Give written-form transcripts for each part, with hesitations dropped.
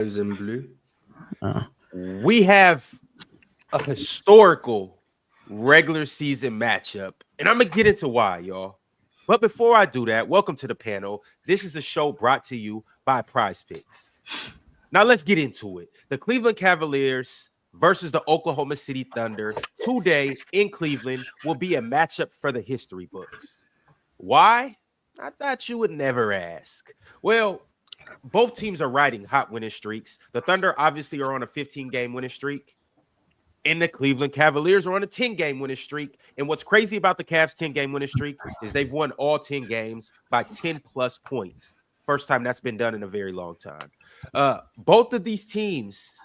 in blue. We have a historical regular season matchup, and I'm gonna get into why, y'all. But before I do that, welcome to the panel. This is a show brought to you by PrizePicks. Now let's get into it. The Cleveland Cavaliers versus the Oklahoma City Thunder today in Cleveland will be a matchup for the history books. Why? I thought you would never ask. Well, both teams are riding hot winning streaks. The Thunder obviously are on a 15-game winning streak, and the Cleveland Cavaliers are on a 10-game winning streak. And what's crazy about the Cavs' 10-game winning streak is they've won all 10 games by 10-plus points. First time that's been done in a very long time. Both of these teams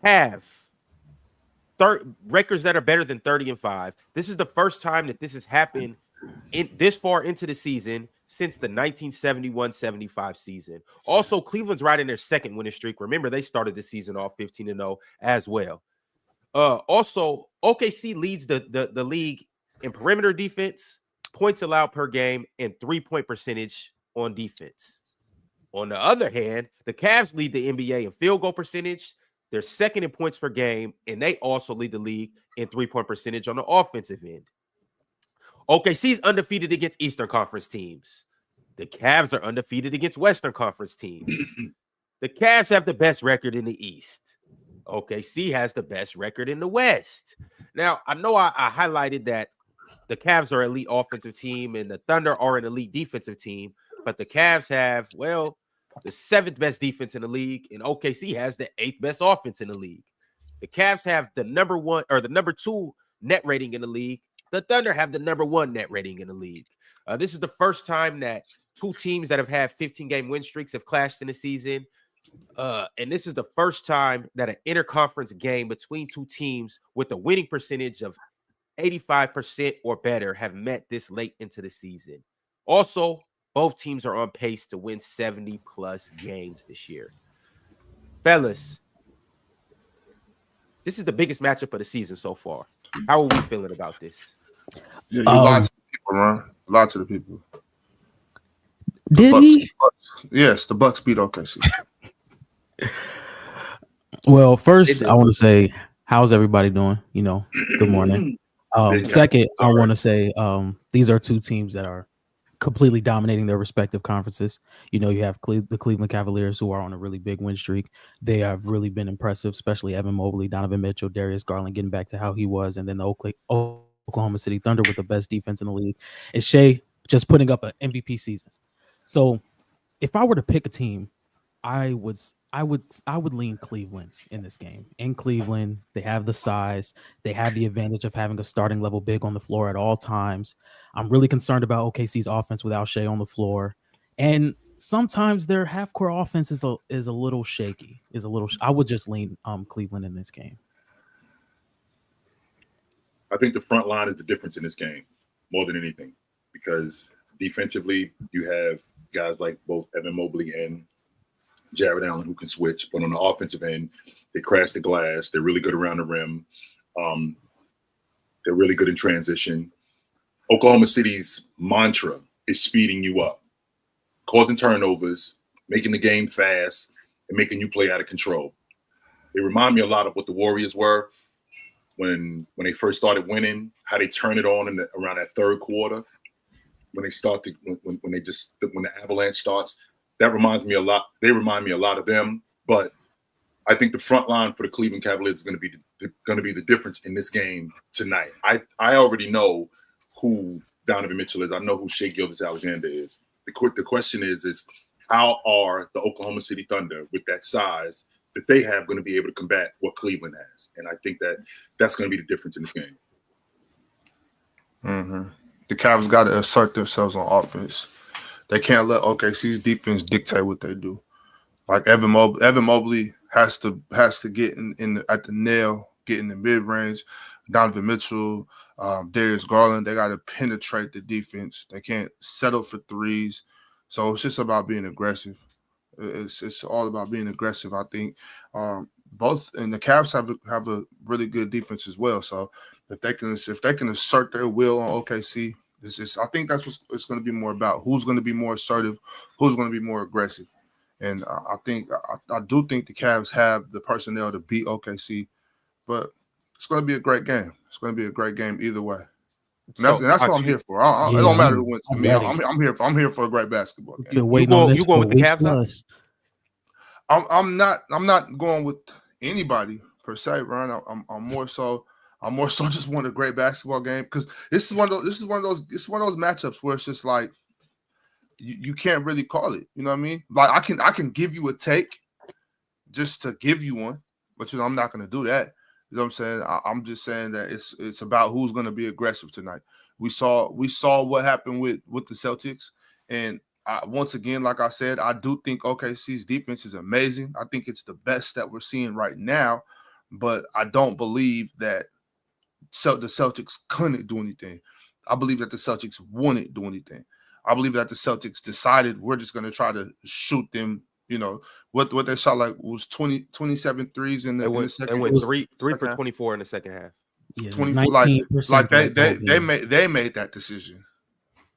have records that are better than 30-5. This is the first time that this has happened this far into the season since the 1971-75 season. Also, Cleveland's riding their second winning streak. Remember, they started the season off 15-0 as well. Also, OKC leads the league in perimeter defense, points allowed per game, and three-point percentage on defense. On the other hand, the Cavs lead the NBA in field goal percentage. They're second in points per game, and they also lead the league in three-point percentage on the offensive end. OKC's undefeated against Eastern Conference teams. The Cavs are undefeated against Western Conference teams. The Cavs have the best record in the East. OKC has the best record in the West. Now, I know I highlighted that the Cavs are an elite offensive team and the Thunder are an elite defensive team, but the Cavs have, well, the seventh best defense in the league, and OKC has the eighth best offense in the league. The Cavs have the number one or the number two net rating in the league. The Thunder have the number one net rating in the league. This is the first time that two teams that have had 15-game win streaks have clashed in the season. And this is the first time that an interconference game between two teams with a winning percentage of 85% or better have met this late into the season. Also, both teams are on pace to win 70-plus games this year. Fellas, this is the biggest matchup of the season so far. How are we feeling about this? Yeah, you lied to the people, Ron. Lied to the people. Did he? Yes, the Bucks beat OKC. Well, first, I want to say, how's everybody doing? Good morning. Second, I want to say these are two teams that are completely dominating their respective conferences. You have the Cleveland Cavaliers, who are on a really big win streak. They have really been impressive, especially Evan Mobley, Donovan Mitchell, Darius Garland getting back to how he was, and then the Oklahoma City Thunder with the best defense in the league, and Shea just putting up an MVP season. So if I were to pick a team, I would lean Cleveland in this game. In Cleveland, they have the size, they have the advantage of having a starting level big on the floor at all times. I'm really concerned about OKC's offense without Shea on the floor, and sometimes their half-court offense is a little shaky. I would just lean Cleveland in this game. I think the front line is the difference in this game more than anything, because defensively you have guys like both Evan Mobley and Jared Allen who can switch, but on the offensive end, they crash the glass. They're really good around the rim. They're really good in transition. Oklahoma City's mantra is speeding you up, causing turnovers, making the game fast, and making you play out of control. They remind me a lot of what the Warriors were when they first started winning, how they turn it on around that third quarter, when the avalanche starts. That reminds me a lot. They remind me a lot of them. But I think the front line for the Cleveland Cavaliers is going to be the difference in this game tonight. I already know who Donovan Mitchell is. I know who Shea Gilgeous-Alexander is. The question is how are the Oklahoma City Thunder with that size that they have going to be able to combat what Cleveland has? And I think that's going to be the difference in this game. Mm-hmm. The Cavs got to assert themselves on offense. They can't let OKC's defense dictate what they do. Like Evan Mobley has to get at the nail, get in the mid range. Donovan Mitchell, Darius Garland, they got to penetrate the defense. They can't settle for threes. So it's just about being aggressive. It's all about being aggressive. I think both, and the Cavs have a really good defense as well. So if they can assert their will on OKC, I think that's what it's going to be more about. Who's going to be more assertive? Who's going to be more aggressive? And I do think the Cavs have the personnel to beat OKC, but it's going to be a great game. It's going to be a great game either way. And that's what I'm here for. It don't matter who wins to me. I'm here for a great basketball game. You going with the Cavs? I'm not going with anybody per se, Ryan. I'm more so just want a great basketball game because this is one of those matchups where it's just like you can't really call it. You know what I mean? Like I can give you a take just to give you one, but I'm not going to do that. You know what I'm saying? I'm just saying that it's about who's going to be aggressive tonight. We saw what happened with the Celtics, and once again, like I said, I do think OKC's defense is amazing. I think it's the best that we're seeing right now, but I don't believe that the Celtics couldn't do anything. I believe that the Celtics wouldn't do anything. I believe that the Celtics decided we're just going to try to shoot them. You know, what they shot like was 27 threes in the second. They went three for 24 in the second half. Yeah, 24, like they made that decision.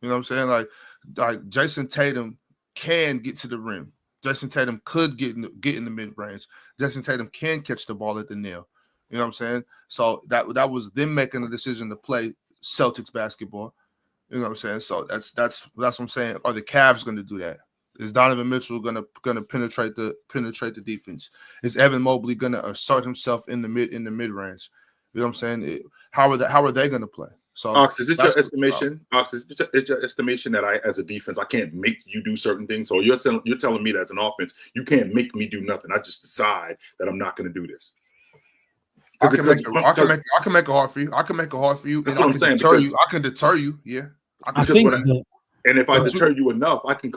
You know what I'm saying? Like Jason Tatum can get to the rim. Jason Tatum could get in the mid range. Jason Tatum can catch the ball at the nail. You know what I'm saying? So that was them making the decision to play Celtics basketball. You know what I'm saying? So that's what I'm saying. Are the Cavs going to do that? Is Donovan Mitchell gonna penetrate the defense? Is Evan Mobley gonna assert himself in the mid range? You know what I'm saying? How are they gonna play? So, Ox, is it your estimation? Ox, is it your estimation that I, as a defense, I can't make you do certain things? So you're telling me that as an offense, you can't make me do nothing. I just decide that I'm not going to do this. I can make it hard for you. I can make it hard for you. That's what I'm saying. I can deter you. Yeah. And if I deter you enough, I can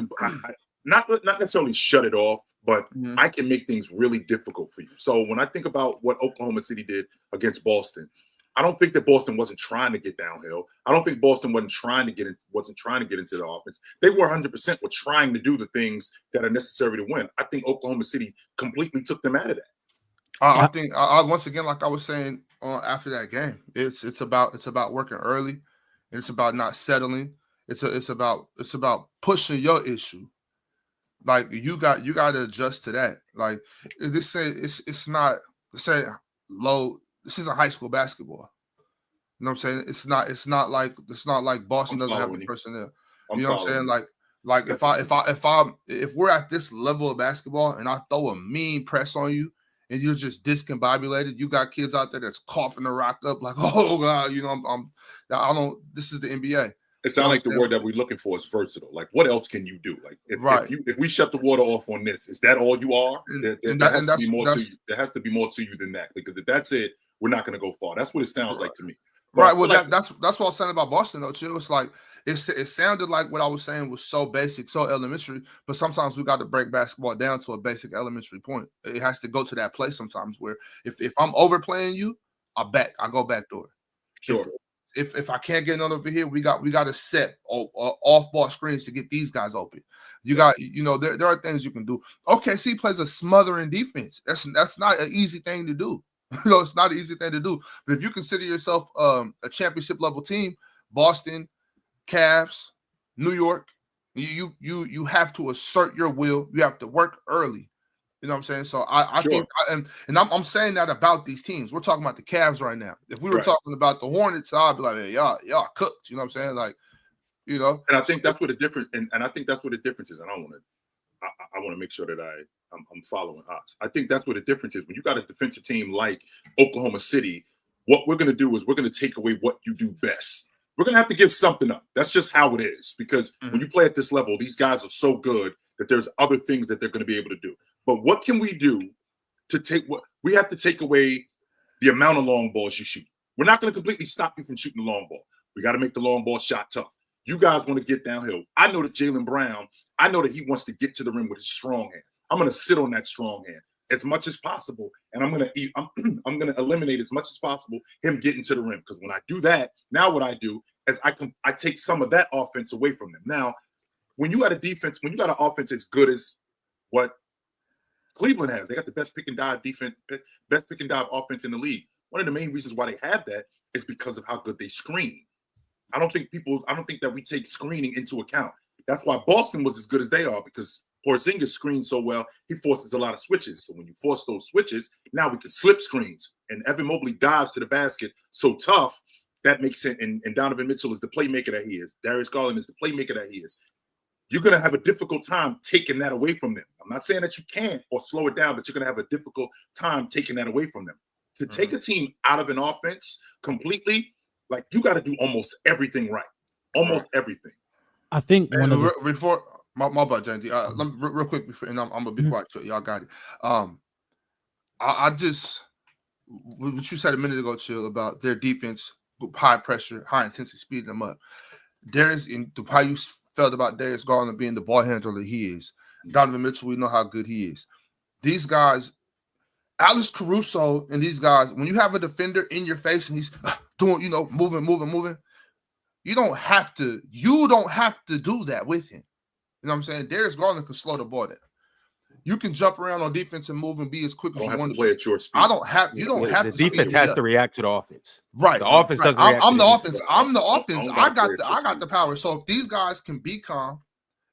not necessarily shut it off, but I can make things really difficult for you. So when I think about what Oklahoma City did against Boston, I don't think that Boston wasn't trying to get downhill. I don't think Boston wasn't trying to get into the offense. They were 100% were trying to do the things that are necessary to win. I think Oklahoma City completely took them out of that. I think once again, like I was saying after that game, it's about working early, and it's about not settling. It's about pushing your issue. Like you got to adjust to that. Like it's not low. This isn't high school basketball. You know what I'm saying? It's not like Boston doesn't have the personnel. You know what I'm saying? Like if we're at this level of basketball and I throw a mean press on you and you're just discombobulated, you got kids out there that's coughing the rock up like, oh God, this is the NBA. It sounds like the word that we're looking for is versatile. Like, what else can you do? Like, if we shut the water off on this, is that all you are? There has to be more to you than that. Because if that's it, we're not going to go far. That's what it sounds like to me. Right. Well, that's what I was saying about Boston, though, too. It's like it sounded like what I was saying was so basic, so elementary. But sometimes we got to break basketball down to a basic elementary point. It has to go to that place sometimes where if I'm overplaying you, I go back door. Sure. If I can't get none over here, we got to set off ball screens to get these guys open. You got, there are things you can do. OKC plays a smothering defense. That's not an easy thing to do. It's not an easy thing to do. But if you consider yourself a championship level team, Boston, Cavs, New York, you have to assert your will. You have to work early. You know what I'm saying? So I think, and I'm saying that about these teams. We're talking about the Cavs right now. If we were talking about the Hornets, I'd be like, hey, y'all cooked. You know what I'm saying? Like, And I think that's what the difference. And I think that's what the difference is. And I want to make sure that I'm following us. I think that's what the difference is. When you got a defensive team like Oklahoma City, what we're going to do is we're going to take away what you do best. We're going to have to give something up. That's just how it is. Because when you play at this level, these guys are so good that there's other things that they're going to be able to do. But what can we do to take what we have to take away the amount of long balls you shoot? We're not going to completely stop you from shooting the long ball. We got to make the long ball shot tough. You guys want to get downhill. I know that Jaylen Brown, I know that he wants to get to the rim with his strong hand. I'm going to sit on that strong hand as much as possible, and I'm going to eliminate as much as possible him getting to the rim. Because when I do that, now what I do is I take some of that offense away from them. Now, when you got an offense as good as what Cleveland has, they got the best pick and dive defense, best pick and dive offense in the league. One of the main reasons why they have that is because of how good they screen. I don't think that we take screening into account. That's why Boston was as good as they are, because Porzingis screens so well, he forces a lot of switches. So when you force those switches, now we can slip screens. And Evan Mobley dives to the basket so tough, that makes it. And Donovan Mitchell is the playmaker that he is. Darius Garland is the playmaker that he is. You're going to have a difficult time taking that away from them. I'm not saying that you can't or slow it down, but you're going to have a difficult time taking that away from them. To take a team out of an offense completely, like, you got to do almost everything right. Almost everything. I think before my bad, Jandy. Let me, real quick before, and I'm gonna be quiet. So y'all got it. I just what you said a minute ago, Chill, about their defense, high pressure, high intensity, speeding them up. How you felt about Darius Garland being the ball handler that he is. Donovan Mitchell, we know how good he is. These guys, Alex Caruso, and these guys, when you have a defender in your face and he's doing, moving. You don't have to do that with him. You know what I'm saying? Darius Garland can slow the ball down. You can jump around on defense and move and be as quick as you want to play at your speed. You don't have the defense has to react to the offense. Right. The offense doesn't react. I'm the offense. I'm the offense. I got the power. So if these guys can be calm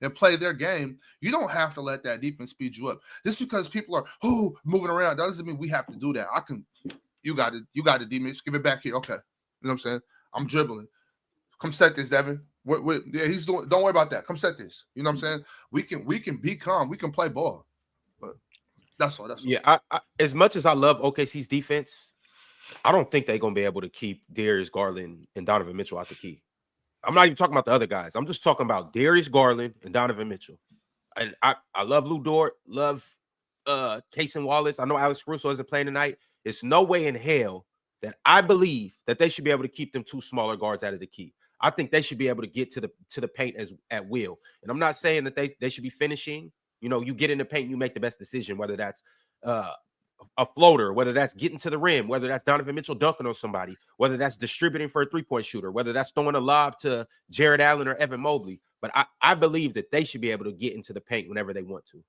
and play their game, you don't have to let that defense speed you up. Just because people are moving around doesn't mean we have to do that. You got it, D-Mitch. Give it back here. Okay. You know what I'm saying? I'm dribbling. Come set this, Devin. Yeah, he's doing. Don't worry about that. Come set this. You know what I'm saying? We can be calm. We can play ball. But that's all. Yeah. I as much as I love OKC's defense, I don't think they're gonna be able to keep Darius Garland and Donovan Mitchell out the key. I'm not even talking about the other guys. I'm just talking about Darius Garland and Donovan Mitchell. And I love Lou Dort, love Cason Wallace. I know Alex Caruso isn't playing tonight. There's no way in hell that I believe that they should be able to keep them two smaller guards out of the key. I think they should be able to get to the paint at will. And I'm not saying that they should be finishing. You know, you get in the paint, you make the best decision, whether that's a floater, whether that's getting to the rim, whether that's Donovan Mitchell dunking on somebody, whether that's distributing for a three-point shooter, whether that's throwing a lob to Jared Allen or Evan Mobley. But I believe that they should be able to get into the paint whenever they want to.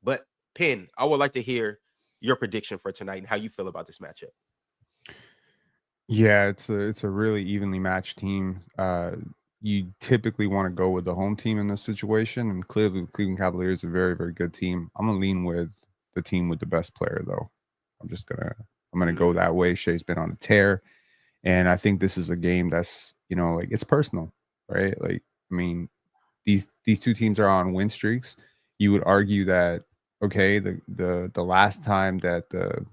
But, Penn, I would like to hear your prediction for tonight and how you feel about this matchup. Yeah, it's a really evenly matched team. You typically want to go with the home team in this situation, and clearly the Cleveland Cavaliers are a very, very good team. I'm gonna lean with the team with the best player, though. I'm gonna go that way. Shea's been on a tear, and I think this is a game that's, like, it's personal, right? Like, I mean, these two teams are on win streaks. You would argue that, okay, the last time that the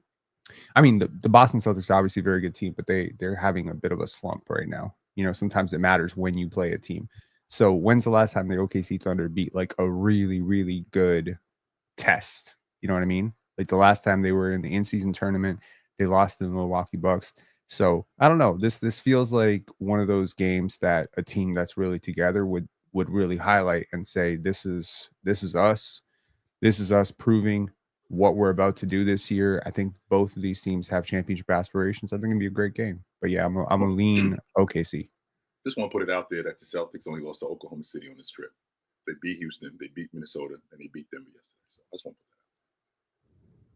Boston Celtics are obviously a very good team, but they're having a bit of a slump right now. Sometimes it matters when you play a team. So when's the last time the OKC Thunder beat like a really, really good test? You know what I mean? Like the last time they were in the in-season tournament, they lost to the Milwaukee Bucks. So I don't know. This feels like one of those games that a team that's really together would really highlight and say, this is us. This is us proving what we're about to do this year. I think both of these teams have championship aspirations. I think it'll be a great game. But yeah, I'm gonna lean OKC. Just want to put it out there that the Celtics only lost to Oklahoma City on this trip. They beat Houston, they beat Minnesota, and they beat Denver yesterday. So I just want to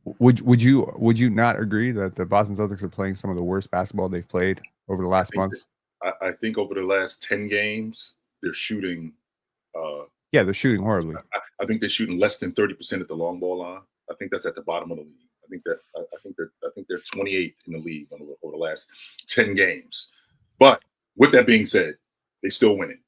put that out. Would you not agree that the Boston Celtics are playing some of the worst basketball they've played over the last months? I think over the last 10 games, they're shooting. They're shooting horribly. I think they're shooting less than 30% at the long ball line. I think that's at the bottom of the league. I think they're 28 in the league over the last 10 games. But with that being said, they still winning.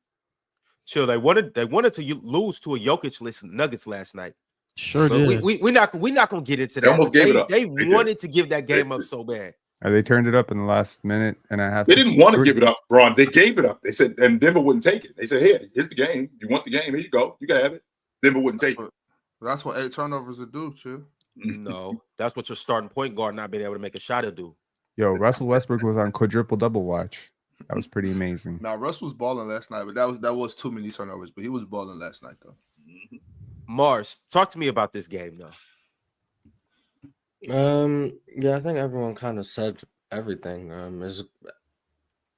Chill. They wanted to lose to a Jokic Nuggets last night. Sure but did. We're not gonna get into that. They almost gave it up. They wanted to give that game up so bad. They turned it up in the last minute and a half. They didn't want to give it up, Bron. They gave it up. They said, and Denver wouldn't take it. They said, "Here, here's the game. You want the game? Here you go. You can have it." Denver wouldn't take it. That's what 8 turnovers would do, Chill. No, that's what your starting point guard not being able to make a shot will do. Yo, Russell Westbrook was on quadruple double watch. That was pretty amazing. Now Russ was balling last night, but that was too many turnovers. But he was balling last night, though. Mars, talk to me about this game, though. Yeah, I think everyone kind of said everything.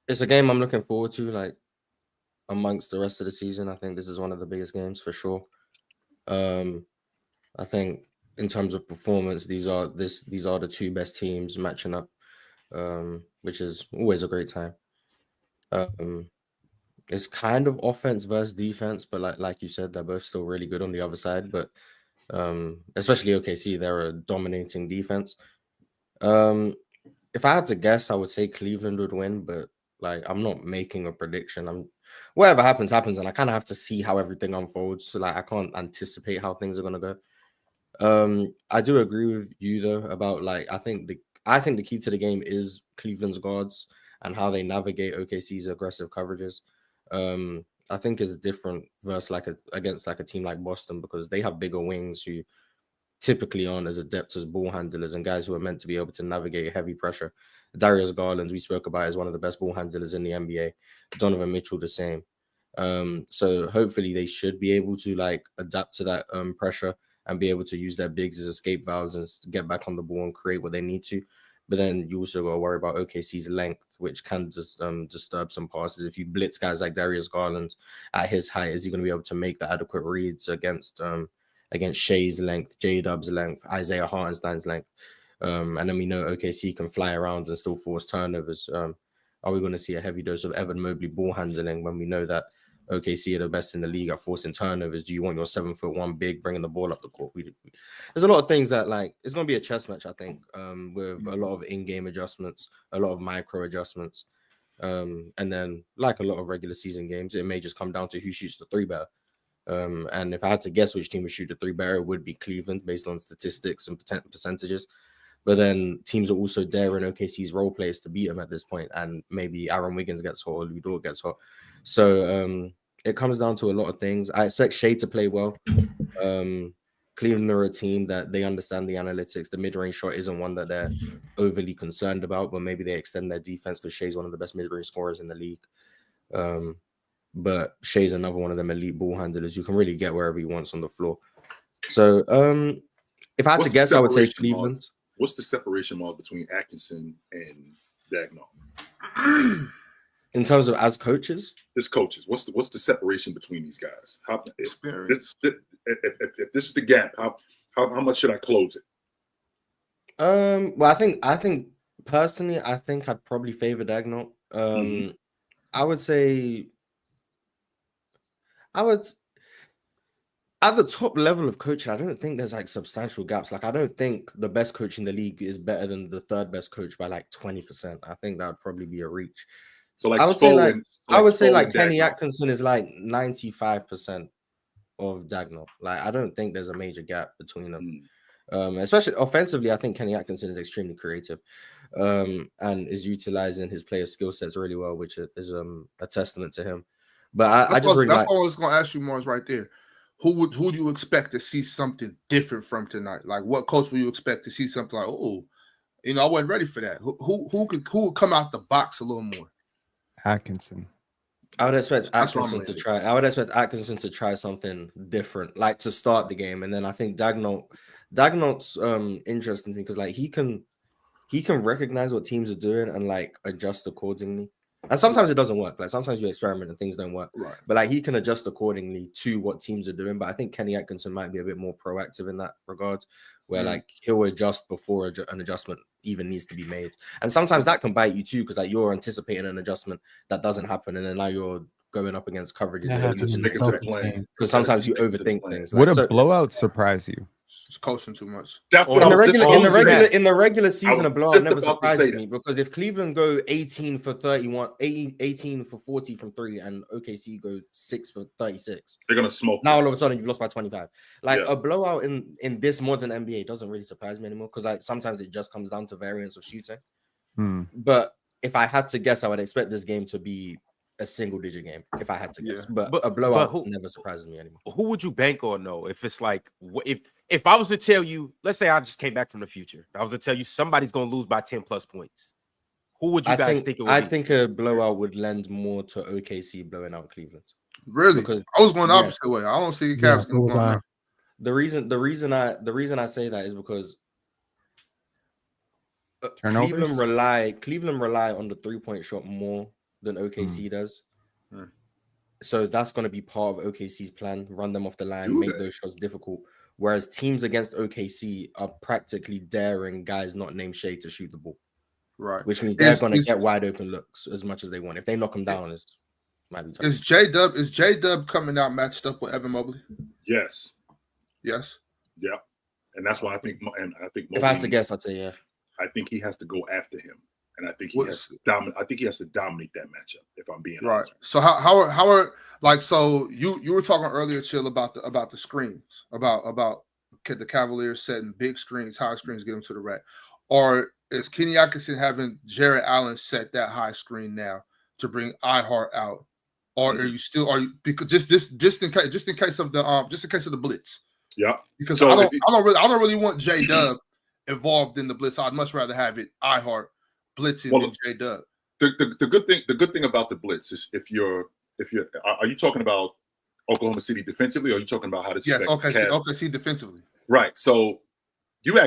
It's a game I'm looking forward to, like, amongst the rest of the season. I think this is one of the biggest games for sure. I think in terms of performance, these are the two best teams matching up, which is always a great time. It's kind of offense versus defense, but like you said, they're both still really good on the other side. But especially OKC, they're a dominating defense. If I had to guess, I would say Cleveland would win, but like I'm not making a prediction. Whatever happens, and I kind of have to see how everything unfolds. So like I can't anticipate how things are gonna go. I do agree with you though about like I think the key to the game is Cleveland's guards and how they navigate OKC's aggressive coverages. I think is different versus against a team like Boston because they have bigger wings who typically aren't as adept as ball handlers and guys who are meant to be able to navigate heavy pressure. Darius Garland, we spoke about, is one of the best ball handlers in the NBA. Donovan Mitchell, the same. So hopefully they should be able to like adapt to that pressure and be able to use their bigs as escape valves and get back on the ball and create what they need to. But then you also got to worry about OKC's length, which can just disturb some passes. If you blitz guys like Darius Garland at his height, is he going to be able to make the adequate reads against Shea's length, J-Dub's length, Isaiah Hartenstein's length? And then we know OKC can fly around and still force turnovers. Are we going to see a heavy dose of Evan Mobley ball handling when we know that OKC are the best in the league at forcing turnovers? Do you want your 7'1" big bringing the ball up the court? There's a lot of things that like it's going to be a chess match, I think, with a lot of in-game adjustments, a lot of micro adjustments, and then like a lot of regular season games, it may just come down to who shoots the three better. And if I had to guess which team would shoot the three better, it would be Cleveland based on statistics and percentages. But then teams are also daring OKC's role players to beat them at this point, and maybe Aaron Wiggins gets hot or Lou Dort gets hot. So it comes down to a lot of things. I expect Shea to play well. Cleveland are a team that they understand the analytics. The mid-range shot isn't one that they're overly concerned about, but maybe they extend their defense because Shea's one of the best mid-range scorers in the league. But Shea's another one of them elite ball handlers. You can really get wherever he wants on the floor. So if I had to guess, I would say Cleveland. What's the separation mark between Atkinson and Daigneault? In terms of as coaches? As coaches, what's the separation between these guys? If this is the gap, how much should I close it? Well, I think personally, I'd probably favor Daigneault. I would say at the top level of coaching, I don't think there's like substantial gaps. Like I don't think the best coach in the league is better than the third best coach by like 20%. I think that would probably be a reach. So like I would say Kenny Atkinson is like 95% of Daigneault. Like I don't think there's a major gap between them. Especially offensively, I think Kenny Atkinson is extremely creative and is utilizing his player skill sets really well, which is a testament to him. But that's what I was going to ask you, Mars, right there. Who do you expect to see something different from tonight? Like, what coach will you expect to see something like, oh, I wasn't ready for that. Who would come out the box a little more? Atkinson. I would expect Atkinson to try something different, like to start the game, and then I think Daigneault's interesting because like he can recognize what teams are doing and like adjust accordingly. And sometimes it doesn't work. Like sometimes you experiment and things don't work. Right. But like he can adjust accordingly to what teams are doing. But I think Kenny Atkinson might be a bit more proactive in that regard, where like he'll adjust before an adjustment even needs to be made. And sometimes that can bite you too, because like you're anticipating an adjustment that doesn't happen, and then now you're going up against coverages that you're sticking to the plan. Because sometimes you overthink things. Would a blowout surprise you? It's coaching too much. In the regular season, a blowout never surprises me because if Cleveland go 18 for 31, 18 for 40 from three, and OKC go 6 for 36, they're gonna smoke. Now all of a sudden you've lost by 25. Like a blowout in this modern NBA doesn't really surprise me anymore because like sometimes it just comes down to variance of shooting. But if I had to guess, I would expect this game to be a single-digit game if I had to guess. But a blowout never surprises me anymore. Who would you bank on though? If it's like if I was to tell you, let's say I just came back from the future, I was to tell you somebody's going to lose by 10 plus points. Who would you guys think it would be? I think a blowout would lend more to OKC blowing out Cleveland. Really? Because I was going the opposite way. I don't see the Cavs going out. The reason I say that is because Cleveland rely on the 3-point shot more than OKC does. So that's going to be part of OKC's plan. Run them off the line, make those shots difficult. Whereas teams against OKC are practically daring guys not named Shea to shoot the ball. Right. Which means they're going to get wide open looks as much as they want. If they knock them down, it's might be tough. Is J-Dub coming out matched up with Evan Mobley? Yes. Yeah. And that's why I think Mobley, if I had to guess, I'd say yeah. I think he has to go after him. And I think he has to dominate. I think he has to dominate that matchup. If I'm being honest. So how are like so you were talking earlier, Chill, about the screens, about the Cavaliers setting big screens, high screens, get them to the rack, or is Kenny Atkinson having Jared Allen set that high screen now to bring iHeart out, or are you because just in case of the blitz? Yeah, because so I don't really want J-Dub involved in the blitz. I'd much rather have it iHeart blitzing than J-Dub. The good thing about the blitz is if you're are you talking about Oklahoma City defensively, or are you talking about how this affects OKC defensively? Right. So no. If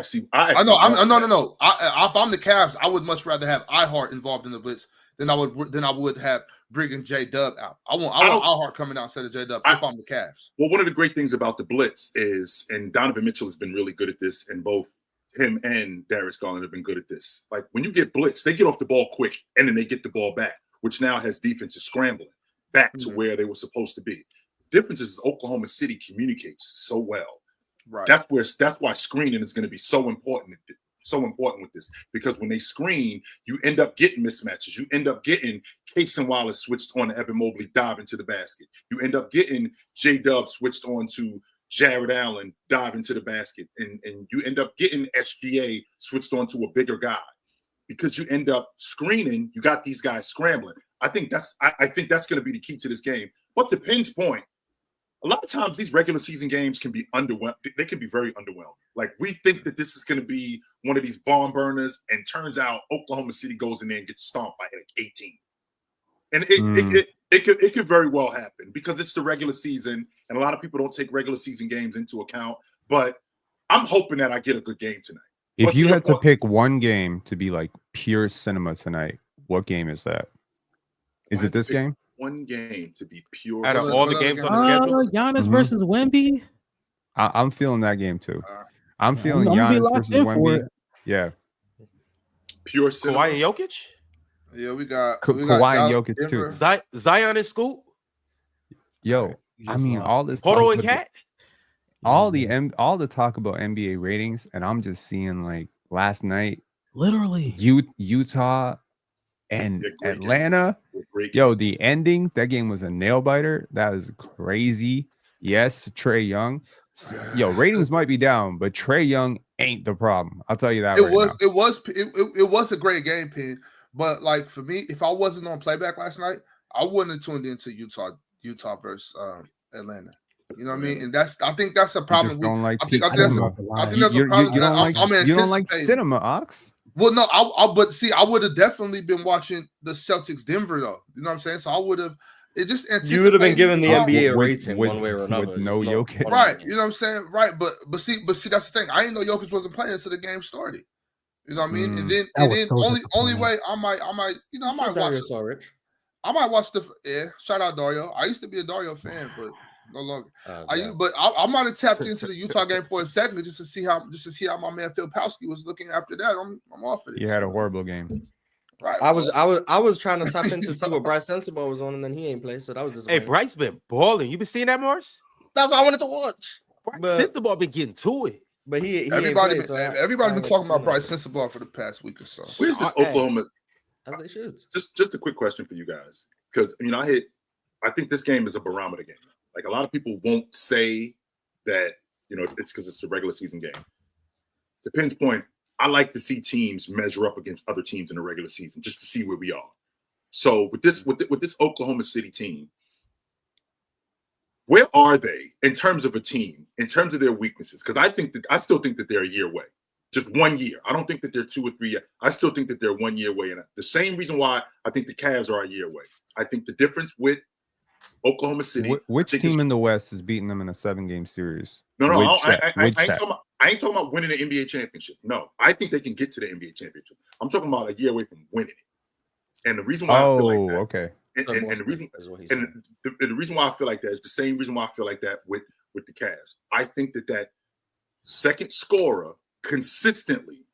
I'm the Cavs, I would much rather have iHeart involved in the blitz than I would have bringing J-Dub out. I want iHeart coming out instead of J-Dub if I'm the Cavs. Well, one of the great things about the blitz is, and Donovan Mitchell has been really good at this, and both him and Darius Garland have been good at this. Like when you get blitz, they get off the ball quick and then they get the ball back, which now has defenses scrambling back to where they were supposed to be. Difference is Oklahoma City communicates so well. Right. That's why screening is going to be so important with this, because when they screen, you end up getting mismatches. You end up getting Casey Wallace switched on to Evan Mobley dive into the basket. You end up getting J-Dub switched on to Jared Allen dive into the basket, and you end up getting SGA switched on to a bigger guy because you end up screening. You got these guys scrambling. I think that's going to be the key to this game. But to Penn's point, a lot of times these regular season games can be underwhelming. They can be very underwhelming. Like we think that this is going to be one of these barn burners, and turns out Oklahoma City goes in there and gets stomped by like 18. And it could very well happen because it's the regular season, and a lot of people don't take regular season games into account. But I'm hoping that I get a good game tonight. If you had to pick one game to be like pure cinema tonight, what game is that? Is it this game? One game to be pure. Out of all the games on the schedule, Giannis versus Wemby. I'm feeling that game too. I'm feeling Giannis versus Wemby. Yeah. Pure Kawhi and Jokic. Yeah, we got Kawhi and Jokic too. Zion and Scoot. Yo, I mean all this. Poto and Cat. All the talk about NBA ratings, and I'm just seeing like last night, literally Utah and Atlanta. Yo, the ending, that game was a nail biter. That was crazy. Yes, Trae Young. Yo, ratings might be down, but Trae Young ain't the problem. I'll tell you that. It was a great game, Pin. But like for me, if I wasn't on playback last night, I wouldn't have tuned into Utah versus Atlanta. You know what I mean? And I think that's a problem. You don't like cinema, Ox. Well, no, but see, I would have definitely been watching the Celtics Denver though. You know what I'm saying? So I would have. It just you would have been given the NBA a rating one way or another. With no Jokic, right? You know what I'm saying? Right, but see, that's the thing. I didn't know Jokic wasn't playing until the game started. You know what I mean? And then only way I might watch it. I might watch shout out Dario. I used to be a Dario fan, but no longer. I might have tapped into the Utah game for a second just to see how my man Phil Palsky was looking after that. I'm off of it. He had a horrible game. Right. I was trying to tap into see what Bryce Sensabaugh was on, and then he ain't play, so that was disappointing. Hey, Bryce been balling. You been seeing that, Morris? That's what I wanted to watch. Bryce Sensabaugh been getting to it. But everybody's been talking about Bryce Sensabaugh for the past week or so. Where's this Oklahoma? As they should. Just a quick question for you guys, because I think this game is a barometer game. Like a lot of people won't say that it's because it's a regular season game. To Penn's point, I like to see teams measure up against other teams in the regular season just to see where we are. So with this Oklahoma City team, where are they in terms of a team, in terms of their weaknesses? Because I still think that they're a year away, just 1 year. I don't think that they're 2 or 3 years. I still think that they're 1 year away. And the same reason why I think the Cavs are a year away. I think the difference with Oklahoma City. Which team in the West is beating them in a 7-game series? No, I ain't talking about winning the NBA championship. No, I think they can get to the NBA championship. I'm talking about a year away from winning it. And the reason why I feel like that, okay. And the reason why I feel like that is the same reason why I feel like that with the Cavs. I think that second scorer consistently,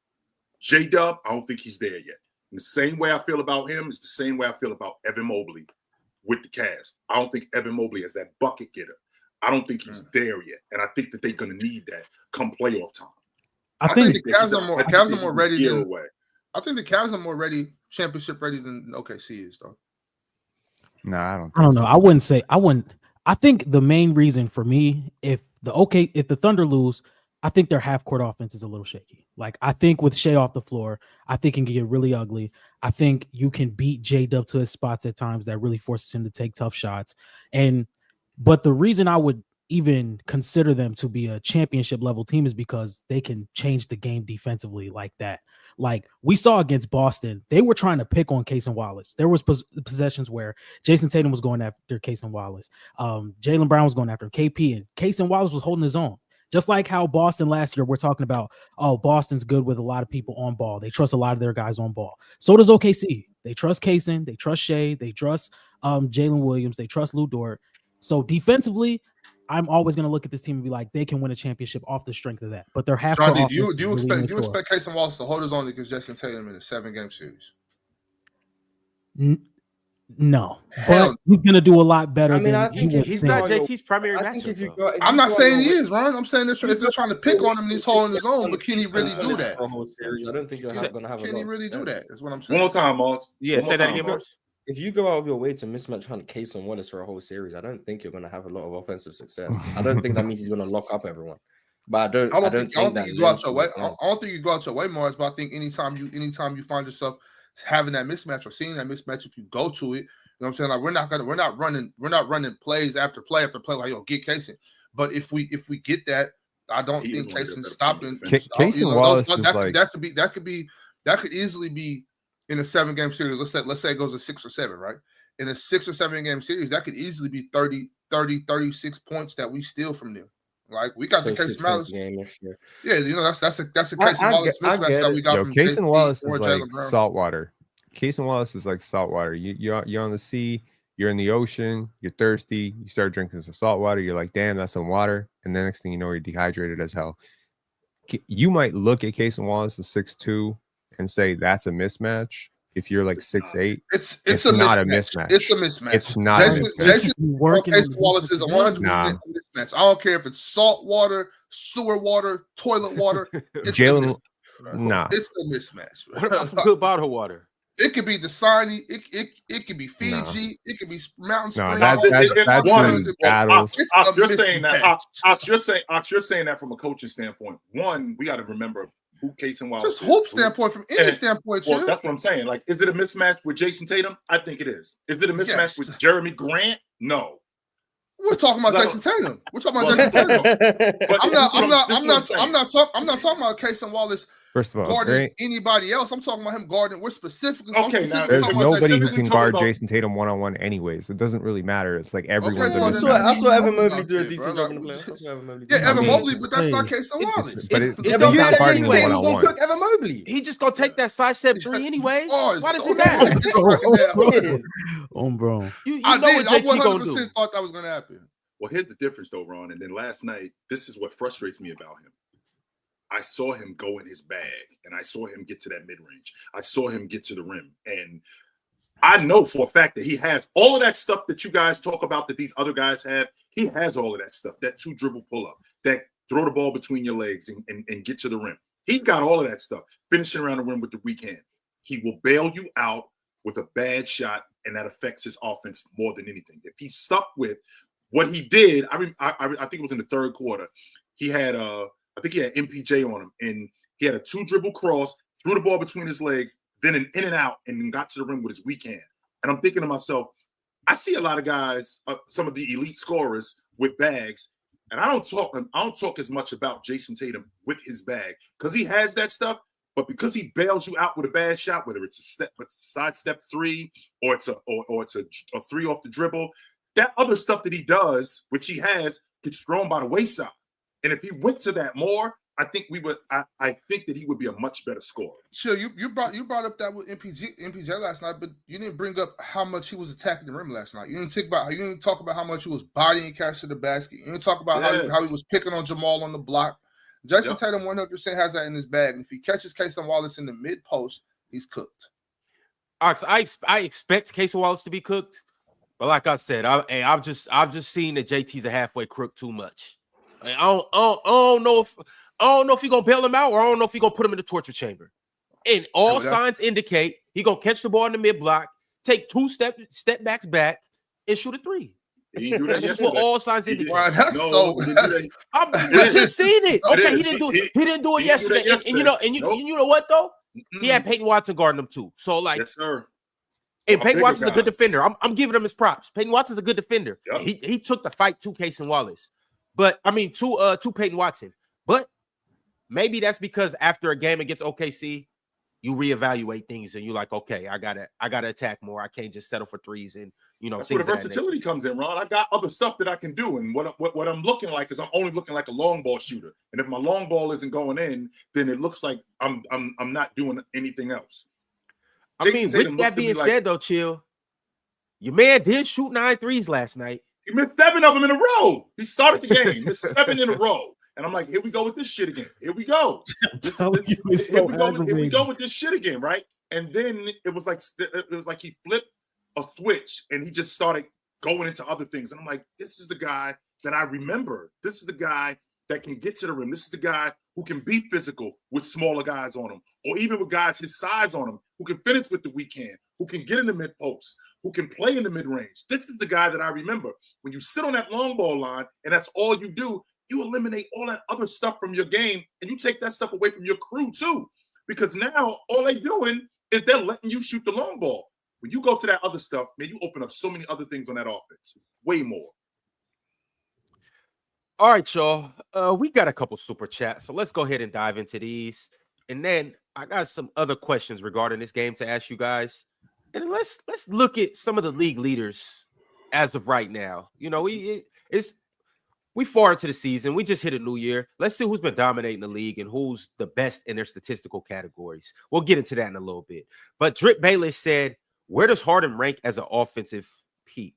J-Dub, I don't think he's there yet. And the same way I feel about him is the same way I feel about Evan Mobley with the Cavs. I don't think Evan Mobley is that bucket getter. I don't think he's there yet. And I think that they're going to need that come playoff time. I think the Cavs are more ready than away. I think the Cavs are more ready, championship ready than OKC is, though. No, I don't know. so. I wouldn't. I think the main reason for me, if the Thunder lose, I think their half court offense is a little shaky. Like, I think with Shea off the floor, I think it can get really ugly. I think you can beat J-Dub to his spots at times that really forces him to take tough shots. But the reason I would even consider them to be a championship level team is because they can change the game defensively like that. Like we saw against Boston, they were trying to pick on Case and Wallace. There was possessions where Jason Tatum was going after Case and Wallace. Jaylen Brown was going after KP, and Case and Wallace was holding his own. Just like how Boston last year, we're talking about, Boston's good with a lot of people on ball. They trust a lot of their guys on ball. So does OKC. They trust Kaysen. They trust Shea. They trust Jalen Williams. They trust Lou Dort. So defensively, I'm always going to look at this team and be like, they can win a championship off the strength of that. But they're half. John, do you expect Case and Wallace to hold his own against Jason Tatum in a 7-game series? No, but he's gonna do a lot better. I mean, I think he's not JT's primary matchup. I'm not saying he is, Ron. I'm saying that if they're trying to pick on him, he's holding his own. But can he really do that? For a whole series, I don't think you're going to have. Can he really do that? Is what I'm saying. One more time, Moss. Yeah, say that again, Moss. If you go out of your way to mismatch Hunt, Case and Wallace for a whole series, I don't think you're going to have a lot of offensive success. I don't think that means he's going to lock up everyone. But I don't think you go out your way. I don't think you go out your way, Morris. But I think anytime you find yourself having that mismatch or seeing that mismatch, if you go to it. You know what I'm saying? Like we're not running plays after play after play like, yo, get Kaysen. But if we get that, I don't think Kaysen's stopping. Kaysen Wallace that could easily be in a 7-game series. Let's say it goes to 6 or 7, right? In a 6 or 7-game series, that could easily be 30, 36 points that we steal from them. Like we got the Kaysen Wallace game this year. Yeah, that's a Kaysen Wallace mismatch that we got from Kaysen Wallace is like saltwater. Case and Wallace is like salt water. You're on the sea, you're in the ocean, you're thirsty, you start drinking some salt water, you're like, damn, that's some water. And the next thing you know, you're dehydrated as hell. You might look at Case and Wallace as 6'2" and say that's a mismatch. If you're like 6'8", it's not a mismatch. It's a mismatch. It's not a mismatch. Case Wallace is a 100% mismatch. I don't care if it's salt water, sewer water, toilet water. Jalen, nah, it's a mismatch. What about some good bottled water? It could be Dasani. It could be Fiji. It could be Mountain Spring. That's battles. You're saying that. You're saying that from a coaching standpoint. One, we got to remember who Case and Wallace. Just hoop standpoint, from any standpoint. Well, that's what I'm saying. Like, is it a mismatch with Jason Tatum? I think it is. Is it a mismatch with Jeremy Grant? No. We're talking about Jason Tatum. We're talking about Jason Tatum. I'm not talking about Case and Wallace. First of all, guarding anybody else. I'm talking about him guarding. We're specifically. Okay, now there's nobody who can guard Jason Tatum one-on-one anyways. It doesn't really matter. It's like everyone's. Okay, so that's what Evan Mobley do at D2. Yeah, Evan Mobley, but that's not Case and Wallace. But he's not guarding him one-on-one. Took Evan Mobley. He just gonna take that side step 3 anyway. Why does he matter? Bro. You know what JT gonna do. Thought that was gonna happen. Well, here's the difference, though, Ron. And then last night, this is what frustrates me about him. I saw him go in his bag, and I saw him get to that mid-range. I saw him get to the rim. And I know for a fact that he has all of that stuff that you guys talk about that these other guys have. He has all of that stuff, that 2-dribble pull-up, that throw the ball between your legs and get to the rim. He's got all of that stuff, finishing around the rim with the weak hand. He will bail you out with a bad shot, and that affects his offense more than anything. If he's stuck with what he did, I think it was in the third quarter, he had I think he had MPJ on him, and he had a 2-dribble cross, threw the ball between his legs, then an in and out, and then got to the rim with his weak hand. And I'm thinking to myself, I see a lot of guys, some of the elite scorers with bags, and I don't talk as much about Jason Tatum with his bag because he has that stuff, but because he bails you out with a bad shot, whether it's a side step 3 or it's a 3 off the dribble, that other stuff that he does, which he has, gets thrown by the wayside. And if he went to that more, I think we would. I think that he would be a much better scorer. Sure, you brought up that with MPJ last night, but you didn't bring up how much he was attacking the rim last night. You didn't talk about how much he was bodying cash to the basket. You didn't talk about how he was picking on Jamal on the block. Jason Tatum 100% has that in his bag. And if he catches Case and Wallace in the mid post, he's cooked. I expect Casey Wallace to be cooked, but like I said, I've just seen that JT's a halfway crook too much. Like, I don't know if he gonna bail him out or I don't know if he gonna put him in the torture chamber. And all signs indicate he gonna catch the ball in the mid block, take 2 step backs back, and shoot a 3. He do that. That's what all signs indicate. Wow, I just seen it. Okay, he didn't do it yesterday. And you know what though? He had Peyton Watson guarding him too. So like, yes, sir. And Peyton Watson's a good defender. I'm giving him his props. Peyton Watson's a good defender. Yep. He took the fight to Casey Wallace, but I mean to Peyton Watson. But maybe that's because after a game against OKC, you reevaluate things and you're like, okay, I gotta attack more. I can't just settle for threes and that's where the versatility comes in, Ron. I got other stuff that I can do, and what I'm looking like is I'm only looking like a long ball shooter. And if my long ball isn't going in, then it looks like I'm not doing anything else. I mean, with that being said, though, Chill, your man did shoot 9 threes last night. He missed 7 of them in a row. He started the game, missed 7 in a row. And I'm like, here we go with this shit again. Here we go. Here we go with this shit again, right? And then it was like he flipped a switch and he just started going into other things. And I'm like, this is the guy that I remember. This is the guy that can get to the rim. This is the guy who can be physical with smaller guys on him, or even with guys his size on him, who can finish with the weak hand, who can get in the mid post, who can play in the mid range. This is the guy that I remember. When you sit on that long ball line and that's all you do, you eliminate all that other stuff from your game and you take that stuff away from your crew too. Because now all they're doing is they're letting you shoot the long ball. When you go to that other stuff, man, you open up so many other things on that offense. Way more. All right, y'all. We got a couple super chats, so let's go ahead and dive into these. And then I got some other questions regarding this game to ask you guys. And let's look at some of the league leaders as of right now. We far into the season. We just hit a new year. Let's see who's been dominating the league and who's the best in their statistical categories. We'll get into that in a little bit. But Drip Bayless said, where does Harden rank as an offensive peak?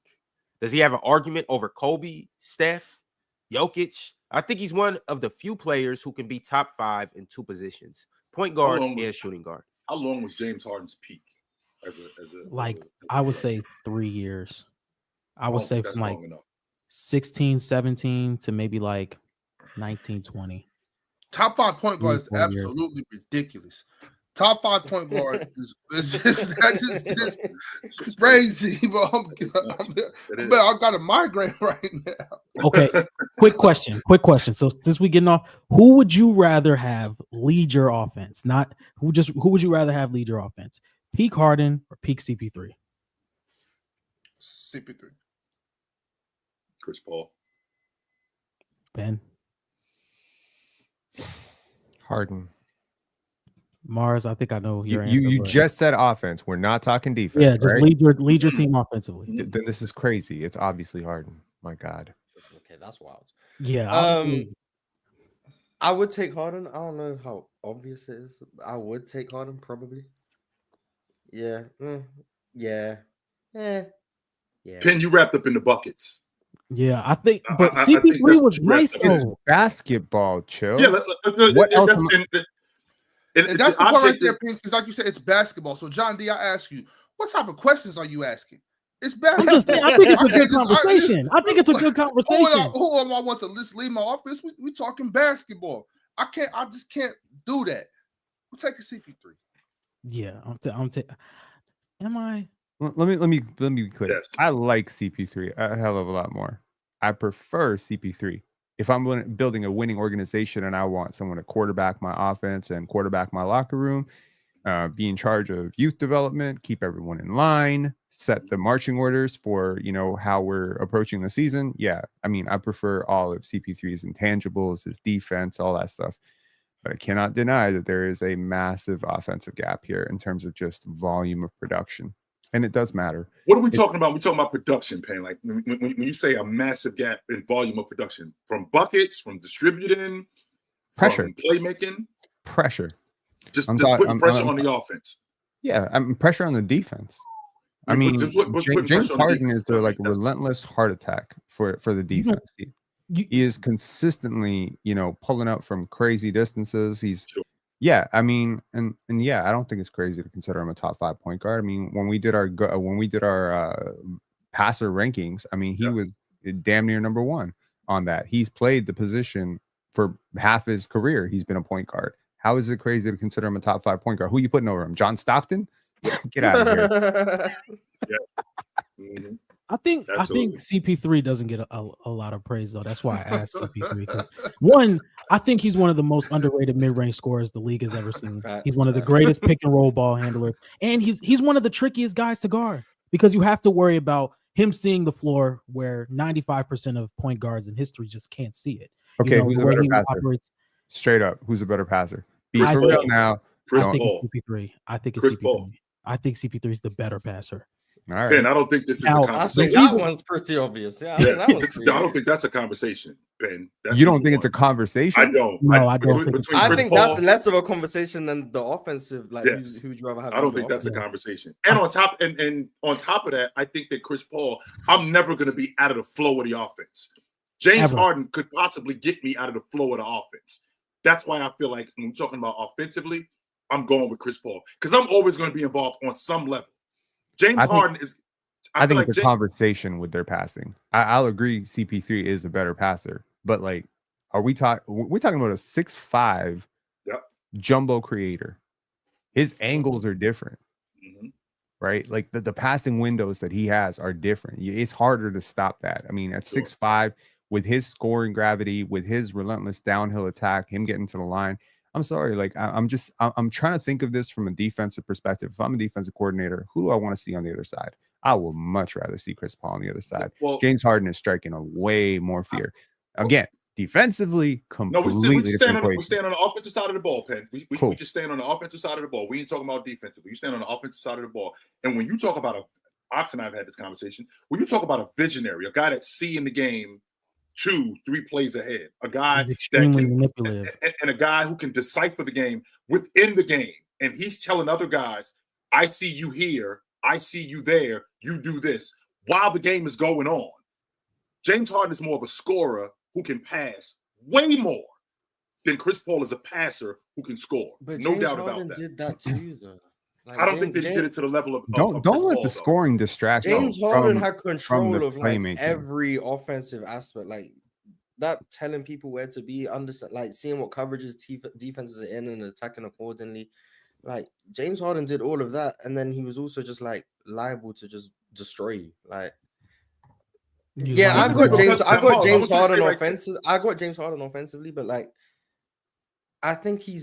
Does he have an argument over Kobe, Steph, Jokic? I think he's one of the few players who can be top 5 in 2 positions, point guard and shooting guard. How long was James Harden's peak? I would say 3 years. I would say from like 16, 17 to maybe like 19, 20. Top 5 point guard is absolutely ridiculous. Top 5 point guard is just crazy, bro. I got a migraine right now. Okay, quick question. So since we getting off, who would you rather have lead your offense? Who would you rather have lead your offense? Peak Harden or peak CP3? CP3. Chris Paul. Ben. Harden. Mars, I think I know your answer. You just said offense. We're not talking defense. Yeah, just right? lead your team offensively. Then this is crazy. It's obviously Harden. My God. Okay, that's wild. Yeah. I would take Harden. I don't know how obvious it is. I would take Harden probably. Yeah. Yeah. Pen, you wrapped up in the buckets. Yeah, I think, but CP3 was nice though. It's basketball, chill. Yeah, what else? And that's the point right there, Pink, because like you said, it's basketball. So, John D, I ask you, what type of questions are you asking? It's basketball. I think it's a good conversation. I think it's a good conversation. Who am I want to leave my office? We talking basketball. I just can't do that. I'm taking CP3. Yeah, am I? Let me be clear. Yes. I like CP3 a hell of a lot more. I prefer CP3. If I'm building a winning organization and I want someone to quarterback my offense and quarterback my locker room, be in charge of youth development, keep everyone in line, set the marching orders for, how we're approaching the season. Yeah, I mean, I prefer all of CP3's intangibles, his defense, all that stuff. But I cannot deny that there is a massive offensive gap here in terms of just volume of production. And it does matter. What are we talking about? We're talking about production, Payne. Like when you say a massive gap in volume of production, from buckets, from distributing, pressure, from playmaking, pressure. Just putting pressure on the offense. Yeah, pressure on the defense. I mean, James Harden is like a relentless heart attack for the defense. He is consistently, pulling up from crazy distances. He's Yeah, I mean, and yeah, I don't think it's crazy to consider him a top 5 point guard. I mean, when we did our passer rankings, I mean, he was damn near number 1 on that. He's played the position for half his career. He's been a point guard. How is it crazy to consider him a top 5 point guard? Who you putting over him? John Stockton? Get out of here. Mhm. I think Absolutely. CP3 doesn't get a lot of praise though. That's why I asked CP3. 'Cause one, I think he's one of the most underrated mid-range scorers the league has ever seen. He's one of the greatest pick and roll ball handlers, and he's one of the trickiest guys to guard because you have to worry about him seeing the floor where 95% of point guards in history just can't see it. Okay, You know, who's the a way better he passer? operates. Straight up, who's a better passer? Be Chris for Paul. real now. Chris I think Paul. it's CP3. I think it's Chris CP3. Paul. I think CP3 is the better passer. All right. Ben, I don't think this is Now, a I conversation. think that one's pretty obvious. Yeah, I think that one's I don't think that's a conversation, Ben. That's You don't number think it's a one. conversation? I don't. No, I don't think Between I Chris think Paul, that's less of a conversation than the offensive. Like, Yes. who'd you rather have? I don't as your think that's a offense? conversation. And on top of that, I think that Chris Paul, I'm never going to be out of the flow of the offense. James Ever. Harden could possibly get me out of the flow of the offense. That's why I feel like when we're talking about offensively, I'm going with Chris Paul because I'm always going to be involved on some level. Harden is. I think feel it's a conversation with their passing. I'll agree CP3 is a better passer, but like, we're talking about a 6'5" jumbo creator. His angles are different, right? Like the passing windows that he has are different. It's harder to stop that. I mean, at 6'5", with his scoring gravity, with his relentless downhill attack, him getting to the line. I'm sorry, like I'm trying to think of this from a defensive perspective. If I'm a defensive coordinator, who do I want to see on the other side? I will much rather see Chris Paul on the other side. Well, James Harden is striking a way more fear. Again, defensively, completely we just stand different. We stand on the offensive side of the ball, Penn. We just stand on the offensive side of the ball. We ain't talking about defensively. You stand on the offensive side of the ball. And when you talk about Ox and I've had this conversation, when you talk about a visionary, a guy that's seeing the game 2-3 plays ahead, a guy He's extremely manipulative, and a guy who can decipher the game within the game. And he's telling other guys, I see you here, I see you there, you do this while the game is going on. James Harden is more of a scorer who can pass way more than Chris Paul is a passer who can score. But no James doubt Harden about that. did that too, though. Like, I don't think that he did it to the level of don't let the scoring distract you. James Harden had control of like playmaking. every offensive aspect, like that telling people where to be, understand, like seeing what coverages defenses are in and attacking accordingly. Like James Harden did all of that, and then he was also just like liable to just destroy you. Like, yeah, I got James Harden offensive. I got James Harden offensively, but like, I think he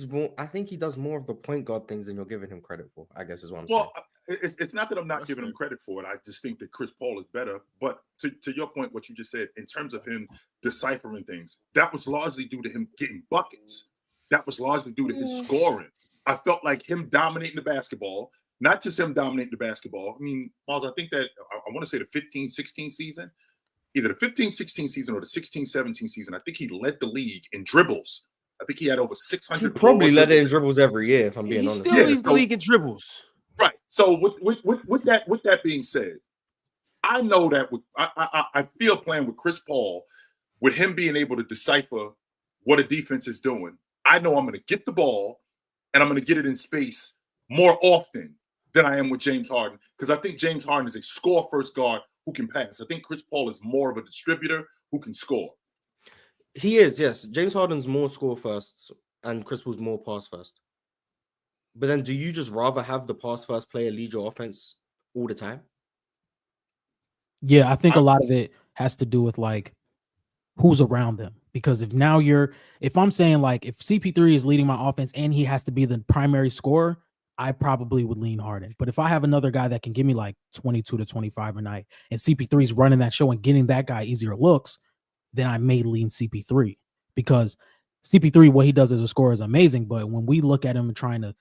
does more of the point guard things than you're giving him credit for, I guess is what I'm saying. It's not that I'm not giving him credit for it. I just think that Chris Paul is better. But to your point, what you just said, in terms of him deciphering things, that was largely due to him getting buckets. That was largely due to his scoring. I felt like him dominating the basketball, not just him dominating the basketball. I mean, Miles, I think that I want to say the 15-16 season, either the 15-16 season or the 16-17 season, I think he led the league in dribbles. I think he had over 600. He probably led it in dribbles every year, if I'm being honest. He still leads the league in dribbles. Right. So with that being said, I know that I feel playing with Chris Paul, with him being able to decipher what a defense is doing. I know I'm going to get the ball and I'm going to get it in space more often than I am with James Harden, because I think James Harden is a score-first guard who can pass. I think Chris Paul is more of a distributor who can score. He is, yes. James Harden's more score first and Chris Paul's more pass first. But then do you just rather have the pass first player lead your offense all the time? Yeah, I think a lot of it has to do with like who's around them. Because if I'm saying like if CP3 is leading my offense and he has to be the primary scorer, I probably would lean Harden. But if I have another guy that can give me like 22 to 25 a night and CP3 is running that show and getting that guy easier looks, then I may lean CP3, because CP3, what he does as a scorer is amazing. But when we look at him and trying to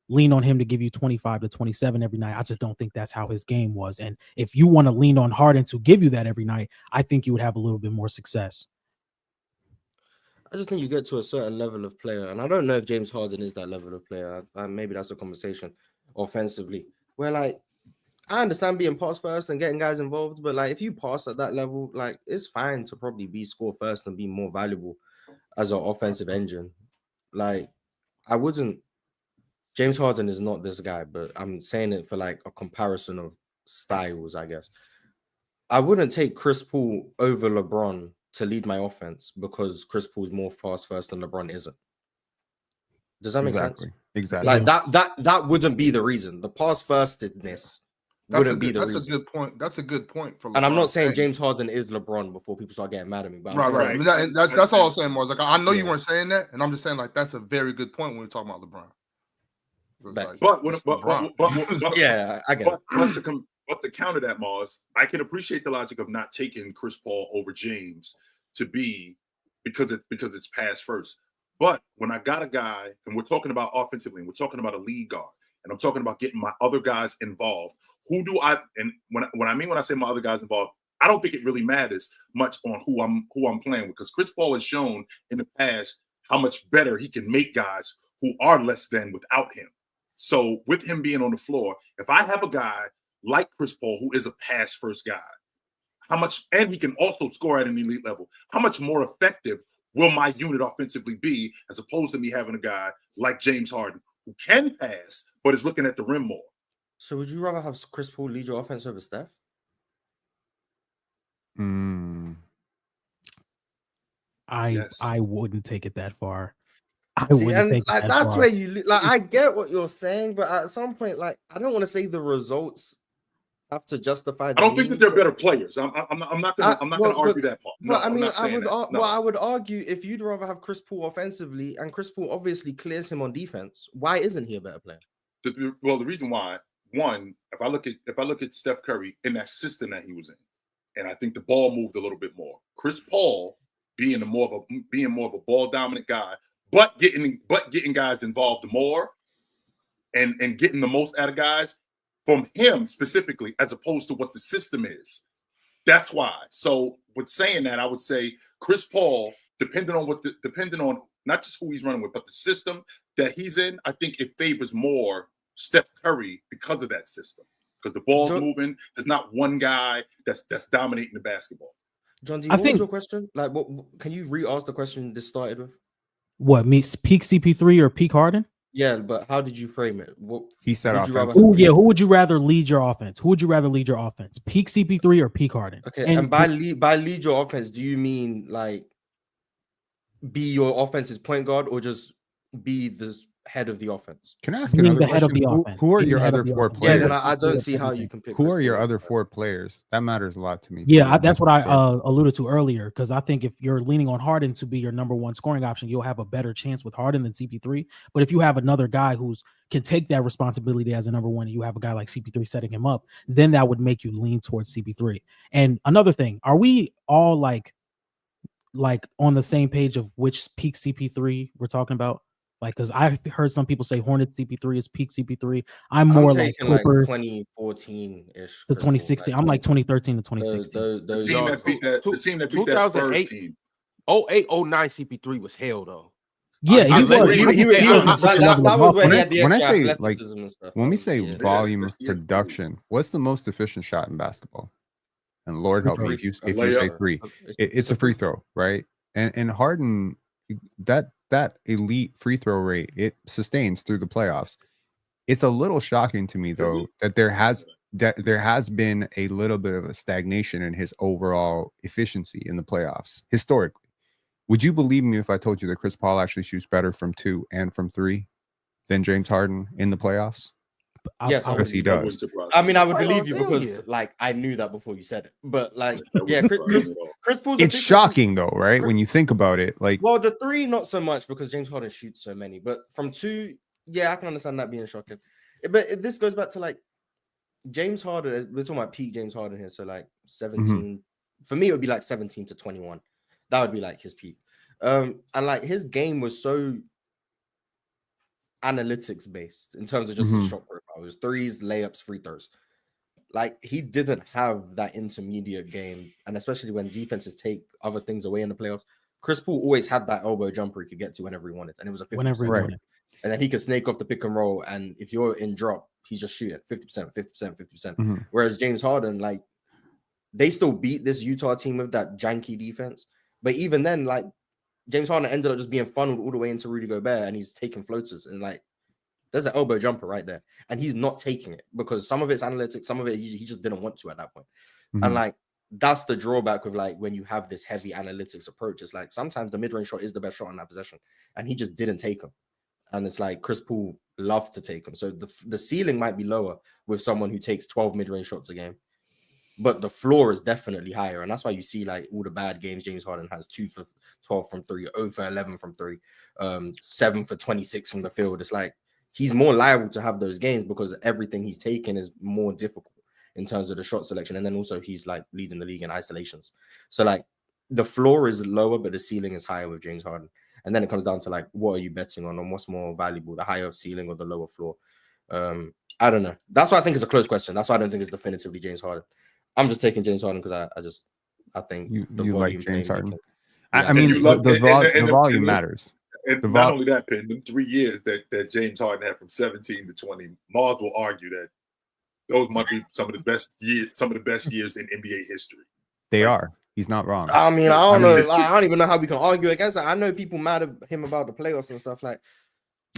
lean on him to give you 25 to 27 every night, I just don't think that's how his game was. And if you want to lean on Harden to give you that every night, I think you would have a little bit more success. I just think you get to a certain level of player, and I don't know if James Harden is that level of player. Maybe that's a conversation offensively, where like I understand being pass first and getting guys involved, but like if you pass at that level, like it's fine to probably be score first and be more valuable as an offensive engine. Like I wouldn't James Harden is not this guy, but I'm saying it for like a comparison of styles, I guess. I wouldn't take Chris Paul over LeBron to lead my offense because Chris Paul's more pass first than LeBron isn't. Does that make sense? Exactly. Like that wouldn't be the reason. The pass firstedness wouldn't be the reason. That's a good point. That's a good point for LeBron. And I'm not saying James Harden is LeBron before people start getting mad at me. But right. That's all I'm saying, Mars. Like I know you weren't saying that, and I'm just saying like that's a very good point when we're talking about LeBron. Yeah, I get it. But to counter that, Mars, I can appreciate the logic of not taking Chris Paul over James because it's pass first. But when I got a guy, and we're talking about offensively, and we're talking about a lead guard, and I'm talking about getting my other guys involved, when I say my other guys involved, I don't think it really matters much on who I'm playing with, because Chris Paul has shown in the past how much better he can make guys who are less than without him. So with him being on the floor, if I have a guy like Chris Paul who is a pass first guy, and he can also score at an elite level, how much more effective will my unit offensively be as opposed to me having a guy like James Harden who can pass but is looking at the rim more? So would you rather have Chris Paul lead your offense over Steph? I wouldn't take it that far. That's where you like. I get what you're saying, but at some point, like, I don't want to say the results have to justify. I don't think that they're better players. I'm not gonna argue that part. No, I mean, I would argue if you'd rather have Chris Paul offensively, and Chris Paul obviously clears him on defense, why isn't he a better player? The reason why, one, if I look at Steph Curry in that system that he was in, and I think the ball moved a little bit more. Chris Paul being more of a ball dominant guy, but getting guys involved more, and getting the most out of guys from him specifically, as opposed to what the system is. That's why. So with saying that, I would say Chris Paul, depending on not just who he's running with, but the system that he's in, I think it favors more Steph Curry because of that system. Because the ball's moving. There's not one guy that's dominating the basketball. John D, what was your question? Like, what can you re-ask the question this started with? What, peak CP3 or peak Harden? Yeah, but how did you frame it? What he said? Who would you rather lead your offense? Who would you rather lead your offense? Peak CP3 or peak Harden? Okay, and by lead your offense, do you mean like be your offense's point guard or just be the head of the offense? Can I ask another question? Who are your other four players? Yeah, then I don't see how you can pick. Who are your other four players? That matters a lot to me. Yeah, that's what I alluded to earlier, because I think if you're leaning on Harden to be your number one scoring option, you'll have a better chance with Harden than CP3. But if you have another guy who can take that responsibility as a number one, and you have a guy like CP3 setting him up, then that would make you lean towards CP3. And another thing, are we all like on the same page of which peak CP3 we're talking about? Like, because I've heard some people say Hornet CP3 is peak CP3. I'm more like Clipper 2014-ish to 2016. I'm like 2013 to 2016. The team that beat that 2008, 08, 09 CP3 was hell though. Yeah, that was when he had the extra athleticism and stuff. When we say volume of production, what's the most efficient shot in basketball? And Lord help me if you say three. It's a free throw, right? And Harden, that elite free throw rate, it sustains through the playoffs. It's a little shocking to me though that there has been a little bit of a stagnation in his overall efficiency in the playoffs historically. Would you believe me if I told you that Chris Paul actually shoots better from 2 and from 3 than James Harden in the playoffs? Yes, because he does. I mean, I would believe you because, like, I knew that before you said it. But, like, yeah, Chris Paul's. It's shocking, though, right? When you think about it, like, well, the 3 not so much because James Harden shoots so many, but from 2, yeah, I can understand that being shocking. But this goes back to like James Harden. We're talking about peak James Harden here, so like 17. For me, it would be like 17 to 21. That would be like his peak. And like his game was so analytics based in terms of just his shot profile. It was threes, layups, free throws. Like he didn't have that intermediate game, and especially when defenses take other things away in the playoffs. Chris Paul always had that elbow jumper he could get to whenever he wanted, and it was a 50%. Whenever he wanted. And then he could snake off the pick and roll, and if you're in drop, he's just shooting 50%. Whereas James Harden, like, they still beat this Utah team with that janky defense, but even then, like, James Harden ended up just being funneled all the way into Rudy Gobert, and he's taking floaters, and like There's an elbow jumper right there, and he's not taking it because some of it's analytics, some of it he just didn't want to at that point. And like that's the drawback with like when you have this heavy analytics approach. It's like sometimes the mid-range shot is the best shot on that possession, and he just didn't take him. And it's like Chris Paul loved to take him, so the ceiling might be lower with someone who takes 12 mid-range shots a game, but the floor is definitely higher, and that's why you see like all the bad games. James Harden has 2 for 12 from 3, 0 for 11 from 3, 7 for 26 from the field. It's like he's more liable to have those games because everything he's taken is more difficult in terms of the shot selection. And then also he's like leading the league in isolations. So like the floor is lower, but the ceiling is higher with James Harden. And then it comes down to like, what are you betting on and what's more valuable, the higher ceiling or the lower floor? I don't know. That's why I think it's a close question. That's why I don't think it's definitively James Harden. I'm just taking James Harden because I think you like James Harden. Yeah, I mean, the volume matters. And not only that, in the 3 years that James Harden had from 17 to 20, Mars will argue that those might be some of the best years in NBA history. They are. He's not wrong. I mean, I don't know. Like, I don't even know how we can argue against that. I know people mad at him about the playoffs and stuff like.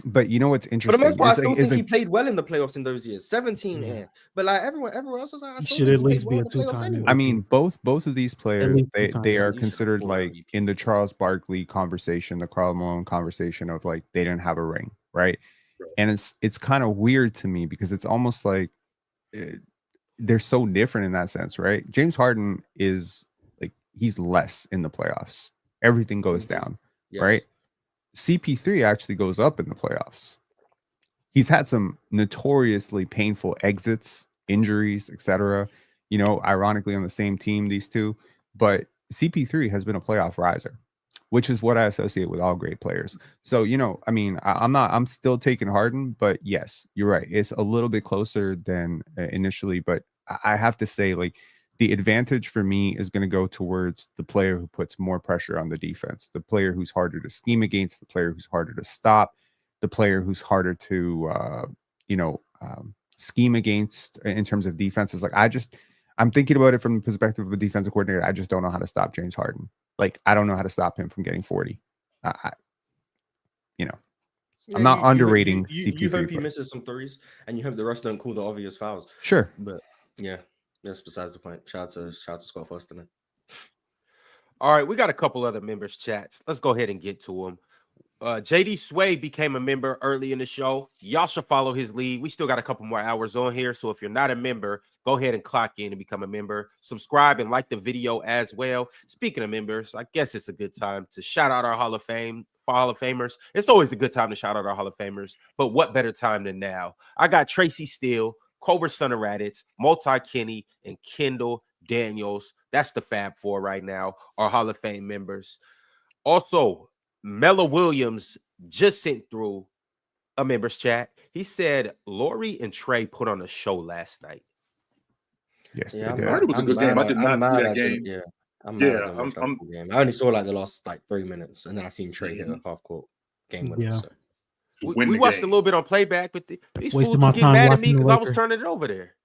But you know what's interesting? For the most part, I still think he played well in the playoffs in those years. 17, but like everyone else was like, I should at least be a 2-time. Anyway. I mean, both of these players, they are considered like in the Charles Barkley conversation, the Karl Malone conversation of like they didn't have a ring, right? And it's kind of weird to me because it's almost like they're so different in that sense, right? James Harden is like he's less in the playoffs. Everything goes down, right? CP3 actually goes up in the playoffs. He's had some notoriously painful exits, injuries, etc. You know, ironically on the same team, these two. But CP3 has been a playoff riser, which is what I associate with all great players. So, you know, I mean, I'm still taking Harden, but yes, you're right. It's a little bit closer than initially, but I have to say, like, the advantage for me is going to go towards the player who puts more pressure on the defense, the player who's harder to scheme against, the player who's harder to stop, the player who's harder to, scheme against in terms of defenses. Like, I'm thinking about it from the perspective of a defensive coordinator. I just don't know how to stop James Harden. Like, I don't know how to stop him from getting 40. I'm not underrating CP3. You hope he misses some threes, and you hope the refs don't call the obvious fouls. Sure. But, yeah. That's besides the point. Shout out to Scott Foster. All right, we got a couple other members' chats. Let's go ahead and get to them. JD Sway became a member early in the show. Y'all should follow his lead. We still got a couple more hours on here, so if you're not a member, go ahead and clock in and become a member. Subscribe and like the video as well. Speaking of members, I guess it's a good time to shout out our Hall of Famers. It's always a good time to shout out our Hall of Famers, but what better time than now? I got Tracy Steele, Cobra Son of Raditz, Multi Kenny, and Kendall Daniels. That's the Fab Four right now, our Hall of Fame members. Also, Melo Williams just sent through a members chat. He said Laurie and Trey put on a show last night. Yes, I heard it was a good game. I did not see that game. I only saw like the last 3 minutes, and then I seen Trey hit a half court game winner. So. We watched a little bit on playback, but these fools get mad at me because I was turning it over there.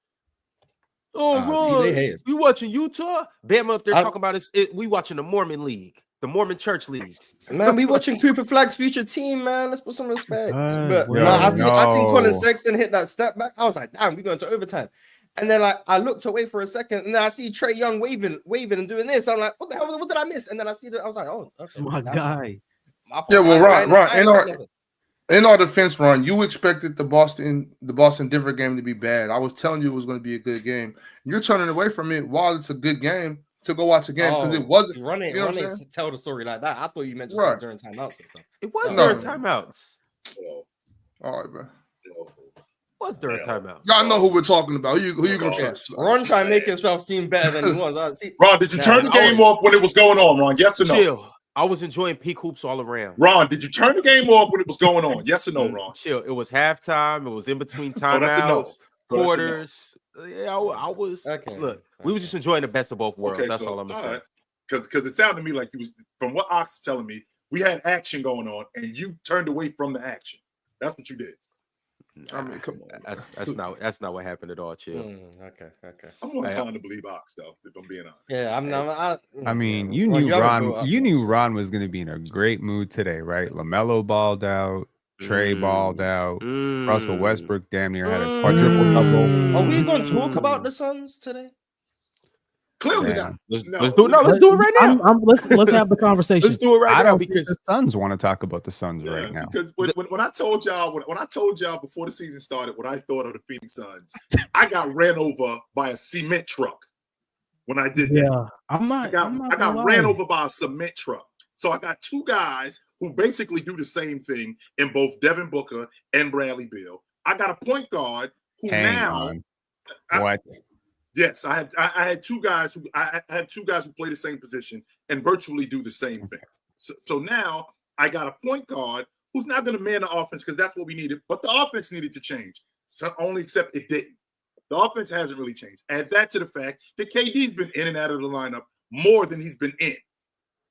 Oh, Ron, you watching Utah? Bam up there talking about it. We watching the Mormon League, the Mormon Church League. Man, we watching Cooper Flagg's future team, man. Let's put some respect. I seen Colin Sexton hit that step back. I was like, damn, we're going to overtime. And then I looked away for a second, and then I see Trae Young waving and doing this. I'm like, what the hell? What did I miss? And then I see that I was like, oh, that's my guy. Yeah, well, Ron, in our defense, Ron, you expected the Boston Denver game to be bad. I was telling you it was going to be a good game. You're turning away from it while it's a good game to go watch a game because it wasn't. Run it, tell the story like that. I thought you meant just during timeouts and stuff. It was during timeouts. All right, bro. Was during timeout. Y'all know who we're talking about. Who you gonna trust? Ron trying to make himself seem better than he was. Ron, did you turn the game off when it was going on, Ron? Yes or no? Chill. I was enjoying peak hoops all around. Ron, did you turn the game off when it was going on? Yes or no, Ron? Chill. It was halftime. It was in between timeouts, quarters. Yeah, I was. Okay. Look, we were just enjoying the best of both worlds. That's all I'm gonna say. Because it sounded to me like you was, from what Ox is telling me, we had action going on and you turned away from the action. That's what you did. I mean, come on. That's not what happened at all. Chill. Okay. I'm more inclined to believe Ox though, if I'm being honest. Yeah, I mean, you knew Ron was going to be in a great mood today, right? LaMelo balled out. Trey balled out. Russell Westbrook damn near had a quadruple double. Are we going to talk about the Suns today? Clearly Yeah. not. Let's do it. No, let's do it right now. Let's have the conversation. Let's do it right I now don't think because the Suns want to talk about the Suns right now. Because when I told y'all before the season started what I thought of the Phoenix Suns, I got ran over by a cement truck when I did that. I got ran over by a cement truck. So I got two guys who basically do the same thing in both Devin Booker and Bradley Beal. I got a point guard who what? Yes, I had two guys who play the same position and virtually do the same thing. So now I got a point guard who's not going to man the offense because that's what we needed. But the offense needed to change. So only except it didn't. The offense hasn't really changed. Add that to the fact that KD's been in and out of the lineup more than he's been in.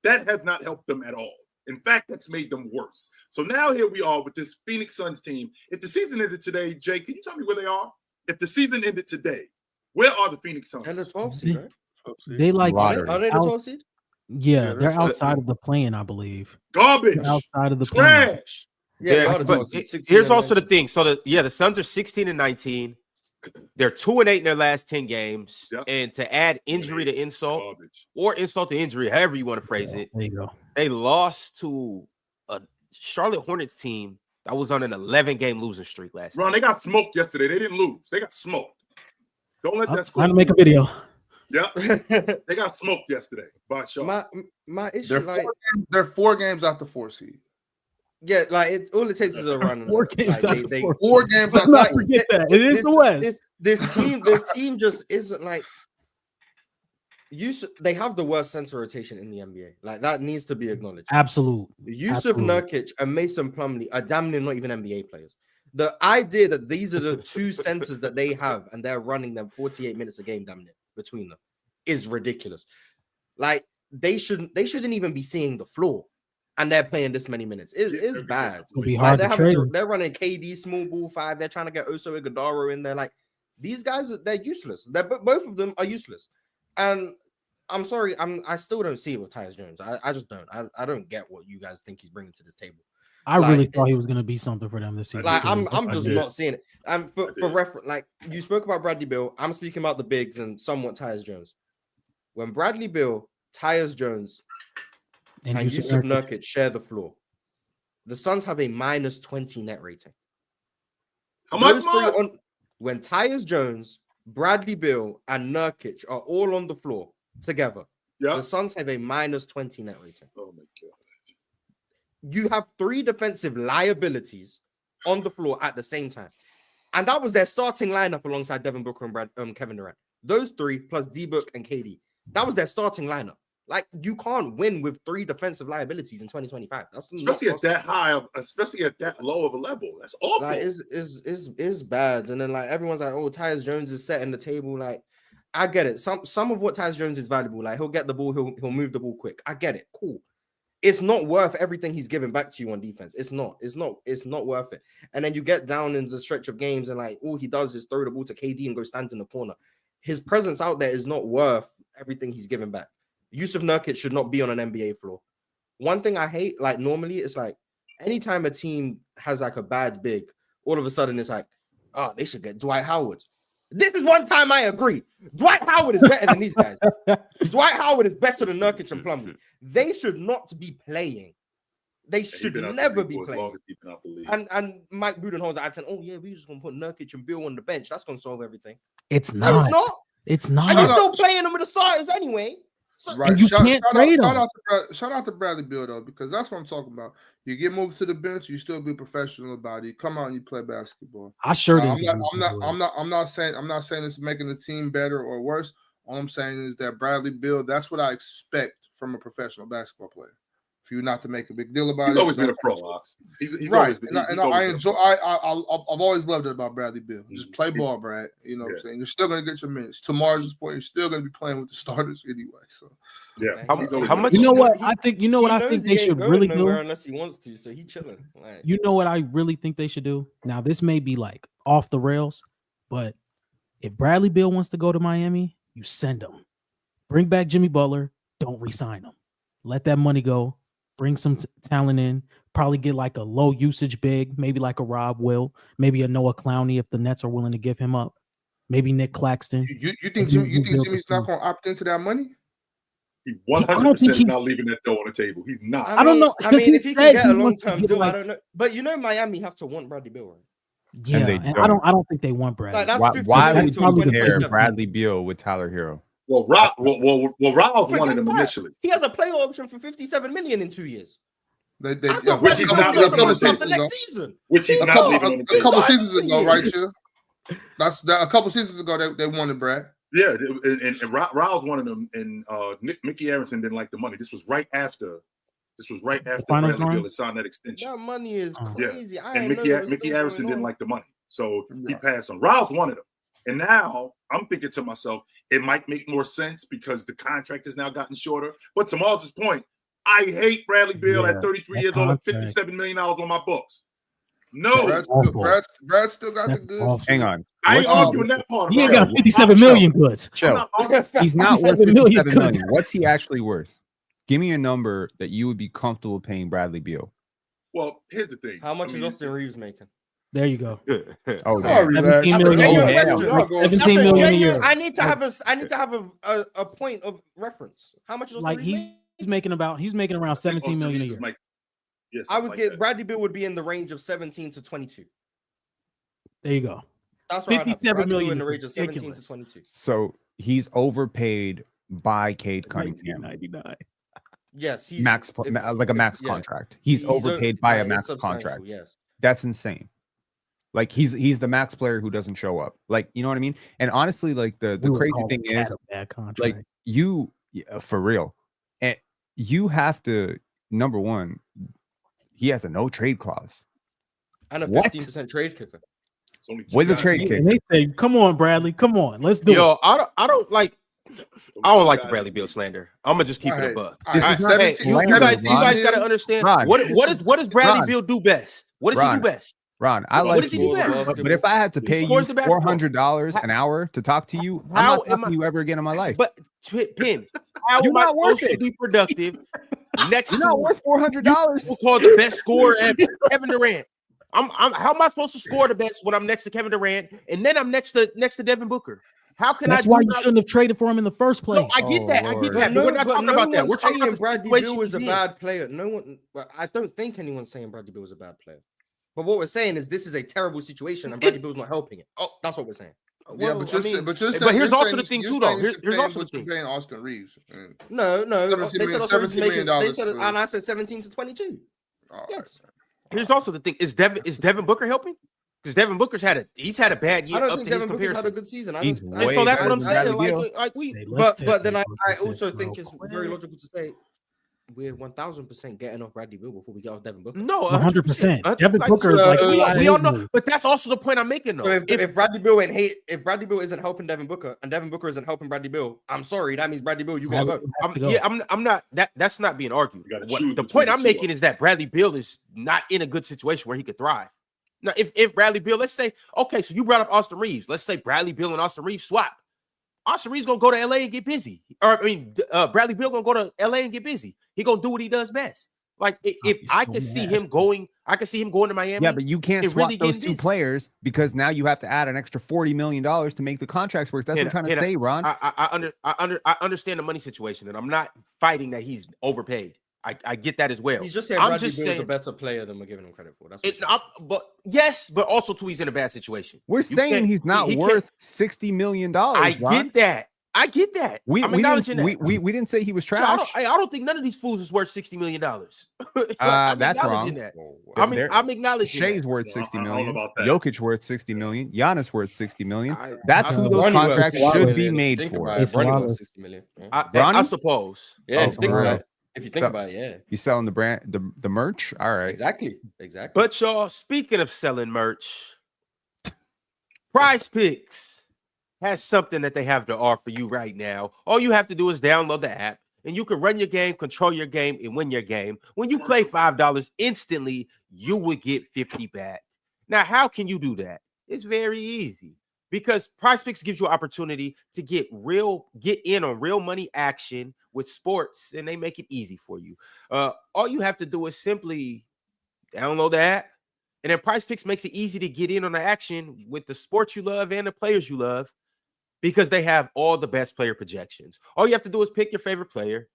That has not helped them at all. In fact, that's made them worse. So now here we are with this Phoenix Suns team. If the season ended today, Jay, can you tell me where they are? If the season ended today, where are the Phoenix Suns? And the 12th seed, right? They like Are they the 12th seed? Yeah, they're outside of the play-in, I believe. Garbage. They're outside of the trash. Yeah, but here's also the thing. So the Suns are 16-19. They're 2-8 in their last 10 games. Yep. And to add injury to insult or insult to injury, however you want to phrase it, there you go. They lost to a Charlotte Hornets team that was on an 11-game losing streak last night. They got smoked yesterday. They didn't lose. They got smoked. Don't let that score. I'm trying to make a video. Yep. They got smoked yesterday by Charlotte. My issue, they're 4 games out the 4 seed. Yeah, like all it takes is a run. 4 games out they 4 games out. Not forget that it is the West. This team just isn't like. They have the worst center rotation in the NBA. Like that needs to be acknowledged. Absolute. Yusuf Nurkic and Mason Plumlee are damn near not even NBA players. The idea that these are the two centers that they have and they're running them 48 minutes a game, damn near between them, is ridiculous. Like they shouldn't even be seeing the floor, and they're playing this many minutes. It's bad. It'll be hard to trade. They're running KD small ball 5. They're trying to get Oso Iguodala in there. Like these guys, they're useless. Both of them are useless. And I'm sorry, I still don't see it with Tyus Jones. I just don't. I don't get what you guys think he's bringing to this table. I really thought he was going to be something for them this season. Like I'm just not seeing it. And for reference, like you spoke about Bradley Beal, I'm speaking about the bigs and somewhat Tyus Jones. When Bradley Beal, Tyus Jones, and Yusuf Nurkic share the floor, the Suns have a -20 net rating. How much more? When Tyus Jones, Bradley Beal, and Nurkic are all on the floor together, the Suns have a -20 net rating. Oh my god. You have 3 defensive liabilities on the floor at the same time. And that was their starting lineup alongside Devin Booker and Kevin Durant. Those 3 plus D-Book and KD. That was their starting lineup. Like, you can't win with 3 defensive liabilities in 2025. That's especially at that high, especially at that low of a level. That's awful. Like, it's bad. And then, like, everyone's like, oh, Tyus Jones is setting the table. Like, I get it. Some of what Tyus Jones is valuable. Like, he'll get the ball, he'll move the ball quick. I get it. Cool. It's not worth everything he's giving back to you on defense. It's not worth it. And then you get down in the stretch of games and like all he does is throw the ball to KD and go stand in the corner. His presence out there is not worth everything he's giving back. Yusuf Nurkic should not be on an NBA floor. One thing I hate, like normally it's like anytime a team has like a bad big, all of a sudden it's like, oh, they should get Dwight Howard. This is one time I agree. Dwight Howard is better than these guys. Dwight Howard is better than Nurkic and Plumlee. They should not be playing. They should never be playing. And Mike Budenholzer had said, oh yeah, we're just gonna put Nurkic and Beal on the bench. That's gonna solve everything. It's not. No, it's not. It's not. And you're still playing them with the starters anyway. So, right. Shout out to Bradley Beal though, because that's what I'm talking about. You get moved to the bench, you still be professional about it. You come out and you play basketball. I sure I'm not saying it's making the team better or worse. All I'm saying is that Bradley Beal, that's what I expect from a professional basketball player. For you not to make a big deal about it. He's always been a pro. He's right. Always been. I've always loved it about Bradley Beal. Just play ball, Brad. You know what I'm saying? You're still gonna get your minutes. To Mars' point, you're still gonna be playing with the starters anyway. So how much? You know what I think? You know what I think they should really do? Unless he wants to, so he chilling. Like, you know what I really think they should do? Now this may be like off the rails, but if Bradley Beal wants to go to Miami, you send him. Bring back Jimmy Butler. Don't re-sign him. Let that money go. Bring some talent in. Probably get like a low usage big, maybe like a Rob Will, maybe a Noah Clowney if the Nets are willing to give him up. Maybe Nick Claxton. You think Jimmy's not going to opt into that money? He 100% is not leaving that dough on the table. He's not. I don't know. I mean, if he can get a long-term deal, I don't know. But Miami have to want Bradley Beal, right? Yeah, and I don't think they want Bradley. Like, why would you compare Bradley Beal with Tyler Hero? Well, Rob wanted him initially. He has a player option for $57 million in 2 years. Which he's not leaving on the next season. Which he's not leaving on the table. A couple seasons ago, right, Chill? A couple seasons ago they wanted Brad. Yeah, and Riles wanted him, and Mickey Aronson didn't like the money. This was right after Bradley Beal had signed that extension. That money is crazy. Yeah. And Mickey Aronson didn't like the money, so he passed on. Riles wanted him, and now I'm thinking to myself, it might make more sense because the contract has now gotten shorter. But to Miles' point, I hate Bradley Beal at 33 years old and $57 million on my books. No, Brad still got the goods. Hang on. I ain't arguing that part. He ain't got 57 million goods. He's not worth 57 million. What's he actually worth? Give me a number that you would be comfortable paying Bradley Beal. Well, here's the thing. How much is Austin Reeves making? There you go. Oh, 17 million. 17 million a year. I need to have a point of reference. How much is Austin Reeves? He's making around 17 million a year. Yes, I would get Bradley Beal would be in the range of 17 to 22. There you go. That's right. 57 million in the range of 17 to 22. So he's overpaid by Cade Cunningham. 99. Yes, he's max like a max contract. He's overpaid by a max contract. Yes, that's insane. Like he's the max player who doesn't show up. Like, you know what I mean? And honestly, like the crazy thing is, like you for real, and you have to, number one, he has a no trade clause and a 15% trade kicker. With a trade kicker. And they say, "Come on, Bradley, come on, let's do it." I don't like the Bradley Beal slander. I'm gonna just keep it a buck. You guys gotta understand what does Bradley Beal do best? What does he do best? Ron, I like you, but if I had to pay you $400 an hour to talk to you, I'm not talking to you ever again in my life. But Pin, how am I supposed to be productive next You're not worth $400? We'll call the best scorer ever, Kevin Durant. How am I supposed to score the best when I'm next to Kevin Durant and then I'm next to Devin Booker? How can That's why you shouldn't have traded for him in the first place. No, I get that. But we're not talking about that. We're talking about Bradley Beal is a bad player. No one. I don't think anyone's saying Bradley Beal is a bad player. But what we're saying is this is a terrible situation and Bradley Bill's not helping it. Oh, that's what we're saying. Yeah, but here's also the thing too, though. Here's also the thing. Paying Austin Reeves. No. They said Austin Reeves making. They said, and I said 17 to 22. Yes. Here's also the thing: is Devin Booker helping? Because Devin Booker's had a bad year. I don't think Devin Booker's had a good season. And so that's what I'm saying. But then I also think it's very logical to say we're 1000% getting off Bradley Beal before we get off Devin Booker. No, 100%. Devin Booker is like we all know, but that's also the point I'm making though. So if Bradley Beal isn't helping Devin Booker and Devin Booker isn't helping Bradley Beal, I'm sorry, that means Bradley Beal, you gotta go. I'm not that's not being argued. The point I'm making is that Bradley Beal is not in a good situation where he could thrive. Now, if Bradley Beal, let's say, okay, so you brought up Austin Reeves. Let's say Bradley Beal and Austin Reeves swap. Austin Reeves gonna go to LA and get busy. Bradley Beal gonna go to LA and get busy. He gonna do what he does best. Like if I could see him going to Miami. Yeah, but you can't swap those two players because now you have to add an extra $40 million to make the contracts work. That's what I'm trying to say, Ron. I understand the money situation, and I'm not fighting that he's overpaid. I get that as well. He's just saying Bradley Beal is a better player than we're giving him credit for. That's but also too, he's in a bad situation. We're saying he's not worth $60 million. I get that. We didn't say he was trash. I don't think none of these fools is worth $60 million. That's wrong. That. I'm acknowledging Shay's worth $60 million. Jokic worth $60 million. Giannis worth $60 million. That's who those contracts should be made for. Bronny worth $60 million. I suppose. Yeah, if you think about it, yeah. You selling the brand, the merch? All right. Exactly. But y'all, speaking of selling merch, PrizePicks has something that they have to offer you right now. All you have to do is download the app, and you can run your game, control your game, and win your game. When you play $5 instantly, you would get 50 back. Now, how can you do that? It's very easy. Because PrizePicks gives you an opportunity to get in on real money action with sports, and they make it easy for you. All you have to do is simply Download the app. And then PrizePicks makes it easy to get in on the action with the sports you love and the players you love because they have all the best player projections. All you have to do is pick your favorite player,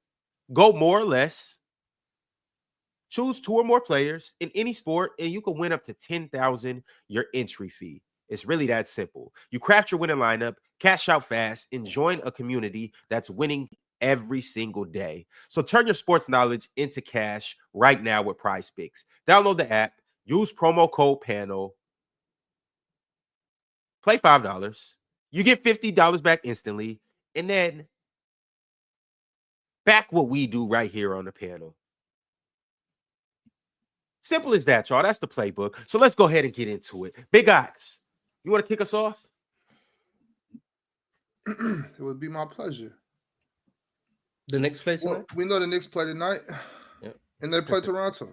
go more or less, choose 2 or more players in any sport, and you can win up to $10,000 your entry fee. It's really that simple. You craft your winning lineup, cash out fast, and join a community that's winning every single day. So turn your sports knowledge into cash right now with PrizePicks. Download the app, use promo code PANEL, play $5. You get $50 back instantly, and then back what we do right here on the panel. Simple as that, y'all. That's the playbook. So let's go ahead and get into it. Big Ox, you want to kick us off? It would be my pleasure. The Knicks play tonight? Well, we know the Knicks play tonight, and they play Toronto.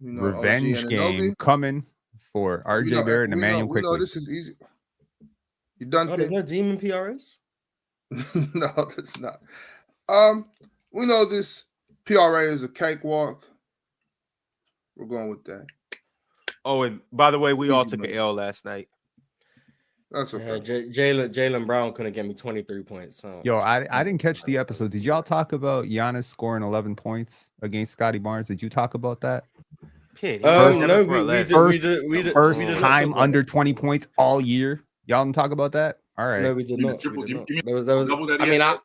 You know, Revenge game coming for RJ Barrett and Emmanuel Quickly. We know this is easy. You done? Oh, there's no demon PRAs? No, there's not. We know this PRA is a cakewalk. We're going with that. Oh, and by the way, we all took an L last night. That's okay. Jaylen Brown couldn't get me 23 points. So. Yo, I didn't catch the episode. Did y'all talk about Giannis scoring 11 points against Scotty Barnes? Did you talk about that? No, we did. First time under 20 points all year. Y'all didn't talk about that? All right. No, we did not.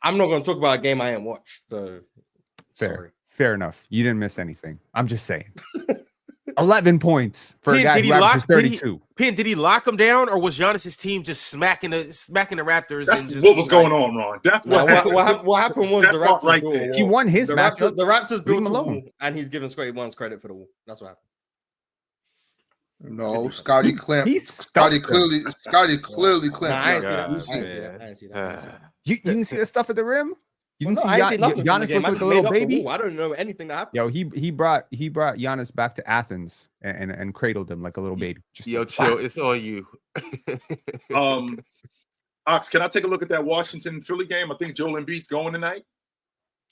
I'm not going to talk about a game I ain't watched. So Fair enough. You didn't miss anything. I'm just saying. 11 points for a guy who averages 32. Did he lock him down, or was Giannis's team just smacking the Raptors? That's what was going on, Ron. What happened was the Raptors right there. He won his matchup. The Raptors built a wall, and he's giving Scotty Barnes credit for the wall. That's what happened. No, Scotty clamped. Scotty clearly clamped. I didn't see that. You didn't see the stuff at the rim? You didn't see Giannis look like a little baby? I don't know anything that happened. Yo, he brought Giannis back to Athens and cradled him like a little baby. Chill. It's on you. Ox, can I take a look at that Washington Philly game? I think Joel Embiid's going tonight.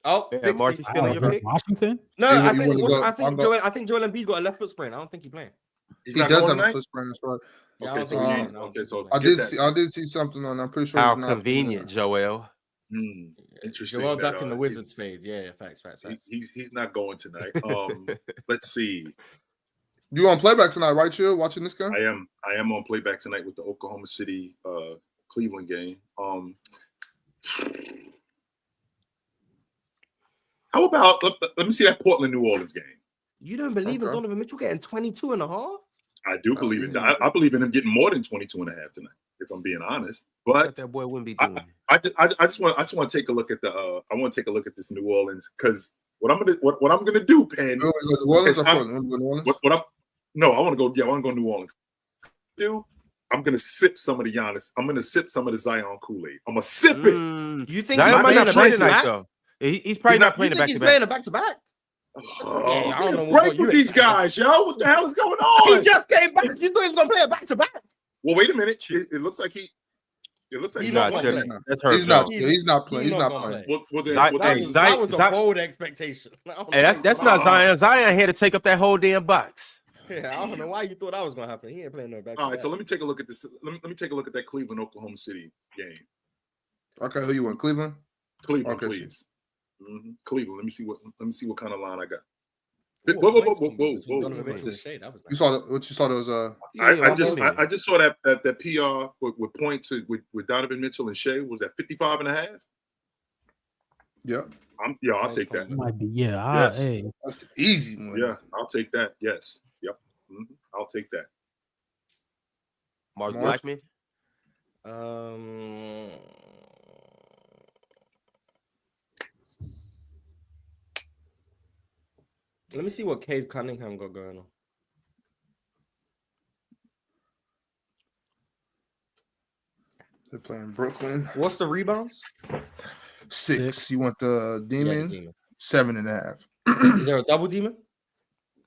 Oh, yeah, Marty's still in your pick? Washington? No, I think Joel Embiid got a left foot sprain. I don't think he's playing. He does have a foot sprain. That's right. Yeah, I did see something on. I'm pretty sure. How convenient, Joel. Interesting. Joel ducking the Wizards fades. Yeah, facts. He's not going tonight. Let's see. You on playback tonight, right, Chill? Watching this game? I am on playback tonight with the Oklahoma City Cleveland game. How about let me see that Portland New Orleans game. You don't believe in Donovan Mitchell getting 22 and a half? I do believe it. I believe in him getting more than 22 and a half tonight, if I'm being honest. But that boy wouldn't be doing. I just want to take a look at I want to take a look at this New Orleans, because what I'm gonna do, Penn. New Orleans or Portland? No, I want to go. Yeah, I want to go New Orleans. I'm gonna sip some of the Giannis. I'm gonna sip some of the Zion Kool-Aid. I'm gonna sip it. You think Zion might not play tonight, though? He's probably not playing He's playing a back-to-back. I don't know break with these guys, yo. What the hell is going on? He just came back. You thought he was gonna play a back-to-back? Well, wait a minute. It looks like he's not playing. That's her. He's not playing. Well, that was a bold expectation. Hey, that's not Zion. Zion had to take up that whole damn box. Yeah, I don't know why you thought that was gonna happen. He ain't playing no back. All right, so let me take a look at this. Let me take a look at that Cleveland Oklahoma City game. Okay, who you want? Cleveland, okay, please. Cleveland. Let me see what kind of line I got. Whoa. You saw what you saw those. I just saw that PR with point to with Donovan Mitchell and Shea was at 55.5. Yeah. I'll take that. Might be, yes. Hey. That's easy, man. Yeah, I'll take that. Yes. Yep. I'll take that. Mars Blackman. Let me see what Cade Cunningham got going on. They're playing Brooklyn. What's the rebounds? 6. You want the Demon? Yeah, the 7.5. Is there a double Demon?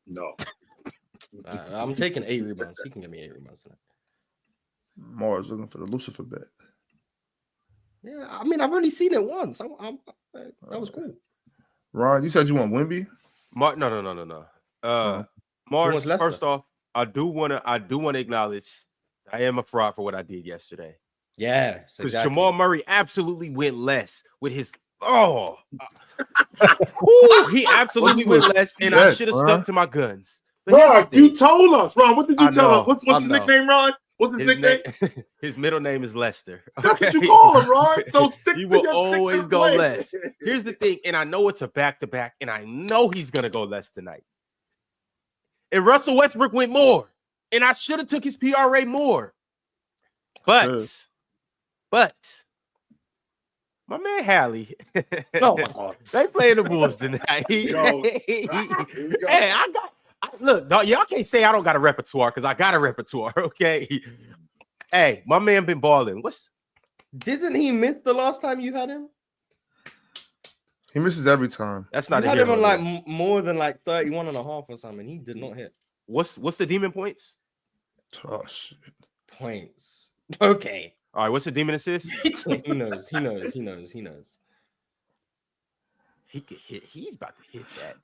No. I'm taking 8 rebounds. He can give me 8 rebounds tonight. Mars looking for the Lucifer bet. Yeah, I mean, I've only seen it once. That was cool. Ron, you said you want Wemby? No. Mars, Leicester? first off, I do wanna acknowledge I am a fraud for what I did yesterday. Yeah, Because exactly. Jamal Murray absolutely went less with his he absolutely went less, and I should have stuck to my guns. But Ron, you told us. Ron, what did you tell us? What's his nickname, Ron? What's his nickname? His middle name is Lester. That's what you call him, Ron. So he will always go less. Here's the thing, and I know it's a back-to-back, and I know he's gonna go less tonight. And Russell Westbrook went more, and I should have took his PRA more. But my man Hallie, Oh my God, they playing the Bulls tonight. Look, dog, y'all can't say I don't got a repertoire because I got a repertoire. Okay, hey, my man been balling. Didn't he miss the last time you had him? He misses every time. That's not. You had him on like more than like 31 and a half or something. He did not hit. What's the demon points? Oh shit. Points. Okay. All right, what's the demon assist? He knows. He could hit. He's about to hit that.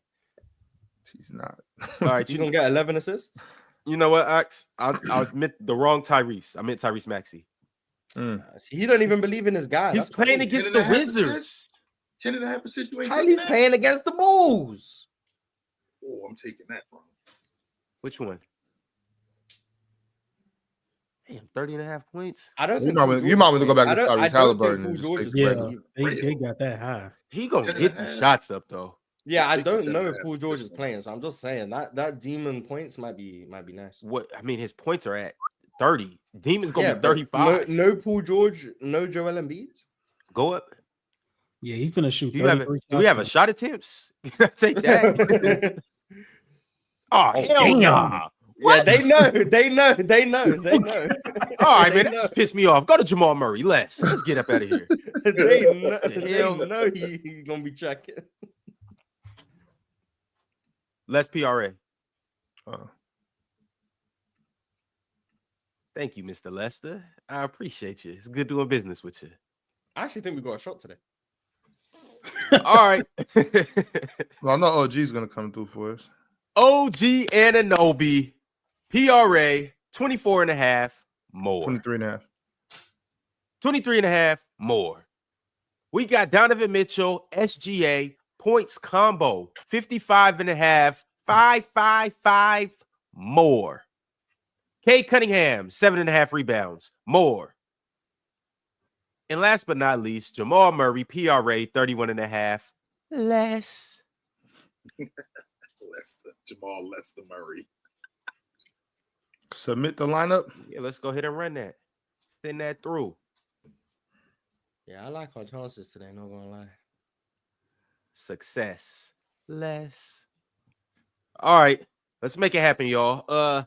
He's not. All right, you gonna get 11 assists? You know what, Ax? I admit the wrong Tyrese. I meant Tyrese Maxey. He don't even believe in his guy. He's playing against the Wizards. 10.5 assists. Kylie's playing against the Bulls. Oh, I'm taking that, bro. Which one? Damn, 30.5 points. I don't You think might want to go back to Tyrese Halliburton. They got that high. He gonna hit the shots up though. Yeah, I don't know if Paul George is playing, so I'm just saying that demon points might be nice. What I mean, his points are at 30. Demon's gonna be 35. No Paul George, no Joel Embiid. Go up. Yeah, he's gonna shoot. Do we have a shot attempts? Take that. Oh, hell no. Yeah, they know. All right, man, that just pissed me off. Go to Jamal Murray. Let's get up out of here. they know he's gonna be checking. Less PRA. Thank you, Mr. Lester. I appreciate you. It's good doing business with you. I actually think we got a shot today. All right. Well, I know OG's gonna come through for us. OG Anunoby, PRA 24.5 more. 23.5. 23.5 more. We got Donovan Mitchell, SGA, points combo, 55.5, 555 more. Cade Cunningham, 7.5 rebounds, more. And last but not least, Jamal Murray, PRA 31.5, less. Lester Murray. Submit the lineup. Yeah, let's go ahead and run that. Send that through. Yeah, I like our chances today, not gonna lie. Success. Less. All right, let's make it happen, y'all.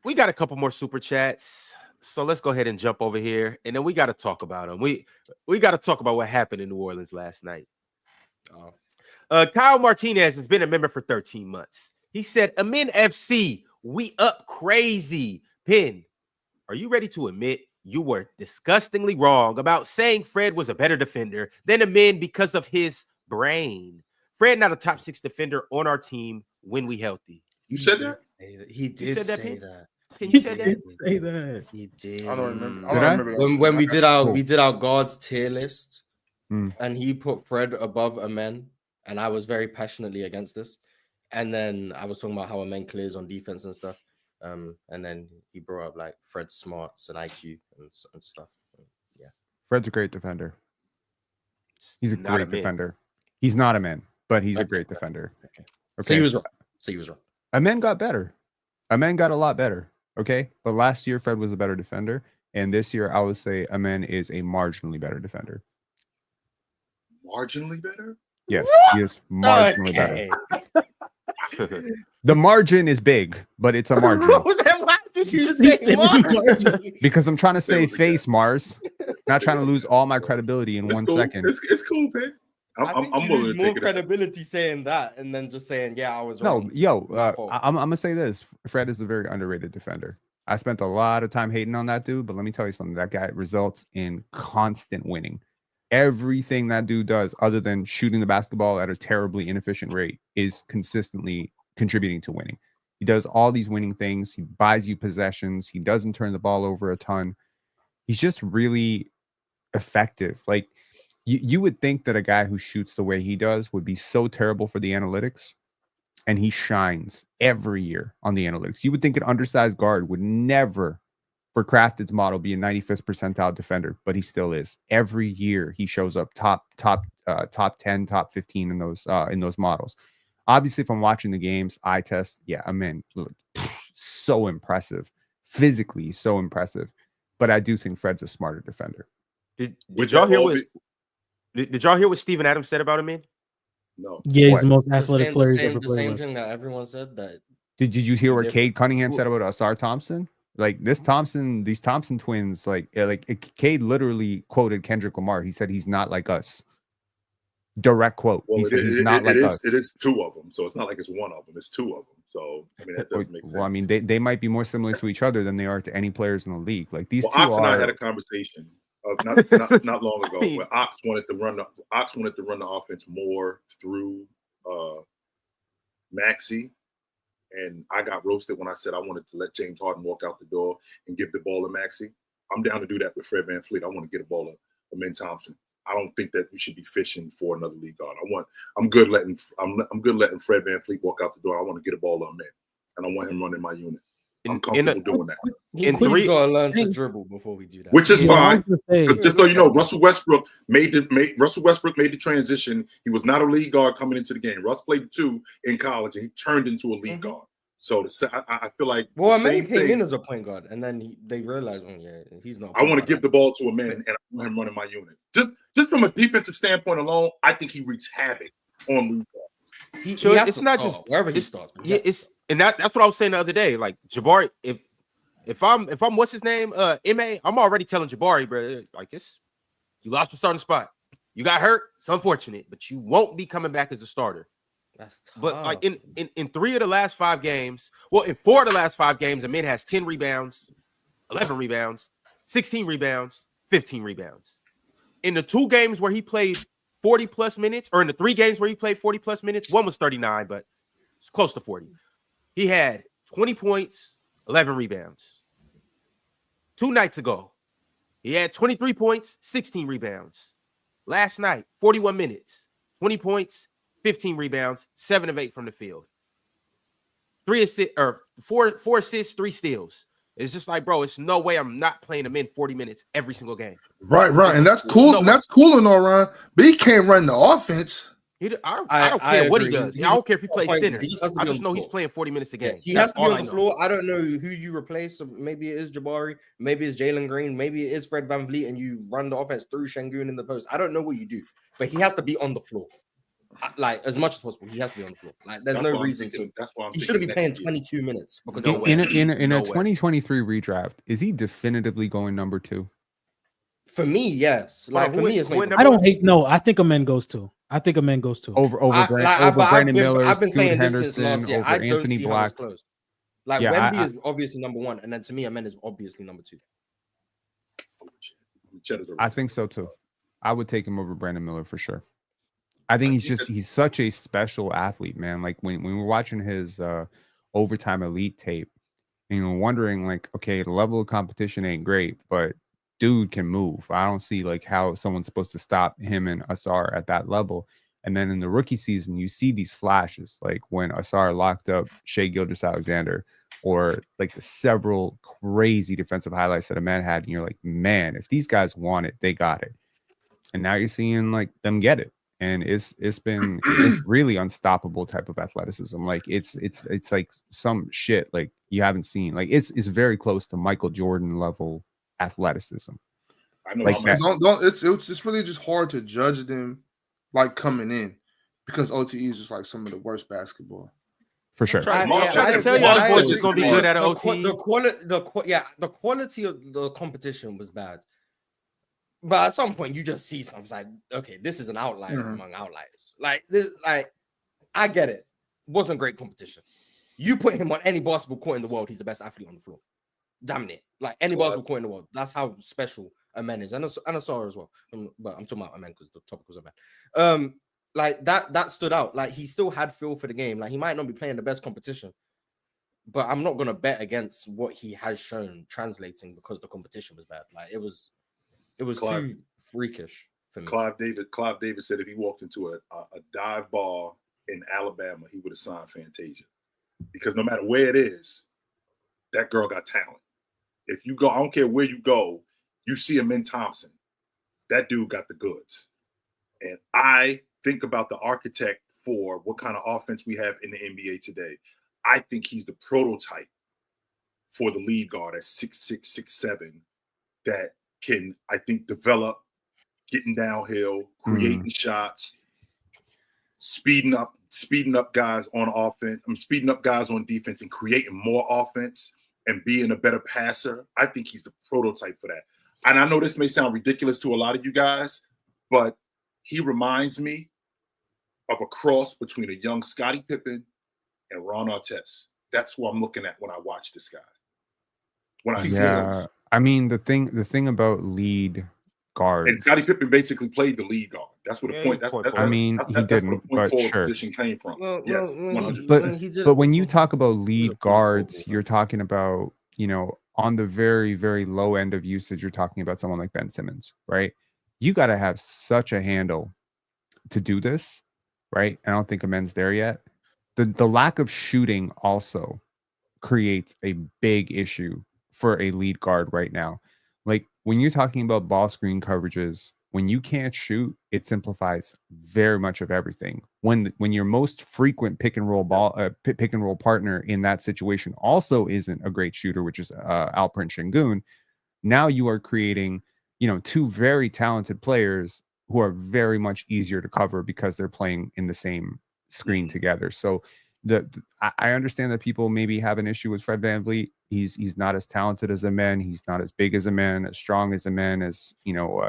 We got a couple more super chats. So let's go ahead and jump over here, and then we got to talk about them. We got to talk about what happened in New Orleans last night. Kyle Martinez has been a member for 13 months. He said, Amin FC, we up crazy. Pin, are you ready to admit you were disgustingly wrong about saying Fred was a better defender than Amin because of his brain? Fred not a top 6 defender on our team when we healthy. You said that? He did say that. You said that? Say that. He did. I don't remember. When we did our guards tier list, and he put Fred above Amen, and I was very passionately against this. And then I was talking about how Amen clears on defense and stuff. And then he brought up like Fred's smarts and IQ and stuff. Yeah, Fred's a great defender. He's a great defender. He's not a man, but he's a great defender. Okay. So he was wrong. Amen got better. Amen got a lot better. Okay. But last year, Fred was a better defender. And this year, I would say Amen is a marginally better defender. Marginally better? Yes, he is marginally better. The margin is big, but it's a margin. Why did you say margin? Because I'm trying to save face, Mars. Not trying to lose all my credibility in 1 second. It's cool, man. I'm willing to more take it. credibility saying that and then just saying, yeah, I was wrong. I'm gonna say this. Fred is a very underrated defender. I spent a lot of time hating on that dude, but let me tell you something. That guy results in constant winning. Everything that dude does, other than shooting the basketball at a terribly inefficient rate, is consistently contributing to winning. He does all these winning things. He buys you possessions. He doesn't turn the ball over a ton. He's just really effective. Like you would think that a guy who shoots the way he does would be so terrible for the analytics, and he shines every year on the analytics. You would think an undersized guard would never, for Crafted's model, be a 95th percentile defender, but he still is. Every year he shows up top 10, top 15 in those models. Obviously, if I'm watching the games, eye test, yeah, I'm in. Look, so impressive. Physically, so impressive. But I do think Fred's a smarter defender. Did y'all hear what Steven Adams said about him, man? No. Yeah, he's the most athletic player he's ever The same played. thing that everyone said. That Did you hear what Cade Cunningham said about Asar Thompson? Like these Thompson twins, like Cade literally quoted Kendrick Lamar. He said he's not like us. Direct quote. Well, he said he's not like us. It is two of them, so it's not like it's one of them. It's two of them. So I mean, that does make sense. Well, I mean, they might be more similar to each other than they are to any players in the league. Like these two Ox are. and I had a conversation not long ago where Ox wanted to run the offense more through Maxey, and I got roasted when I said I wanted to let James Harden walk out the door and give the ball to Maxey. I'm down to do that with Fred VanVleet. I want to get a ball to Amen Thompson. I don't think that we should be fishing for another league guard. I'm good letting Fred VanVleet walk out the door. I want to get a ball on him, and I want him running my unit. I'm comfortable doing that. we gotta learn to dribble before we do that. Which is fine. Just so you know, Russell Westbrook made the transition. He was not a league guard coming into the game. Russ played 2 in college, and he turned into a league guard. So I feel like he came in as a point guard, and then they realized, he's not. I want to give the ball to a man, and I want him running my unit. Just from a defensive standpoint alone, I think he wreaks havoc on league guards. So it's not just wherever he starts. That's what I was saying the other day. Like Jabari, if I'm what's his name, MA, I'm already telling Jabari, bro, like you lost your starting spot. You got hurt. It's unfortunate, but you won't be coming back as a starter. That's tough. But like in 3 of the last 5 games, in 4 of the last 5 games, Amin has 10 rebounds, 11 rebounds, 16 rebounds, 15 rebounds. In the 2 games where he played 40 plus minutes, or in the 3 games where he played 40 plus minutes, one was 39, but it's close to 40. He had 20 points, 11 rebounds. 2 nights ago, he had 23 points, 16 rebounds. Last night, 41 minutes, 20 points, 15 rebounds, 7 of 8 from the field. 4 assists, 3 steals. It's just like, bro, it's no way I'm not playing him in 40 minutes every single game. Right. And that's cool. And that's cool and all, Ryan. But he can't run the offense. I don't care what he does. I don't care if he plays center. I just know he's playing 40 minutes a game. He has to be on the floor. I don't know who you replace. Maybe it is Jabari. Maybe it's Jalen Green. Maybe it is Fred VanVleet, and you run the offense through Şengün in the post. I don't know what you do, but he has to be on the floor. Like as much as possible, he has to be on the floor. Like there's no reason to. He shouldn't be playing 22 minutes because in a 2023 redraft, is he definitively going number 2? For me, yes. Like for me, it's I don't hate. No, I think Amen goes 2. Over Brandon Miller. I've been saying Henderson, this since last year. over I don't Anthony see Black. how it's close. Like Wemby is obviously number 1, and then to me, Amen is obviously number 2. I think so too. I would take him over Brandon Miller for sure. I think he's such a special athlete, man. Like when we were watching his overtime elite tape, and you're wondering, like, okay, the level of competition ain't great, but dude can move. I don't see like how someone's supposed to stop him and Asar at that level. And then in the rookie season, you see these flashes, like when Asar locked up Shai Gilgeous-Alexander, or like the several crazy defensive highlights that a man had, and you're like, man, if these guys want it, they got it. And now you're seeing like them get it. And it's been really unstoppable type of athleticism. Like it's like some shit like you haven't seen. Like it's very close to Michael Jordan level athleticism. I know. Like it's really just hard to judge them like coming in because OTE is just like some of the worst basketball. For sure. I can tell you boys is going to be good at an OTE. The quality of the competition was bad. But at some point, you just see something like, okay, this is an outlier among outliers. Like this, like I get it. Wasn't great competition. You put him on any basketball court in the world, he's the best athlete on the floor. Damn it. Like any basketball court in the world. That's how special Amen is. And Asar as well. But I'm talking about Amen because the topic was Amen. like that stood out. Like he still had feel for the game. Like he might not be playing the best competition, but I'm not gonna bet against what he has shown translating because the competition was bad. Like it was too freakish for me. Clive Davis said if he walked into a dive bar in Alabama, he would have signed Fantasia. Because no matter where it is, that girl got talent. If you go, I don't care where you go, you see him in Thompson. That dude got the goods. And I think about the architect for what kind of offense we have in the NBA today. I think he's the prototype for the lead guard at 6'6", 6'7", that can, I think, develop, getting downhill, creating shots, speeding up guys on offense. I'm speeding up guys on defense and creating more offense and being a better passer. I think he's the prototype for that. And I know this may sound ridiculous to a lot of you guys, but he reminds me of a cross between a young Scottie Pippen and Ron Artest. That's what I'm looking at when I watch this guy. When I see him. I mean, the thing about lead guards, and Scottie Pippen basically played the lead guard. That's what the point. He didn't, but sure. Position came from. Yes, 100%. But when you talk about lead guards, you're talking about, on the very, very low end of usage, you're talking about someone like Ben Simmons, right? You got to have such a handle to do this, right? I don't think Amen's there yet. The lack of shooting also creates a big issue for a lead guard right now. Like when you're talking about ball screen coverages, when you can't shoot, it simplifies very much of everything. When your most frequent pick and roll partner in that situation also isn't a great shooter, which is Alperen Şengün, now you are creating, two very talented players who are very much easier to cover because they're playing in the same screen together. So I understand that people maybe have an issue with Fred VanVleet. He's not as talented as a man. He's not as big as a man, as strong as a man, as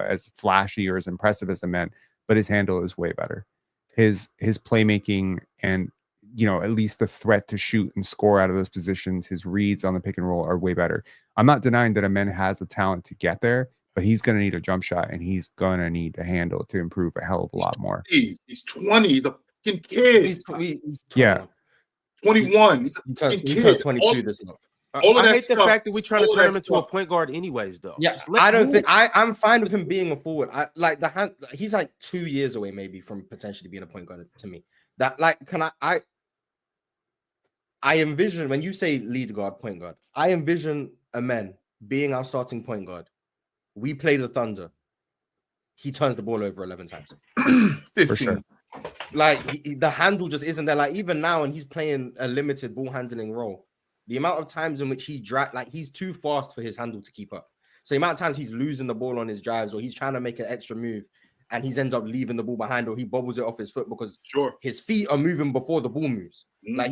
as flashy or as impressive as a man. But his handle is way better. His playmaking and at least the threat to shoot and score out of those positions, his reads on the pick and roll are way better. I'm not denying that a man has the talent to get there, but he's going to need a jump shot and he's going to need a handle to improve a hell of a lot more. He's 20. He's a fucking kid. He's 20. Yeah. 21. He turns 22 this month. I hate the fact that we're trying to turn him into a point guard anyways, though. Yeah, I'm fine with him being a forward. He's like 2 years away maybe from potentially being a point guard to me. That I envision when you say lead guard, point guard, I envision Amen being our starting point guard. We play the Thunder. He turns the ball over 11 times. 15. For sure. Like the handle just isn't there. Like even now, and he's playing a limited ball handling role. The amount of times in which he he's too fast for his handle to keep up. So the amount of times he's losing the ball on his drives, or he's trying to make an extra move, and he's ends up leaving the ball behind, or he bobbles it off his foot because his feet are moving before the ball moves. Mm-hmm. Like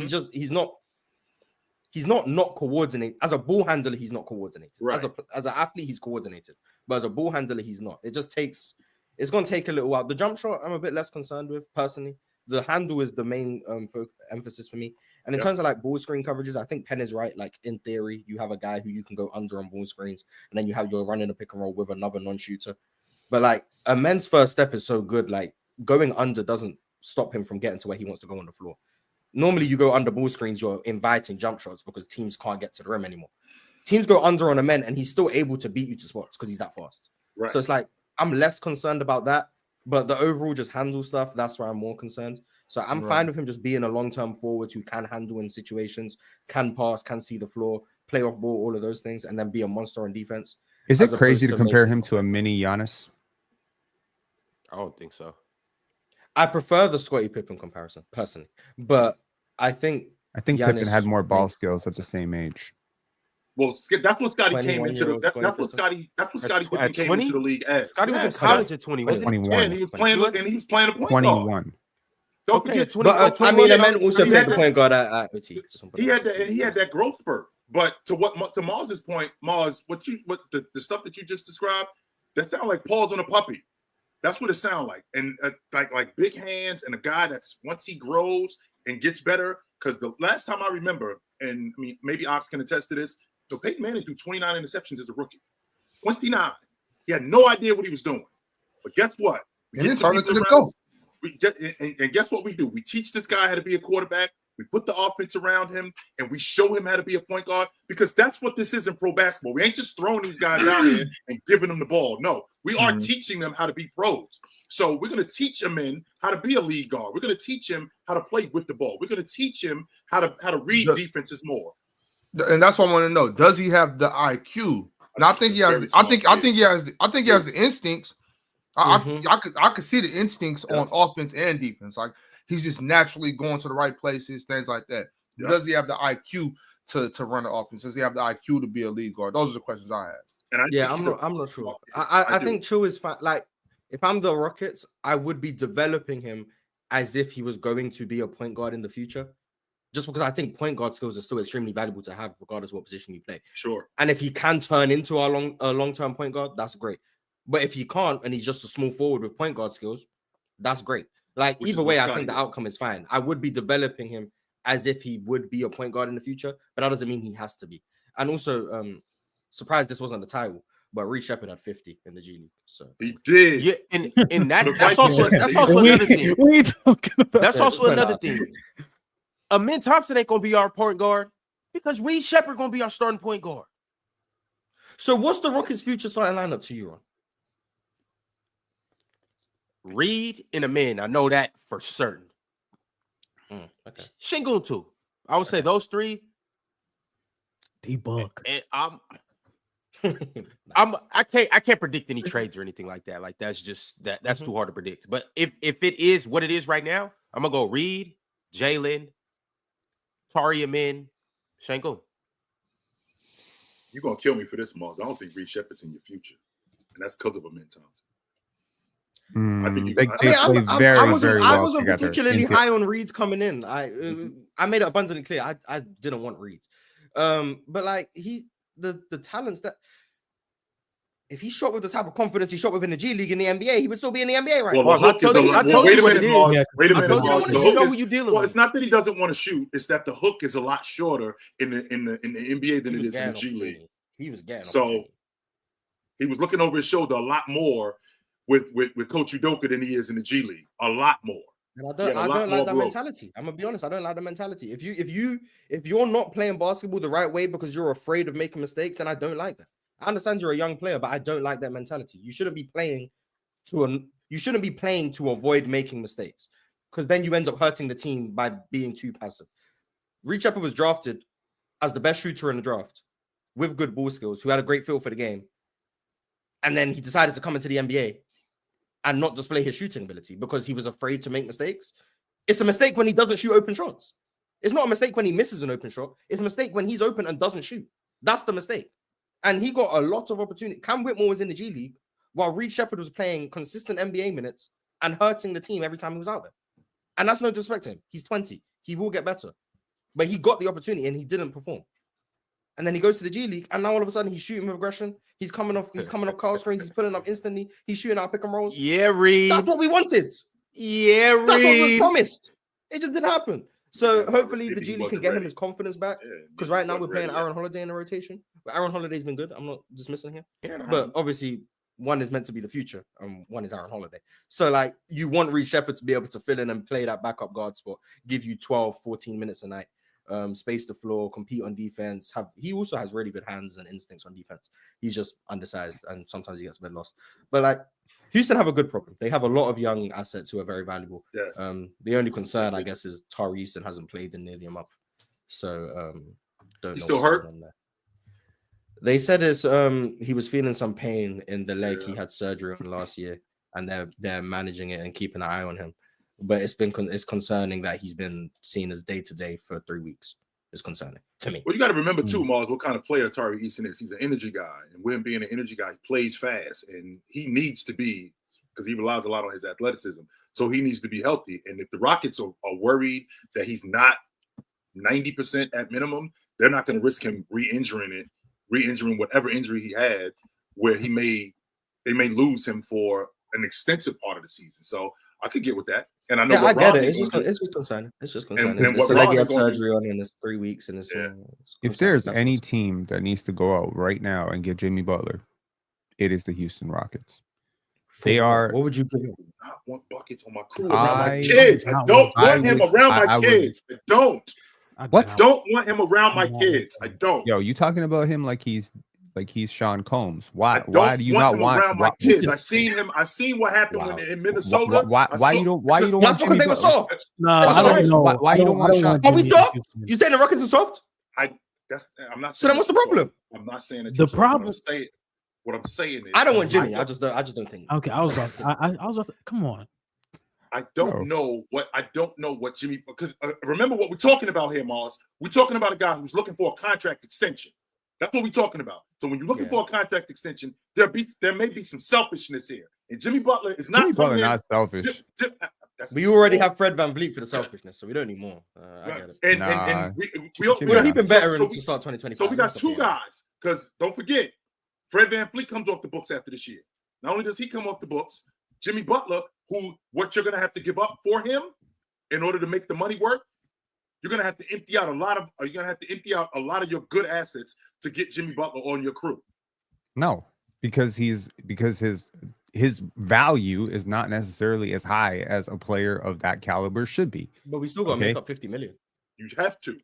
he's not coordinated. As a ball handler, he's not coordinated. Right. As an athlete, he's coordinated, but as a ball handler, he's not. It's going to take a little while. The jump shot, I'm a bit less concerned with personally. The handle is the main emphasis for me. And in terms of like ball screen coverages, I think Penn is right. Like in theory, you have a guy who you can go under on ball screens, and then you're running a pick and roll with another non-shooter. But like a men's first step is so good. Like going under doesn't stop him from getting to where he wants to go on the floor. Normally, you go under ball screens, you're inviting jump shots because teams can't get to the rim anymore. Teams go under on a man, and he's still able to beat you to spots because he's that fast. Right. So it's like I'm less concerned about that. But the overall just handle stuff, that's where I'm more concerned. So I'm fine with him just being a long-term forward who can handle in situations, can pass, can see the floor, play off ball, all of those things, and then be a monster on defense. Is it crazy to compare him to a mini Giannis? I don't think so. I prefer the Scottie Pippen comparison, personally. But I think Pippen had more ball skills at the same age. Well, that's what Scottie came into the. That's what Scottie Pippen came into the league as. Scottie was in college at 21. 21. Yeah, and he was playing a point 21. guard. Don't forget, I mean, the man also played the point guard at OT. He had that growth spurt. But to Mars's point, Mars, what the stuff that you just described, that sound like paws on a puppy. That's what it sounds like, and like big hands, and a guy that's once he grows and gets better. Because the last time I remember, and I mean maybe Ox can attest to this. So Peyton Manning threw 29 interceptions as a rookie. 29. He had no idea what he was doing. But guess what? And it's harder to go. And guess what we do? We teach this guy how to be a quarterback. We put the offense around him, and we show him how to be a point guard, because that's what this is in pro basketball. We ain't just throwing these guys out here and giving them the ball. No, we are teaching them how to be pros. So we're going to teach him how to be a lead guard. We're going to teach him how to play with the ball. We're going to teach him how to read defenses more. And that's what I want to know. Does he have the IQ? And I think he has. I think he has the instincts. I could see the instincts on offense and defense. Like, he's just naturally going to the right places, things like that. Yeah. Does he have the IQ to run the offense? Does he have the IQ to be a lead guard? Those are the questions I have. And I'm not sure. I think Chill is fine. Like, if I'm the Rockets, I would be developing him as if he was going to be a point guard in the future. Just because I think point guard skills are still extremely valuable to have, regardless of what position you play. Sure. And if he can turn into a long-term point guard, that's great. But if he can't, and he's just a small forward with point guard skills, that's great. Like, either way, I think the outcome is fine. I would be developing him as if he would be a point guard in the future, but that doesn't mean he has to be. And also, surprised this wasn't the title, but Reed Shepherd had 50 in the G League. So he did. Yeah, and that's also another thing. We ain't talking about that's also another thing. Amen Thompson ain't gonna be our point guard because Reed Shepherd gonna be our starting point guard. So what's the Rockets' future starting lineup to you, Ron? Reed and Amen, I know that for certain. Okay. Shingun too. I would say those three. D-Buck. And I can't predict any trades or anything like that. Like, that's just that's too hard to predict. But if it is what it is right now, I'm gonna go Reed, Jalen, Tari Amin, Shingun. You're gonna kill me for this, Mars. I don't think Reed Shepherd's in your future, and that's because of Amen Thompson. I wasn't particularly high on Reeds coming in. I made it abundantly clear I didn't want Reeds. But like, the talents that, if he shot with the type of confidence he shot with in the G League in the NBA, he would still be in the NBA right now. Wait a minute, Well, it's not that he doesn't want to shoot; it's that the hook is a lot shorter in the NBA than it is in the G League. He was getting so he was looking over his shoulder a lot more with Coach Udoka than he is in the G League. A lot more. And I don't like that mentality. I'm gonna be honest. I don't like the mentality. If you're not playing basketball the right way because you're afraid of making mistakes, then I don't like that. I understand you're a young player, but I don't like that mentality. You shouldn't be playing to avoid making mistakes, because then you end up hurting the team by being too passive. Reed Shepherd was drafted as the best shooter in the draft with good ball skills, who had a great feel for the game, and then he decided to come into the NBA and not display his shooting ability because he was afraid to make mistakes. It's a mistake when he doesn't shoot open shots. It's not a mistake when he misses an open shot. It's a mistake when he's open and doesn't shoot. That's the mistake. And he got a lot of opportunity. Cam Whitmore was in the G League while Reed Shepherd was playing consistent NBA minutes and hurting the team every time he was out there. And that's no disrespect to him. He's 20. He will get better. But he got the opportunity and he didn't perform. And then he goes to the G League, and now all of a sudden he's shooting with aggression. He's coming off curl screens. He's pulling up instantly. He's shooting out pick and rolls. Yeah, Reed. That's what we wanted. Yeah, Reed. That's what was promised. It just didn't happen. So hopefully the G League can get him his confidence back. Because right now we're playing Aaron Holiday in the rotation. But Aaron Holiday's been good. I'm not dismissing him. But obviously one is meant to be the future, and one is Aaron Holiday. So like, you want Reed Shepherd to be able to fill in and play that backup guard spot, give you 12, 14 minutes a night. Space the floor, compete on defense. He also has really good hands and instincts on defense. He's just undersized and sometimes he gets a bit lost. But like, Houston have a good problem. They have a lot of young assets who are very valuable. Yes. The only concern, I guess, is Tari Easton hasn't played in nearly a month. So don't He's know still hurt. They said he was feeling some pain in the leg. He had surgery on last year, and they're managing it and keeping an eye on him. But it's concerning that he's been seen as day-to-day for 3 weeks. It's concerning to me. Well, you got to remember too, Mars, what kind of player Tari Easton is. He's an energy guy, and with him being an energy guy, he plays fast, and he needs to be, because he relies a lot on his athleticism. So he needs to be healthy. And if the Rockets are worried that he's not 90% at minimum, they're not going to risk him re-injuring whatever injury he had, where they may lose him for an extensive part of the season. So I could get with that. And I know I get it. It's just concerning. It's just concerning. And so like, he had surgery on in this 3 weeks, and if there's any team that needs to go out right now and get Jimmy Butler, it is the Houston Rockets. They are. What would you give him? I not want buckets on my crew around my kids. I don't want him around my kids. I don't. What? Don't want him around my kids. I don't. Yo, you talking about him like he's Sean Combs? Why do you want not want around my kids? I seen him. I seen what happened when in Minnesota. Why you don't want Jimmy? They were soft. Why you don't want Sean? Are we soft? You saying the Rockets are soft? I'm not. So then what's the problem? I'm not saying that. The problem. What I'm saying is, I don't want Jimmy. I just don't think. Okay, I was about to, come on. I don't know what Jimmy, because remember what we're talking about here, Mars. We're talking about a guy who's looking for a contract extension. That's what we're talking about. So when you're looking for a contract extension, there may be some selfishness here. And Jimmy Butler is not. Jimmy Butler not selfish. But you already have Fred VanVleet for the selfishness, so we don't need more. I get it. And we've been better to start 2020. So we got two guys, because don't forget, Fred VanVleet comes off the books after this year. Not only does he come off the books, Jimmy Butler, what you're going to have to give up for him in order to make the money work, you're going to have to empty out a lot of your good assets to get Jimmy Butler on your crew. No, because his value is not necessarily as high as a player of that caliber should be. But we still got to make up 50 million. You have to.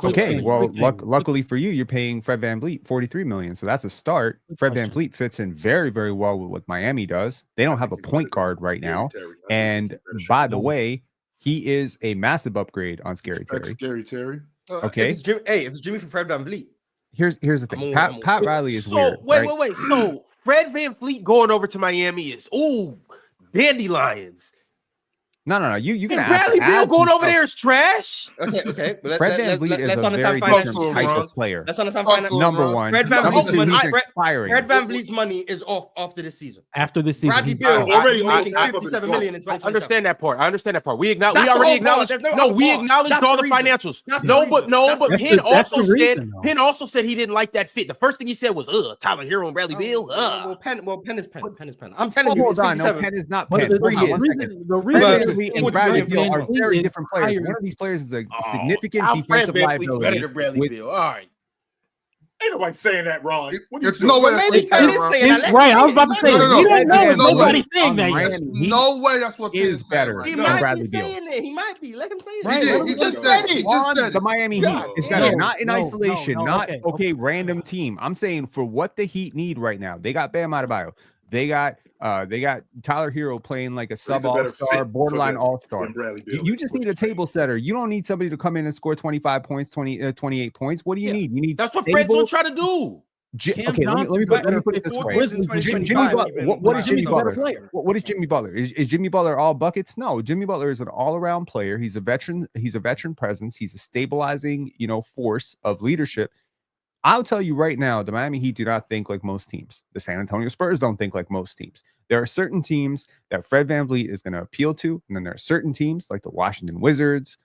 Okay, well, luckily for you, you're paying Fred VanVleet $43 million, so that's a start. Fred VanVleet fits in very, very well with what Miami does. They don't have a point guard right now, and by the way, he is a massive upgrade on Scary Terry. Scary Terry. Okay. If it's Jimmy from Fred VanVleet. Here's the thing. Pat Riley is weird. Wait. So Fred VanVleet going over to Miami is dandelions. No. You can Bradley Beal going over there is trash. Okay. But Fred VanVleet is a very different type of player. Let's understand financial. Number one. Fred VanVleet's money is off after this season. After this season, Bradley Beal already making 57 million in 2020. I understand that part. We already acknowledged. We acknowledged all the financials. But Penn also said he didn't like that fit. The first thing he said was, Tyler Hero and Bradley Beal. Well, Penn is Penn. I'm telling you, hold on. No, Penn is not Penn. The reason and Bradley Beal are very different players. One of these players is a significant defensive liability. Better than Bradley Beal. All right. Ain't nobody saying that, Ron. There's no way that's what Penn is. Right, I was about to say, we don't know. Nobody's saying that. No way that's what Penn is better than Bradley Beal. He might be. Let him say it. Right, he just said it. The Miami Heat. It's not in isolation, not random team. I'm saying for what the Heat need right now. They got Bam Adebayo. They got Tyler Hero playing like a sub all-star, borderline all-star. You just need a table setter. You don't need somebody to come in and score 25 points, 28 points. What do you need? You need that's what Fred's gonna try to do. Okay, let me put it this way. Jimmy Butler. What is Jimmy Butler? What is Jimmy Butler? Is Jimmy Butler all buckets? No, Jimmy Butler is an all-around player. He's a veteran. He's a veteran presence. He's a stabilizing, force of leadership. I'll tell you right now, the Miami Heat do not think like most teams. The San Antonio Spurs don't think like most teams. There are certain teams that Fred VanVleet is going to appeal to, and then there are certain teams like the Washington Wizards,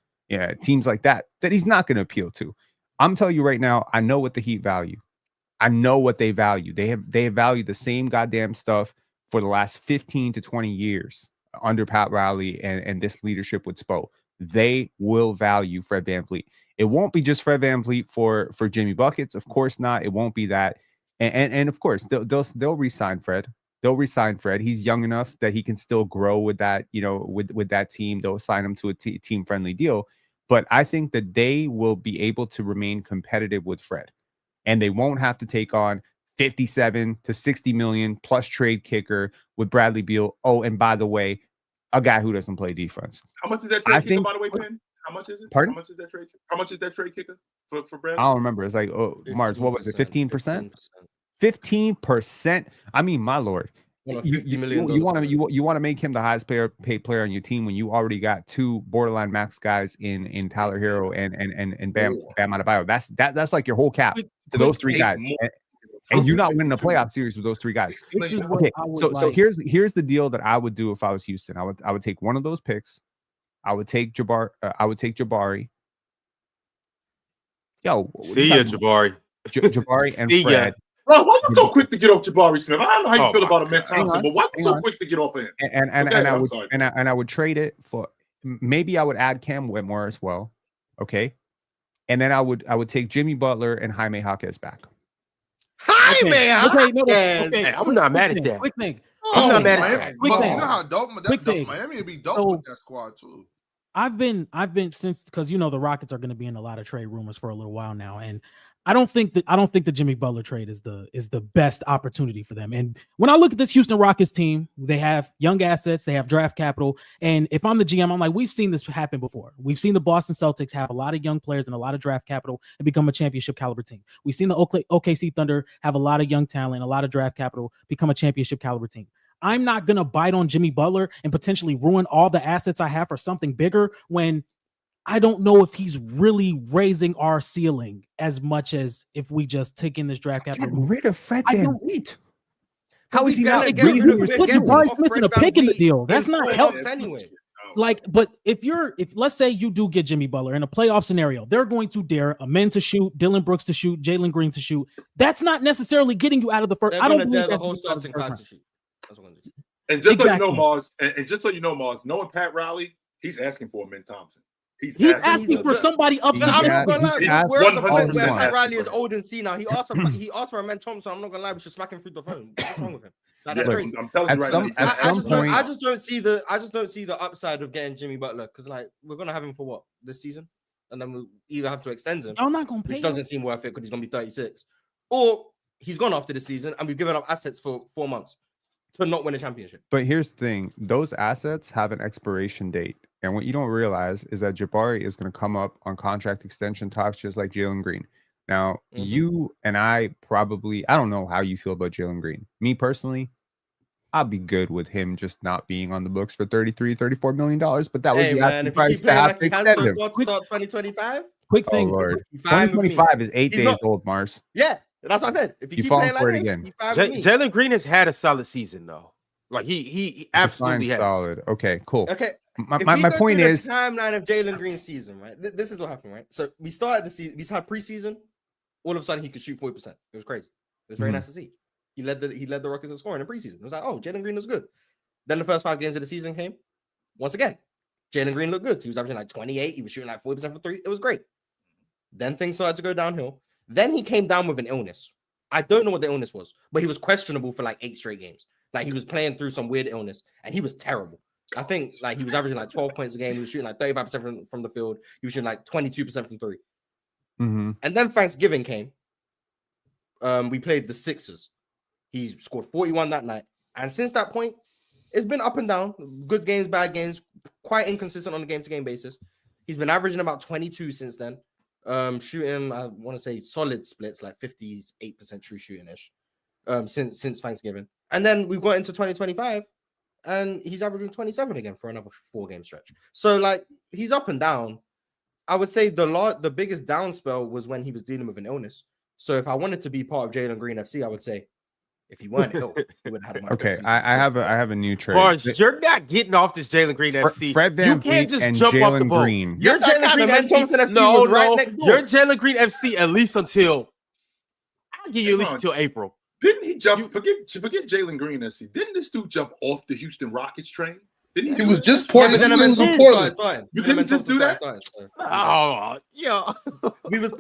teams like that he's not going to appeal to. I'm telling you right now, I know what the Heat value. I know what they value. They have valued the same goddamn stuff for the last 15 to 20 years under Pat Riley and this leadership with Spo. They will value Fred VanVleet. It won't be just Fred VanVleet for Jimmy Buckets. Of course not. It won't be that. And of course, they'll re-sign Fred. They'll re-sign Fred. He's young enough that he can still grow with that, with that team. They'll sign him to a team-friendly deal. But I think that they will be able to remain competitive with Fred. And they won't have to take on 57 to 60 million plus trade kicker with Bradley Beal. Oh, and by the way, a guy who doesn't play defense. How much is that trade kicker, by the way, Penn? How much is it? Pardon? How much is that trade? How much is that trade kicker for Bradley? I don't remember. It's like, Mars, what was it? 15%? 15%. I mean, my lord. You want to make him the highest paid player on your team when you already got two borderline max guys in Tyler Hero and Bam Adebayo. That's like your whole cap to those three guys. And you're not winning a playoff series with those three guys. Okay, so here's the deal that I would do if I was Houston. I would take one of those picks. I would take Jabari. Yo, see ya, Jabari. Jabari and Fred. Bro, why you so quick to get off Jabari Smith? I don't know how you feel about him, Thompson, but why you so quick to get off him? And I would trade it for maybe I would add Cam Whitmore as well. Okay, and then I would take Jimmy Butler and Jaime Jaquez back. Jaime, okay, I'm not mad at that. Quick thing. I'm not mad at Miami, that. Quick but thing. you know how dope Thing. Miami would be dope So- with that squad too. I've been since, because the Rockets are going to be in a lot of trade rumors for a little while now, and I don't think the Jimmy Butler trade is the best opportunity for them. And when I look at this Houston Rockets team, they have young assets, they have draft capital, and if I'm the GM, I'm like, we've seen this happen before. We've seen the Boston Celtics have a lot of young players and a lot of draft capital and become a championship caliber team. We've seen the OKC Thunder have a lot of young talent, a lot of draft capital, become a championship caliber team. I'm not going to bite on Jimmy Butler and potentially ruin all the assets I have for something bigger when I don't know if he's really raising our ceiling as much as if we just take in this draft Get capital. rid of Fred I Van don't- Vliet. How is he Gotta not get rid raising of your it. Put Get Jabari rid of Smith in a Fred pick in the VanVleet deal. That's in not 4 helpful. months anyway. Like, but if let's say you do get Jimmy Butler in a playoff scenario, they're going to dare Amen to shoot, Dylan Brooks to shoot, Jalen Green to shoot. That's not necessarily getting you out of the first. They're I don't gonna believe dare the that's whole getting you out of the starting first five round. to shoot. That's what I'm gonna say. And just so you know, Exactly. Mars, and just so you know, Mars, knowing Pat Riley, he's asking for Amen Thompson. He's He's asking for good. somebody He's No, I'm upside. not gonna lie. He's We're at the point 100% where Pat asking Riley for is him. old and senile. He asked for Amen Thompson. I'm not gonna lie, we should smack him through the phone. What's wrong with him? Like, that's Yeah, crazy. I'm telling you At right some- now. he's at not some asking for point- I just don't see the upside of getting Jimmy Butler, because like we're gonna have him for what, this season, and then we either have to extend him, Y'all not gonna pay which him. doesn't seem worth it because he's gonna be 36, or he's gone after the season and we've given up assets for 4 months to not win a championship. But here's the thing: those assets have an expiration date, and what you don't realize is that Jabari is going to come up on contract extension talks, just like Jalen Green. Now, Mhm. you and I I don't know how you feel about Jalen Green. Me personally, I'll be good with him just not being on the books for $34 million. But that was Hey the man, asking if he price keeps to playing have like to he has extend so him. far to start 2025, Quick Oh thing. Lord, he's fine with me. 2025 is 8 He's days not- old, Mars. Yeah, that's what I said. If he You keeps falling playing for like it this, again. he's fine with me. Jalen Green has had a solid season though. Like he absolutely Define has. solid. Okay, cool. Okay, My if we go point through is, the timeline of Jalen Green's season, right? This is what happened, right? So we started the season, we had preseason. All of a sudden, he could shoot 40%. It was crazy. It was very Mhm. nice to see. He led the Rockets in scoring in preseason. It was like, oh, Jalen Green was good. Then the first 5 games of the season came. Once again, Jalen Green looked good. He was averaging like 28. He was shooting like 40% for 3. It was great. Then things started to go downhill. Then he came down with an illness. I don't know what the illness was, but he was questionable for like 8 straight games. Like he was playing through some weird illness, and he was terrible. I think like he was averaging like 12 points a game. He was shooting like 35% from the field. He was shooting like 22% from 3. Mhm. And then Thanksgiving came. We played the Sixers. He scored 41 that night. And since that point, it's been up and down. Good games, bad games, quite inconsistent on a game-to-game basis. He's been averaging about 22 since then. Shooting, I want to say solid splits, like 58% true shooting-ish. Since Thanksgiving. And then we've got into 2025, and he's averaging 27 again for another 4-game stretch. So like he's up and down. I would say the biggest down spell was when he was dealing with an illness. So if I wanted to be part of Jalen Green FC, I would say if he weren't ill, he would have had a much better Okay, season. I have a new trade. Barnes, you're not getting off this Jalen Green FC. Fred You Van can't Vliet just and jump off the Jalen boat. Green. You're Yes, I Jalen can. Green Man FC. Thompson FC No, was right no, next door. you're Jalen Green FC at least until I'll give you at least Come on. until April. Didn't he jump? Forget Jalen Green. SC. Didn't this dude jump off the Houston Rockets train? Didn't he? He do was that? just Yeah, Portland. but then He was in Portland. You didn't just do that? Oh, yeah. We was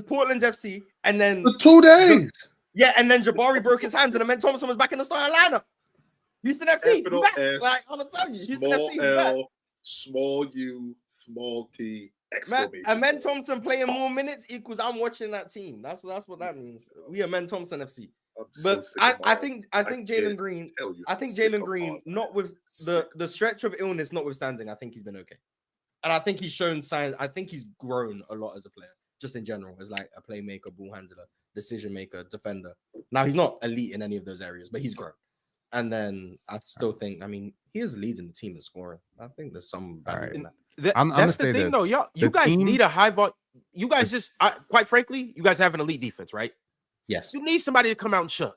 Portland's FC, and then For 2 days. yeah, and then Jabari broke his hands, and then Thompson was back in the starting lineup. Houston FC, Capital back. S, Like I'm gonna tell you, Houston Small FC, back. L, small U, small T, Man, exclamation. Amen Thompson playing more minutes equals I'm watching that team. That's what that means. We Amen Thompson FC. I'm so But sick of I Mars. think can't Jalen Green. tell you I how think sick Jalen of Green, Mars. not with the stretch of illness notwithstanding, I think he's been okay. And I think he's shown signs. I think he's grown a lot as a player, just in general, as like a playmaker, ball handler, decision maker, defender. Now he's not elite in any of those areas, but he's grown. And then I still think, I mean, he is leading the team in scoring. I think there's some value Alright. in that. I'm That's gonna the say thing, though. this. You The guys team- need a high vol. You guys just, quite frankly, you guys have an elite defense, right? Yes. You need somebody to come out and chuck.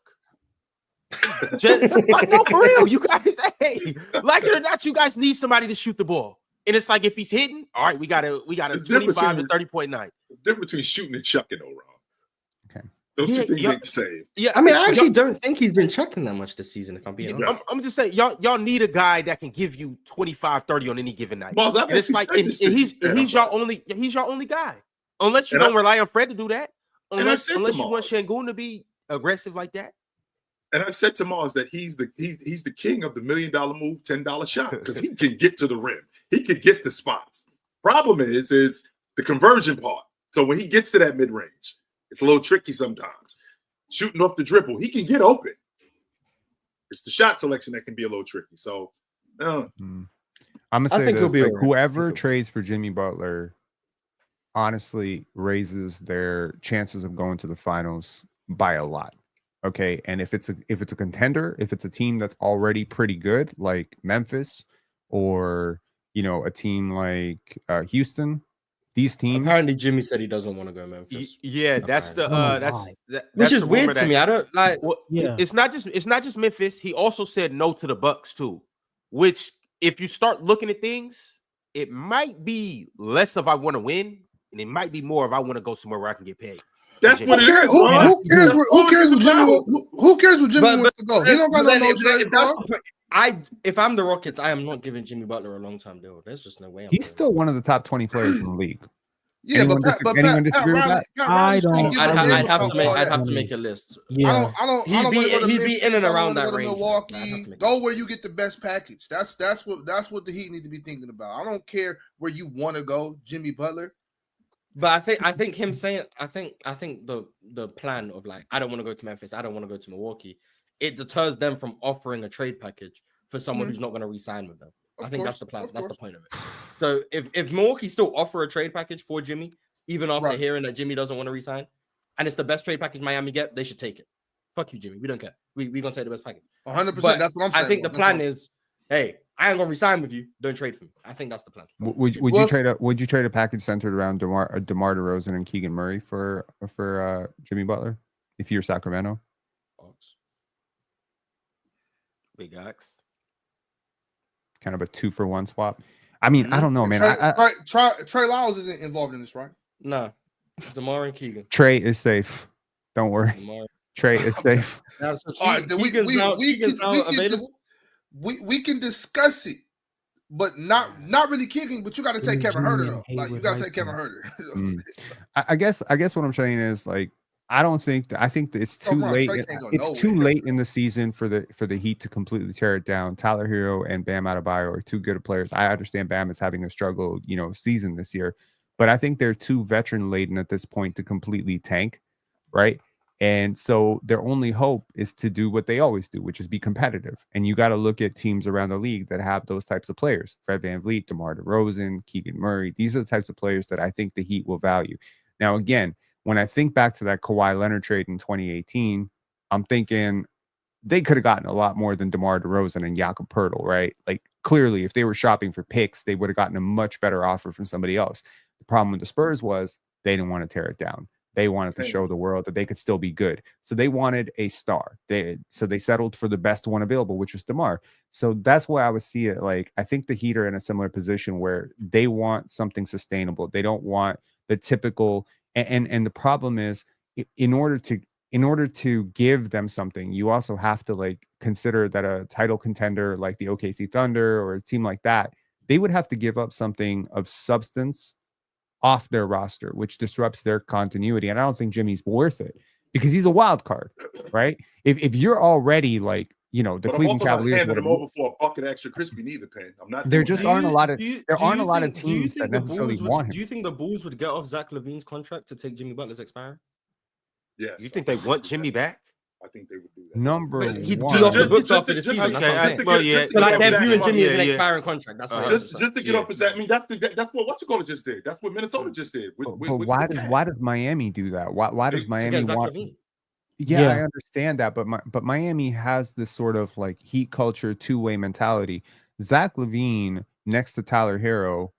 Like, no, for real. You guys, hey, like it or not, you guys need somebody to shoot the ball. And it's like if he's hitting, all right, we got a It's different 25 to between- 30.9. The difference between shooting and chucking, though, Ron. Okay. Those Yeah, two things yeah. ain't the same. Yeah, I mean, I actually don't think he's been chucking that much this season, if I'm being Yeah, honest. I'm just saying, y'all need a guy that can give you 25, 30 on any given night. Mars, I've And it's actually like, said and this to you. he's Yeah, I'm your sorry. only guy. Unless you And don't I- rely on Fred to do that. And I Unless said to you want Mars. Şengün to be aggressive like that. And I've said to Mars that he's the king of the $1 million move, $10 shot, because he can get to the rim. He can get to spots. Problem is the conversion part. So when he gets to that mid-range, it's a little tricky sometimes. Shooting off the dribble, he can get open. It's the shot selection that can be a little tricky. So I'm gonna say think he'll this, be like, all right. whoever trades for Jimmy Butler honestly raises their chances of going to the finals by a lot. Okay, and if it's a contender, if it's a team that's already pretty good, like Memphis, or a team like Houston, these teams. Apparently, Jimmy said he doesn't want to go Memphis. Yeah, that's the which is weird to me. I don't like. Well, it's not just Memphis. He also said no to the Bucks too, which if you start looking at things, it might be less of I want to win, and it might be more of I want to go somewhere where I can get paid. That's what it is. Who cares where Jimmy wants to go? He don't got no. If I'm the Rockets, I am not giving Jimmy Butler a long-term deal. There's just no way. He's still one of the top 20 players in the league. Yeah, anyone disagree with that? I don't. I'd have to make a list. Yeah, He'd be in and around that range. Milwaukee, go where you get the best package. That's what the Heat need to be thinking about. I don't care where you want to go, Jimmy Butler. But I think him saying I think the plan of like I don't want to go to Memphis, I don't want to go to Milwaukee, it deters them from offering a trade package for someone who's not going to re-sign with them. I think that's the plan. That's the point of it. So if Milwaukee still offer a trade package for Jimmy, even after hearing that Jimmy doesn't want to re-sign, and it's the best trade package Miami get, they should take it. Fuck you, Jimmy. We don't care. We gonna take the best package. 100%. That's what I'm saying. I think the plan is, hey, I ain't gonna resign with you. Don't trade for me. I think that's the plan. Would you trade a package centered around DeMar DeRozan and Keegan Murray for Jimmy Butler if you're Sacramento? Big Ox. Kind of a 2-for-1 swap. I mean, I don't know, man. Trey Lyles isn't involved in this, right? No, DeMar and Keegan. Trey is safe. Don't worry. Trey is safe. All right, we can discuss it, but not really Keegan. But you got to take Kevin Huerter though. Like you got to take Kevin Huerter. I guess what I'm saying is like I think that it's too late. It's too late in the season for the Heat to completely tear it down. Tyler Hero and Bam Adebayo are two good players. I understand Bam is having a struggle, season this year, but I think they're too veteran laden at this point to completely tank, right? And so their only hope is to do what they always do, which is be competitive. And you got to look at teams around the league that have those types of players. Fred VanVleet, DeMar DeRozan, Keegan Murray. These are the types of players that I think the Heat will value. Now, again, when I think back to that Kawhi Leonard trade in 2018, I'm thinking they could have gotten a lot more than DeMar DeRozan and Jakob Poeltl, right? Like, clearly, if they were shopping for picks, they would have gotten a much better offer from somebody else. The problem with the Spurs was they didn't want to tear it down. They wanted to show the world that they could still be good. So they wanted a star. So they settled for the best one available, which was DeMar. So that's why I would see it. Like, I think the Heat are in a similar position where they want something sustainable. They don't want the typical. And the problem is, in order to give them something, you also have to like consider that a title contender like the OKC Thunder or a team like that, they would have to give up something of substance off their roster, which disrupts their continuity. And I don't think Jimmy's worth it because he's a wild card, right? If you're already like, the Cleveland Cavaliers handing them over for a bucket of extra crispy neither, Pen. I'm not. There just aren't a lot of teams that necessarily want him. Do you think the Bulls would get off Zach LaVine's contract to take Jimmy Butler's expiring? Yes. You think they want Jimmy back? I think they would do that. Number one. He'd be off the books after the season. That's what I'm saying. They're viewing Jimmy as an expiring contract. That's what just to get off his. I mean, that's what you call it just did. That's what Minnesota just did. But why does Miami do that? Why does Miami want? Yeah, I understand that, but Miami has this sort of like Heat culture two-way mentality. Zach LaVine next to Tyler Hero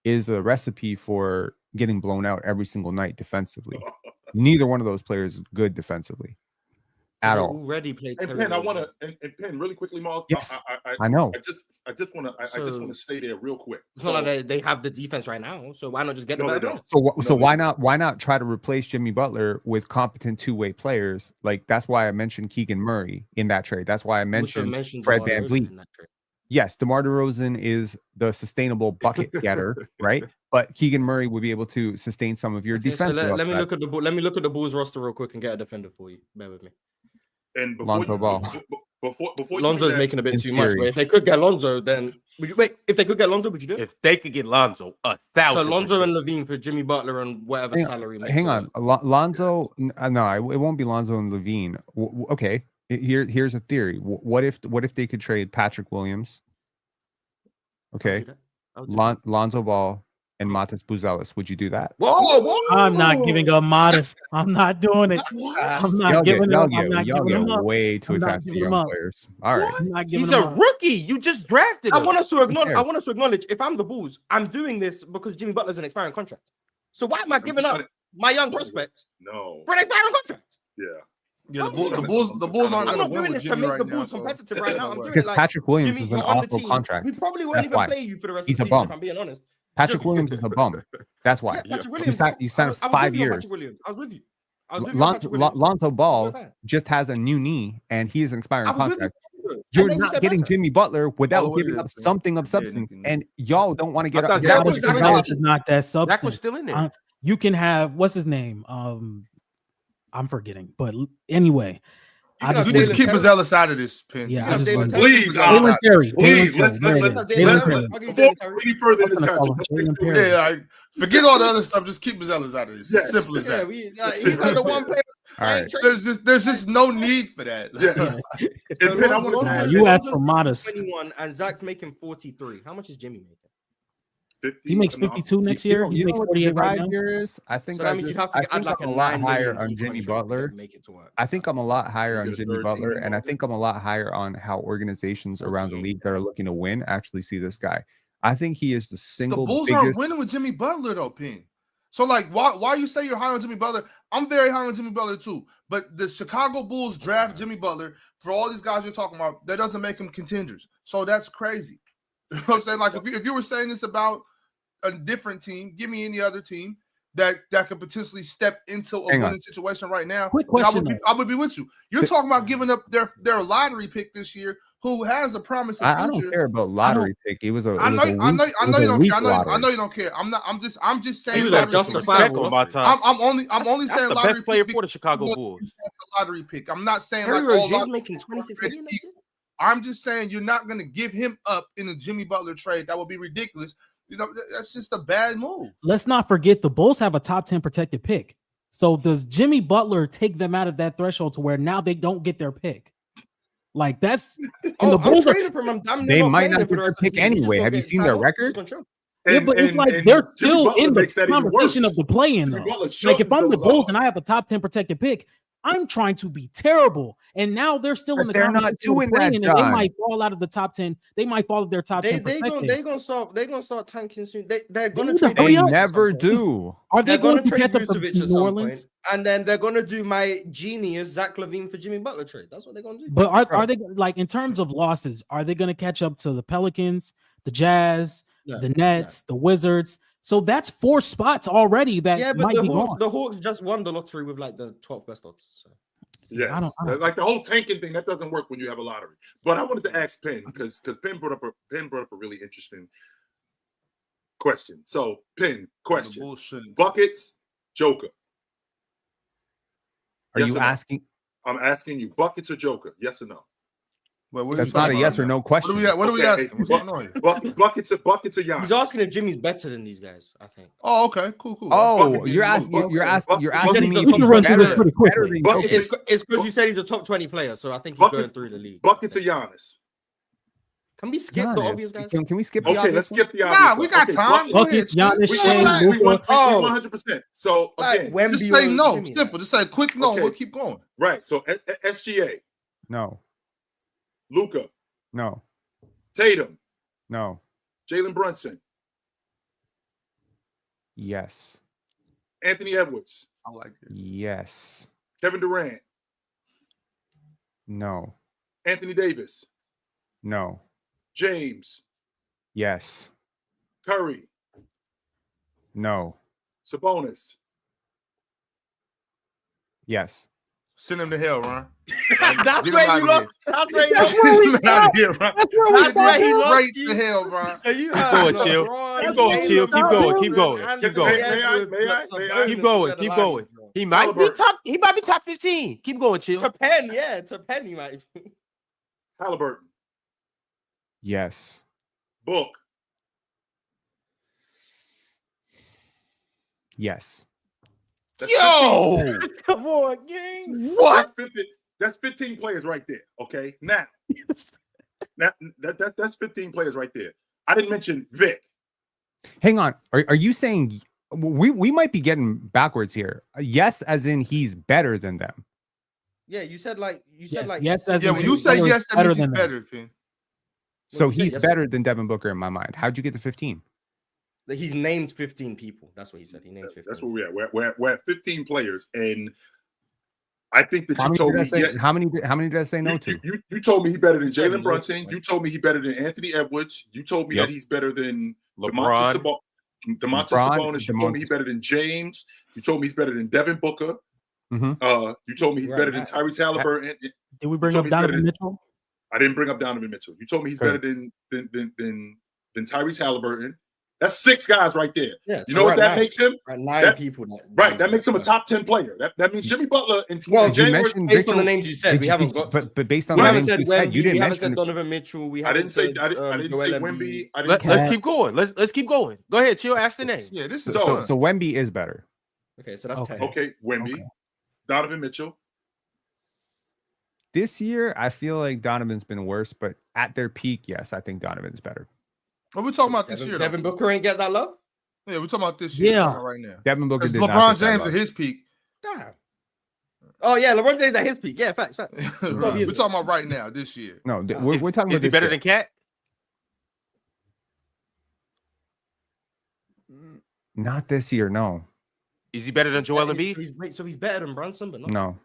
is a recipe for getting blown out every single night defensively. Neither one of those players is good defensively at all. Already played. And Penn, I want to and Penn really quickly, Miles. Yes, I know. I just want to stay there real quick. It's not like they have the defense right now, so why not just get them better? So why not try to replace Jimmy Butler with competent two-way players? Like that's why I mentioned Keegan Murray in that trade. That's why I mentioned Fred VanVleet. Yes, DeMar DeRozan is the sustainable bucket getter, right? But Keegan Murray would be able to sustain some of your defense. So let me look at the Bulls roster real quick and get a defender for you. Bear with me. And Lonzo Ball. Before Lonzo's making a bit too much. But if they could get Lonzo, then would you wait? If they could get Lonzo, would you do it? If they could get Lonzo, 1,000%. So Lonzo and Levine for Jimmy Butler and whatever salary. Hang on, Lonzo. No, it won't be Lonzo and Levine. Okay, here's a theory. What if they could trade Patrick Williams? Okay, Lonzo Ball and Matas Buzelis. Would you do that? Whoa! I'm not giving up Modest. I'm not doing it. I'm not giving up. Y'all get way too attached to young players. All right, he's a rookie. You just drafted him. I want us to acknowledge. If I'm the Bulls, I'm doing this because Jimmy Butler's an expiring contract. So why am I giving up my young prospect? No, for an expiring contract. Yeah. Yeah, the Bulls aren't. I'm not doing this to make the Bulls competitive right now. I'm doing because it like, Patrick Williams Jimmy, is an awful contract. We probably won't even play you for the rest of the season. If I'm being honest. Patrick Williams is a bum. That's why. Yeah, Patrick Williams. You signed 5 years. I was with you. Lonzo Ball just has a new knee, and he is an expiring contract. You're not getting Jimmy Butler without giving up something of substance, and y'all don't want to get up. That was not that substance. That was still in there. You can have what's his name? I'm forgetting, but anyway. I just keep Buzelis out of this, Pin. Yeah, I just please, let's any further in this yeah, forget all the other stuff. Just keep Buzelis out of this. Yes. Simple as that. He's the one player. All right. There's just no need for that. Yes. You asked for Modest 21, and Zach's making 43. How much is Jimmy making? 50, he makes 52 next year. He makes 48 right now. I think that means you have to add like a lot higher on Jimmy Butler. I think I'm a lot higher on Jimmy Butler, and I think I'm a lot higher on how organizations around the league that are looking to win actually see this guy. I think he is the single. The Bulls aren't winning with Jimmy Butler though, Pin. So like, why you say you're high on Jimmy Butler? I'm very high on Jimmy Butler too. But the Chicago Bulls draft Jimmy Butler for all these guys you're talking about. That doesn't make them contenders. So that's crazy. You know what I'm saying? Like if you were saying this about a different team, give me any other team that could potentially step into a winning situation right now. Quick question, I would be with you. You're talking about giving up their lottery pick this year, who has a promise of future. I don't care about lottery pick. It was a. I know you don't care. I'm just saying. Justifiable. I'm only saying the lottery best player for the Chicago Bulls. Lottery pick. I'm not saying Terry Rozier's making 26 million. I'm just saying you're not going to give him up in a Jimmy Butler trade. That would be ridiculous. You know, that's just a bad move. Let's not forget the Bulls have a top 10 protected pick. So does Jimmy Butler take them out of that threshold to where now they don't get their pick? Like that's the Bulls they might not get their pick anyway. Have you seen their record? Yeah, but it's like they're still in the conversation of the play-in though. Like if I'm the Bulls and I have a top 10 protected pick, I'm trying to be terrible, and now they're still in the. They're not doing that. And they might fall out of the top 10. They might fall of their top 10. They're gonna start tanking soon. They're gonna. They never do. Are they going to catch up to New Orleans? And then they're gonna do my genius Zach LaVine for Jimmy Butler trade. That's what they're gonna do. But are they like in terms of losses? Are they going to catch up to the Pelicans, the Jazz, the Nets, the Wizards? So that's 4 spots already that might be gone. The Hawks just won the lottery with like the 12th best odds. So. Yes, I don't. Like the whole tanking thing that doesn't work when you have a lottery. But I wanted to ask Penn because Penn brought up a really interesting question. So Penn, question: buckets, Joker. Are you asking? I'm asking you, buckets or Joker? Yes or no? That's not a yes or no question. What are we asking? What's going on here? Buckets or Giannis? He's asking if Jimmy's better than these guys. I think. Oh, okay, cool. Oh, you're asking me. We can run through this pretty quickly. It's because you said he's a top 20 player, so I think he's going through the league. Buckets or Giannis? Can we skip the obvious guys? Can we skip the obvious? Okay, let's skip the obvious. We got time. Buckets, Giannis, Shane, Luka. 100%. So again, just say no. Simple. Just say quick no. We'll keep going. Right. So SGA. No. Luka. No. Tatum. No. Jalen Brunson. Yes. Anthony Edwards. I like it. Yes. Kevin Durant. No. Anthony Davis. No. James. Yes. Curry. No. Sabonis. Yes. Send him to hell, Ron. That's where you lost. That's where you lost. That's where he lost. Right to hell, Ron. So you Keep going, chill. Keep going. Keep going. He might be top. He might be top 15. Keep going, chill. To Penn, yeah, to Penn, he might be. Halliburton. Yes. Book. Yes. That's Yo, 15. Come on, gang. what? That's 15 players right there. Okay. Now, that's 15 players right there. I didn't mention Vic. Hang on. Are you saying we might be getting backwards here? Yes, as in he's better than them. Yeah, you said like yes. Yeah, when you say yes, that means he's better, Finn. So he's better than Devin Booker in my mind. How'd you get to 15? He's named 15 people. That's what he said. He named 15. That's where we're at. We're at 15 players, and I think that you told me. How many did I say no to? You told me he's better than Jalen Brunson. You told me he's better than Anthony Edwards. You told me that he's better than LeBron. Domantas Sabonis. You told me he's better than James. You told me he's better than Devin Booker. Mm-hmm. You told me he's better than Tyrese Halliburton. Did we bring up Donovan Mitchell? I didn't bring up Donovan Mitchell. You told me he's better than Tyrese Halliburton. That's 6 guys right there. Yeah, you know what that makes him? Nine people. That makes him a top 10 player. That means Jimmy Butler in January. Based on the names you said, we haven't got. But based on the names you said, you didn't mention Donovan Mitchell. I didn't say Wemby. Let's keep going. Let's keep going. Go ahead, chill. Ask the names. Yeah, this is so Wemby is better. Okay, so that's 10. Okay, Wemby, Donovan Mitchell. This year, I feel like Donovan's been worse, but at their peak, yes, I think Donovan's better. What we talking about this year? Devin Booker ain't get that love. Yeah, we're talking about this year right now. Devin Booker did LeBron James at his peak. Damn. Oh yeah, LeBron James at his peak. Yeah, facts. We're talking about right now, this year. No, we're talking about. Is he better than Cat? Not this year, no. Is he better than Joel Embiid? So he's better than Brunson, but no.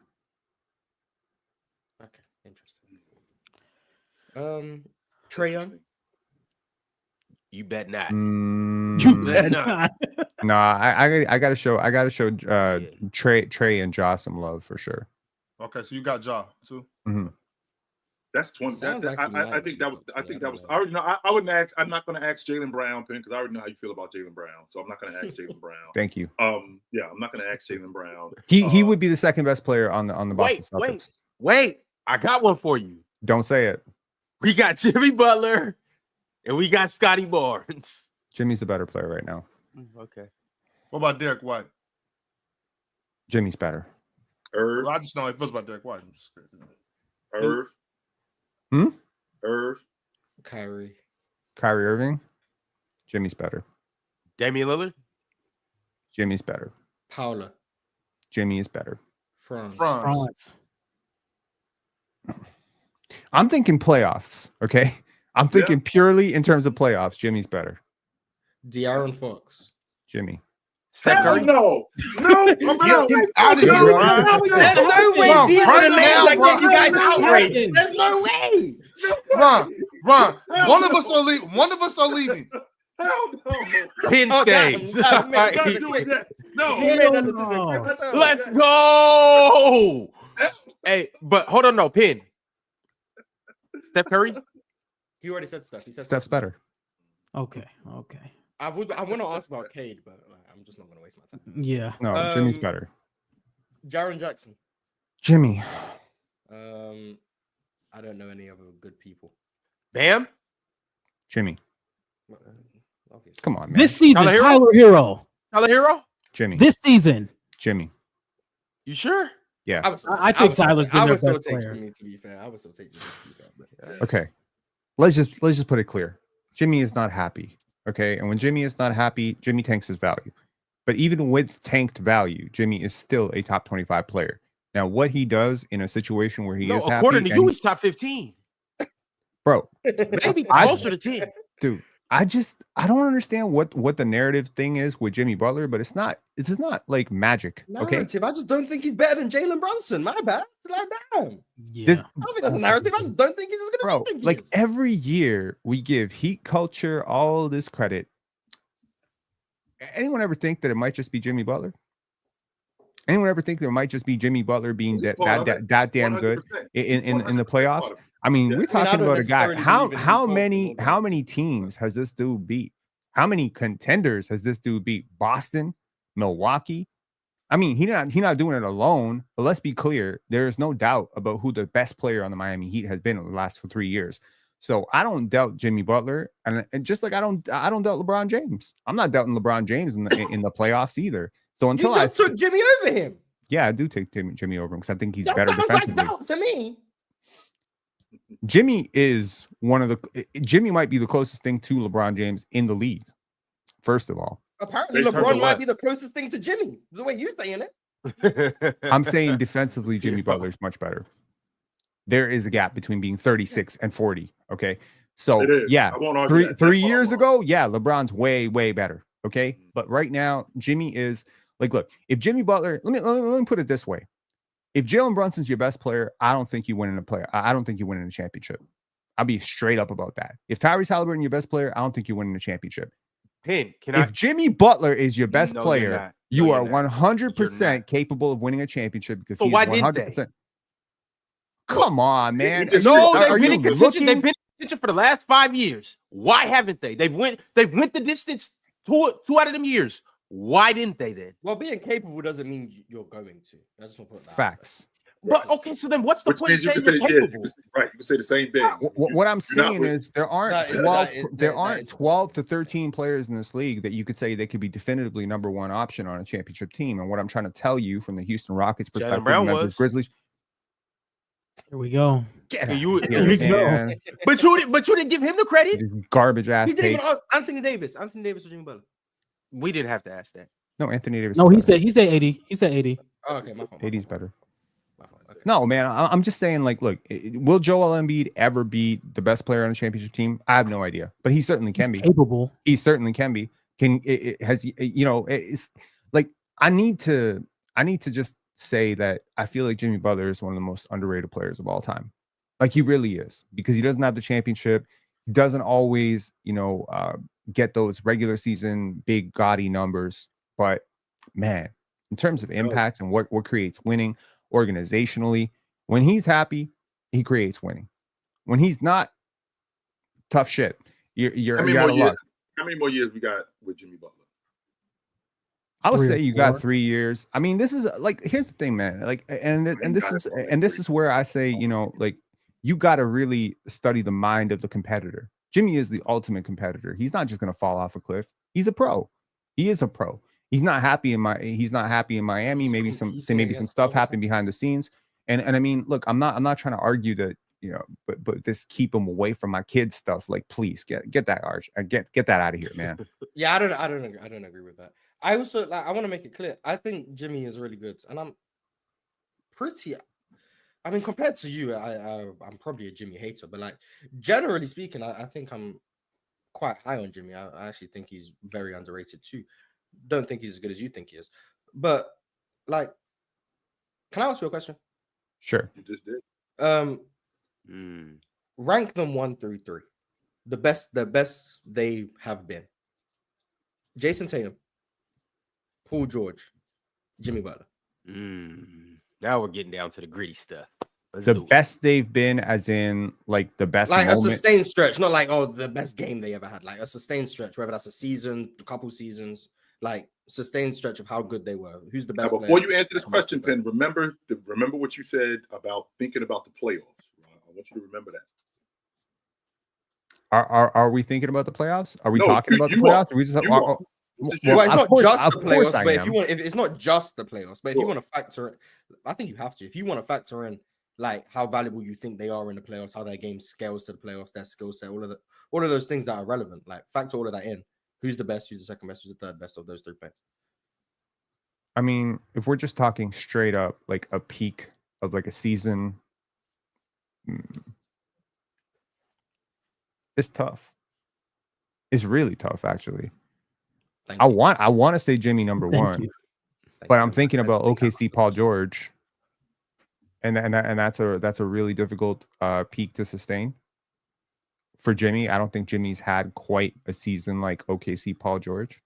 Okay, interesting. Trae Young. You bet not. You bet not. No, I gotta show Trey and Ja some love for sure. Okay, so you got Ja too. Mm-hmm. That's 20. I think that was. I already know. I wouldn't ask. I'm not going to ask Jaylen Brown, Penn, because I already know how you feel about Jaylen Brown. So I'm not going to ask Jaylen Brown. Thank you. Yeah, I'm not going to ask Jaylen Brown. He would be the second best player on the Boston Celtics. Wait! I got one for you. Don't say it. We got Jimmy Butler, and we got Scotty Barnes. Jimmy's a better player right now. Okay. What about Derek White? Jimmy's better. Well, I just know it feels about Derek White. I'm just Irv. Irv. Kyrie Irving. Jimmy's better. Damian Lillard. Jimmy's better. Paula. Jimmy is better. France. I'm thinking playoffs. Okay. I'm thinking purely in terms of playoffs. Jimmy's better. De'Aaron Fox. Jimmy. Steph Curry. No. There's no way. You guys outraged. There's no way. Ron, one of us are leaving. Hell no. Pin stays. No. Let's go. Hey, but hold on, no Pin. Steph Curry. He already said Steph. He said Steph's better. Okay. I want to ask about Cade, but I'm just not going to waste my time. Yeah. No, Jimmy's better. Jaren Jackson. Jimmy. I don't know any other good people. Bam. Jimmy. Obviously. Come on, man. This season, Tyler Hero. Jimmy. This season. Jimmy. You sure? Yeah. I think Tyler's been their best player. Jimmy, to be fair. I would still take Jimmy, to be fair. But, Okay. Let's just put it clear. Jimmy is not happy. Okay. And when Jimmy is not happy, Jimmy tanks his value. But even with tanked value, Jimmy is still a top 25 player. Now, what he does in a situation where he is happy. According to you, he's top 15. Bro. Maybe closer to 10. Dude, I don't understand what the narrative thing is with Jimmy Butler, but it's just not like magic. Narrative. I just don't think he's better than Jalen Brunson. My bad. Like, damn. Yeah. I don't think that's a narrative. I just don't think he's as good as I think he is. Every year we give Heat culture all this credit. Anyone ever think that it might just be Jimmy Butler? Anyone ever think that it might just be Jimmy Butler being that damn good in the playoffs? I mean, we're talking about a guy. How many teams has this dude beat? How many contenders has this dude beat? Boston, Milwaukee, I mean, he's not doing it alone, but let's be clear. There is no doubt about who the best player on the Miami Heat has been in the last 3 years. So I don't doubt Jimmy Butler, and just like I don't doubt LeBron James. I'm not doubting LeBron James in the playoffs either. So until you just took Jimmy over him. Yeah, I do take Jimmy over him because I think he's better defensively. Like to me. Jimmy might be the closest thing to LeBron James in the league. First of all, apparently LeBron might be the closest thing to Jimmy. The way you're saying it. I'm saying defensively, Jimmy Butler is much better. There is a gap between being 36 and 40. Okay, so yeah, 3 years ago, yeah, LeBron's way better. Okay, but right now, Jimmy is like, look, if Jimmy Butler, let me put it this way. If Jalen Brunson's your best player, I don't think you win in a player. I don't think you win in a championship. I'll be straight up about that. If Tyrese Halliburton your best player, I don't think you win in a championship. If Jimmy Butler is your best player, you are 100% capable of winning a championship because he's 100%. Come on, man. No, they've been in contention. They've been in contention for the last 5 years. Why haven't they? They've went the distance two out of them years. Why didn't they then? Well, being capable doesn't mean you're going to. I just want to put that facts. But okay, so then what's the point of saying you're capable? Right, you can say the same thing. What I'm saying is there aren't 12 to 13 players in this league that you could say they could be definitively number one option on a championship team. And what I'm trying to tell you from the Houston Rockets perspective, Memphis Grizzlies. Here we go. But you didn't give him the credit. Garbage ass takes. Anthony Davis or Jimmy Butler. We didn't have to ask that. No, Anthony Davis. No, he said 80. He said 80. Oh, okay, my fault. 80's better. Okay. No, man, I'm just saying, like, look, will Joel Embiid ever be the best player on a championship team? I have no idea, but he certainly can be capable. He certainly can be. It's like I need to just say that I feel like Jimmy Butler is one of the most underrated players of all time. Like he really is, because he doesn't have the championship. He doesn't always, get those regular season big gaudy numbers, but man, in terms of impact and what creates winning organizationally, when he's happy, he creates winning. When he's not, tough shit. You're out of luck. How many more years we got with Jimmy Butler? I would say you got 3 years. I mean, this is like, here's the thing, man. Like, and this is where I say, like, you got to really study the mind of the competitor. Jimmy is the ultimate competitor. He's not just going to fall off a cliff. He's a pro. He is a pro. He's not happy in Miami. Maybe some stuff happened behind the scenes. And I mean, look, I'm not trying to argue that, but this keep him away from my kids stuff. Like, please get that get that out of here, man. Yeah, I don't agree with that. I also I want to make it clear. I think Jimmy is really good, and I'm pretty. I mean, compared to you, I'm probably a Jimmy hater, but like generally speaking, I think I'm quite high on Jimmy. I actually think he's very underrated too. Don't think he's as good as you think he is, but like, can I ask you a question? Sure. You just did. Rank them 1 through 3. The best they have been. Jason Tatum, Paul George, Jimmy Butler. Now we're getting down to the gritty stuff. The best they've been, as in like the best, like moment. A sustained stretch, not like the best game they ever had. Like a sustained stretch, whether that's a season, a couple seasons, like sustained stretch of how good they were. Who's the best? Now, before you answer this question, Penn, remember what you said about thinking about the playoffs. I want you to remember that. Are we thinking about the playoffs? Are we talking about the playoffs? It's not just the playoffs, but it's not just the playoffs. But if you want to factor it, I think you have to. If you want to factor in like how valuable you think they are in the playoffs, how their game scales to the playoffs, their skill set, all of those things that are relevant, like factor all of that in. Who's the best? Who's the second best? Who's the third best of those 3 players? I mean, if we're just talking straight up, like a peak of like a season, it's tough. It's really tough, actually. I want to say Jimmy number 1, but I'm thinking about OKC Paul George, and that's a really difficult peak to sustain for Jimmy. I don't think Jimmy's had quite a season like OKC Paul George.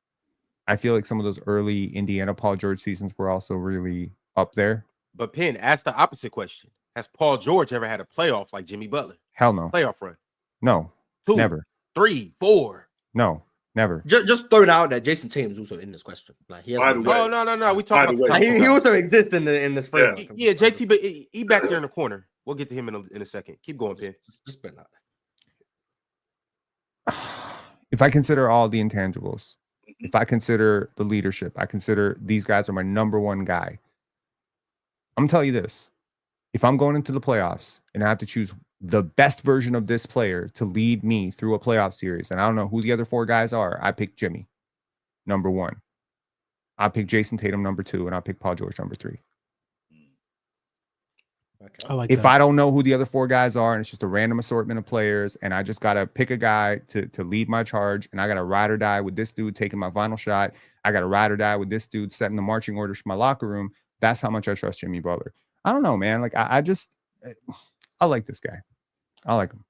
I feel like some of those early Indiana Paul George seasons were also really up there. But Penn, ask the opposite question: has Paul George ever had a playoff like Jimmy Butler? Hell no. Playoff run? No. 2, never. 3, 4. No. Never. Just throwing it out there, Jason Tatum's also in this question. Like he has. By the way- Oh no. We talk about the top He four. also exists in this framework. Yeah, JT, but he back there in the corner. We'll get to him in a second. Keep going, Pin. Just putting out. If I consider all the intangibles, if I consider the leadership, I consider these guys are my number one guy. I'm gonna tell you this. If I'm going into the playoffs and I have to choose the best version of this player to lead me through a playoff series, and I don't know who the other four guys are, I pick Jimmy, number one. I pick Jason Tatum, number two, and I pick Paul George, number three. Okay. If I don't know who the other four guys are, and it's just a random assortment of players, and I just gotta pick a guy to lead my charge, and I gotta ride or die with this dude taking my final shot, I gotta ride or die with this dude setting the marching orders for my locker room. That's how much I trust Jimmy Butler. I don't know, man. Like I like this guy. I like him.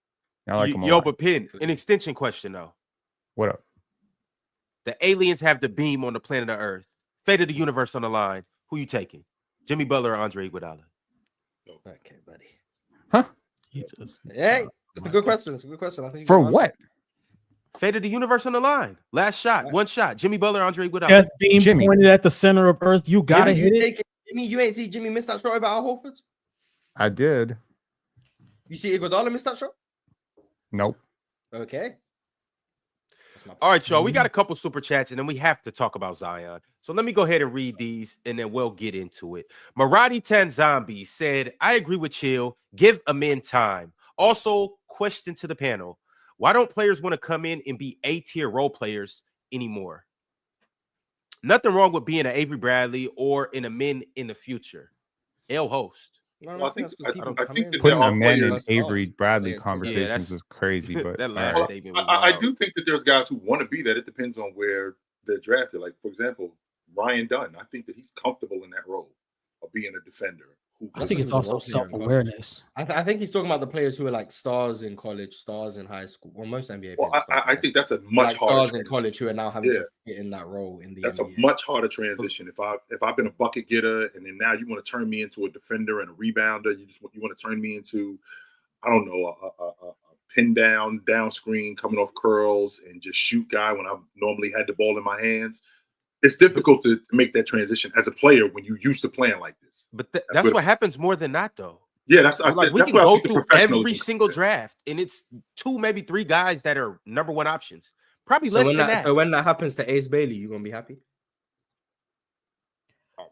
I like him a lot. But Pin, an extension question though. What up? The aliens have the beam on the planet of Earth. Fate of the universe on the line. Who you taking? Jimmy Butler or Andre Iguodala? Okay, buddy. Huh? Hey, it's a good question. It's a good question. I think For what? Fate of the universe on the line. Last shot. One shot. Jimmy Butler, Andre Iguodala. Death beam Jimmy. pointed at the center of Earth. You gotta Jimmy, hit it. Jimmy, you ain't see Jimmy miss that shot about Al Horford? I did. You see Iguodala miss that shot? Nope. Okay. All right, y'all. We got a couple super chats, and then we have to talk about Zion. So let me go ahead and read these, and then we'll get into it. Maradi Tanzambi said, I agree with Chill. Give a man time. Also, question to the panel. Why don't players want to come in and be A-tier role players anymore? Nothing wrong with being an Avery Bradley or in a men in the future. L host. No, Well, I think that Putting there a are man in players- Avery Bradley Yeah, conversations that's- is crazy, but that all last right. statement was I wild. do think that there's guys who want to be that. It depends on where they're drafted. Like, for example, Ryan Dunn. I think that he's comfortable in that role of being a defender. I think it's also self-awareness. I think he's talking about the players who are like stars in college, stars in high school. Well, most NBA Well, players. I think that's a much like harder. stars in college who are now having to fit in that role in the That's NBA. a much harder transition. If I've been a bucket getter and then now you want to turn me into a defender and a rebounder, you want to turn me into, I don't know, a pin down screen coming off curls and just shoot guy when I normally had the ball in my hands. It's difficult to make that transition as a player when you used to playing like this. But that's what happens more than not, though. Yeah, that's Like we that's can why I go think the through professionalism every single draft, and it's 2, maybe 3 guys that are number 1 options. Probably So less when than that. So when that happens to Ace Bailey, you gonna be happy?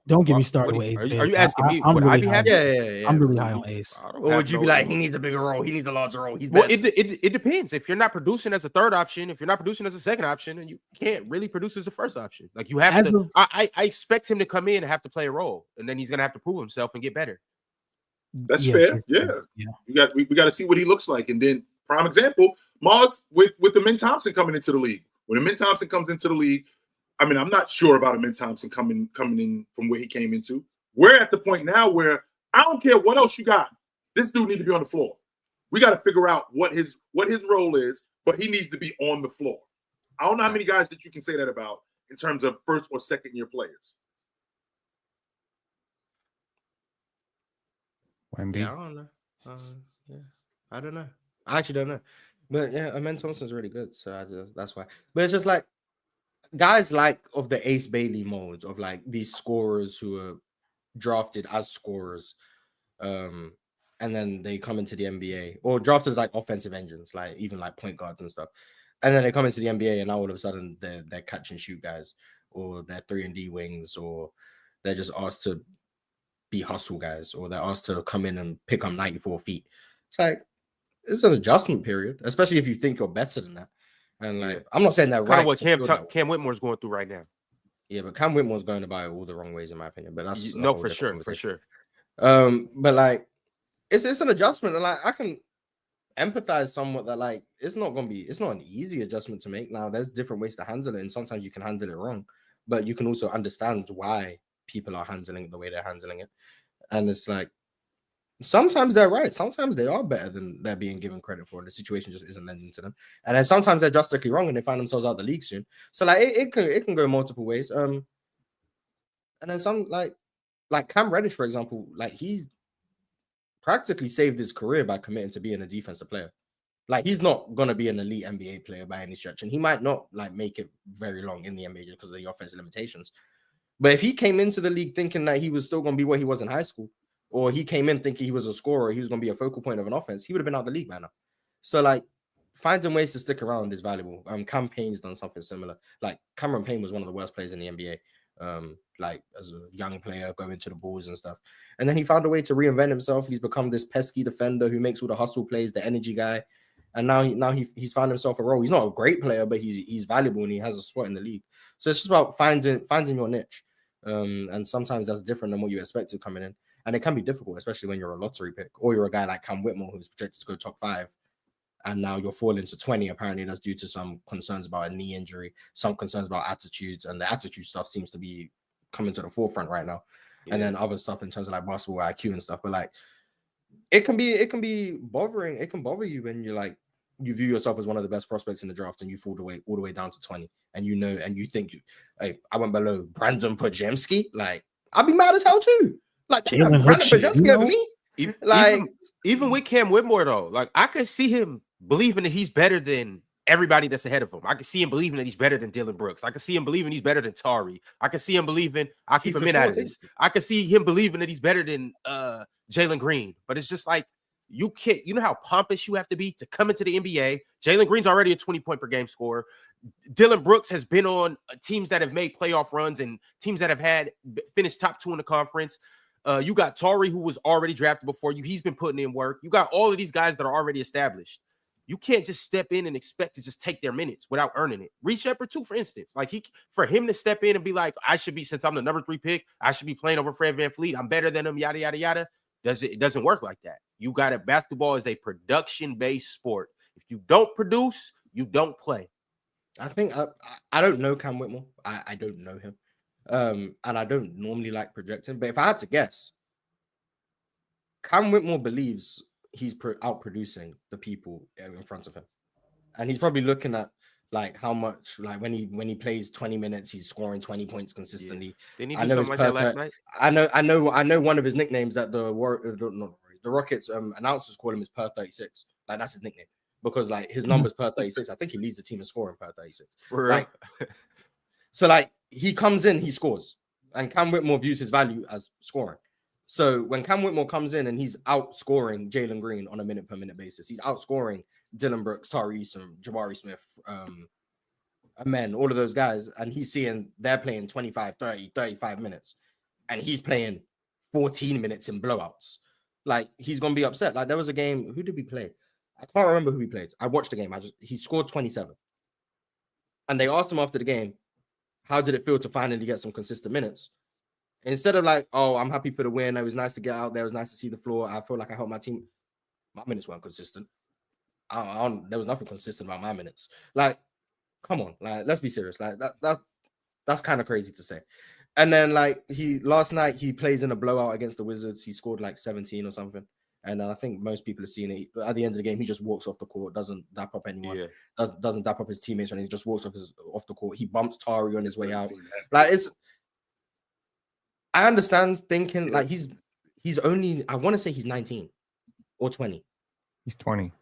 Don't get me What started do with you- Ace. are you asking me? I'm Would really I be high. happy? Yeah. I'm really high on Ace. I don't Or have would you be no- like, he needs a bigger role, he needs a larger role? He's Well, better. it depends. If you're not producing as a third option, if you're not producing as a second option, and you can't really produce as a first option, like you have to. I expect him to come in and have to play a role, and then he's gonna have to prove himself and get better. That's fair. Yeah. We got to see what he looks like, and then prime example, Mars with the Min Thompson coming into the league. When the Min Thompson comes into the league, I mean, I'm not sure about a Min Thompson coming in from where he came into. We're at the point now where I don't care what else you got. This dude needs to be on the floor. We got to figure out what his role is, but he needs to be on the floor. I don't know how many guys that you can say that about in terms of first or second year players. Wemby. Yeah, I don't know. I don't know. I actually don't know. But yeah, Amen Thompson's really good, so that's why. But it's just like guys like of the Ace Bailey modes of like these scorers who are drafted as scorers, and then they come into the NBA or drafted as like offensive engines, like even like point guards and stuff, and then they come into the NBA and now all of a sudden they're catch and shoot guys, or they're 3-and-D wings, or they're just asked to be hustle guys, or they're asked to come in and pick up 94 feet. It's like it's an adjustment period, especially if you think you're better than that. And like, I'm not saying that Kind right. of what Cam Whitmore's going through right now. Yeah, but Cam Whitmore's going about it all the wrong ways, in my opinion. But that's No, for sure. But like, it's an adjustment, and like I can empathize somewhat that like it's not an easy adjustment to make. Now, there's different ways to handle it, and sometimes you can handle it wrong, but you can also understand why people are handling it the way they're handling it. And it's like sometimes they're right, sometimes they are better than they're being given credit for. The situation just isn't lending to them, and then sometimes they're drastically wrong and they find themselves out the league soon. So like it can go multiple ways. And then some like Cam Reddish, for example, like he practically saved his career by committing to being a defensive player. Like, he's not gonna be an elite NBA player by any stretch, and he might not like make it very long in the NBA because of the offensive limitations. But if he came into the league thinking that he was still gonna be where he was in high school, or he came in thinking he was a scorer, he was gonna be a focal point of an offense, he would have been out of the league by now. So like, finding ways to stick around is valuable. Cam Payne's done something similar. Like, Cameron Payne was one of the worst players in the NBA. Like, as a young player going to the Bulls and stuff, and then he found a way to reinvent himself. He's become this pesky defender who makes all the hustle plays, the energy guy, and now he's found himself a role. He's not a great player, but he's valuable and he has a spot in the league. So it's just about finding your niche, and sometimes that's different than what you expected coming in, and it can be difficult, especially when you're a lottery pick or you're a guy like Cam Whitmore who's projected to go top 5. And now you're falling to 20. Apparently, that's due to some concerns about a knee injury, some concerns about attitudes, and the attitude stuff seems to be coming to the forefront right now. Yeah. And then other stuff in terms of like basketball IQ and stuff. But like, it can be bothering. It can bother you when you view yourself as one of the best prospects in the draft and you fall all the way down to 20, and you think, hey, I went below Brandon Podziemski. Like, I'd be mad as hell too. Like, Brandon Podziemski over me. Even with Cam Whitmore though, like, I could see him believing that he's better than everybody that's ahead of him. I can see him believing that he's better than Dylan Brooks. I can see him believing he's better than Tari. I can see him believing, I'll keep him in out of this. I can see him believing that he's better than Jalen Green. But it's just like, you can't, you know how pompous you have to be to come into the NBA. Jalen Green's already a 20-point per game scorer. Dylan Brooks has been on teams that have made playoff runs and teams that have had finished top 2 in the conference. You got Tari, who was already drafted before you. He's been putting in work. You got all of these guys that are already established. You can't just step in and expect to just take their minutes without earning it. Reed Shepherd too, for instance. Like, for him to step in and be like, I should be, since I'm the number 3 pick, I should be playing over Fred VanVleet. I'm better than him, yada, yada, yada. It doesn't work like that. You got it. Basketball is a production-based sport. If you don't produce, you don't play. I think I don't know Cam Whitmore. I don't know him. And I don't normally like projecting, but if I had to guess, Cam Whitmore believes he's outproducing the people in front of him, and he's probably looking at like how much, like when he plays 20 minutes, he's scoring 20 points consistently. Yeah. Didn't he do something like that last night? I know one of his nicknames that the Rockets announcers call him is per 36. Like, that's his nickname because like his numbers per 36. I think he leads the team in scoring per 36. Like, so like, he comes in, he scores, and Cam Whitmore views his value as scoring. So when Cam Whitmore comes in and he's outscoring Jalen Green on a minute-per-minute basis, he's outscoring Dylan Brooks, Tari Eason, Jabari Smith, Amen, all of those guys, and he's seeing they're playing 25, 30, 35 minutes, and he's playing 14 minutes in blowouts. Like, he's going to be upset. Like, there was a game, who did we play? I can't remember who we played. I watched the game. He scored 27. And they asked him after the game, how did it feel to finally get some consistent minutes? Instead of like, oh, I'm happy for the win. It was nice to get out there. It was nice to see the floor. I feel like I helped my team. My minutes weren't consistent. There was nothing consistent about my minutes. Like, come on. Like, let's be serious. Like, that's kind of crazy to say. And then like last night he plays in a blowout against the Wizards. He scored like 17 or something. And I think most people have seen it. At the end of the game, he just walks off the court, doesn't dap up anyone, doesn't dap up his teammates or anything. He just walks off the court. He bumps Tari on his way out. Like, I understand thinking like he's only, I want to say he's 19 or 20. He's 20.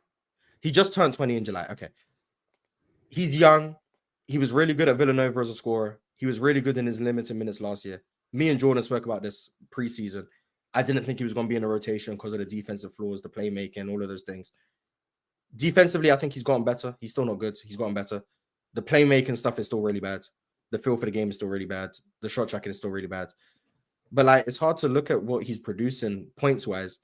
He just turned 20 in July. Okay. He's young. He was really good at Villanova as a scorer. He was really good in his limited minutes last year. Me and Jordan spoke about this preseason. I didn't think he was going to be in a rotation because of the defensive flaws, the playmaking, all of those things. Defensively, I think he's gotten better. He's still not good. He's gotten better. The playmaking stuff is still really bad. The feel for the game is still really bad. The shot tracking is still really bad. But like, it's hard to look at what he's producing points-wise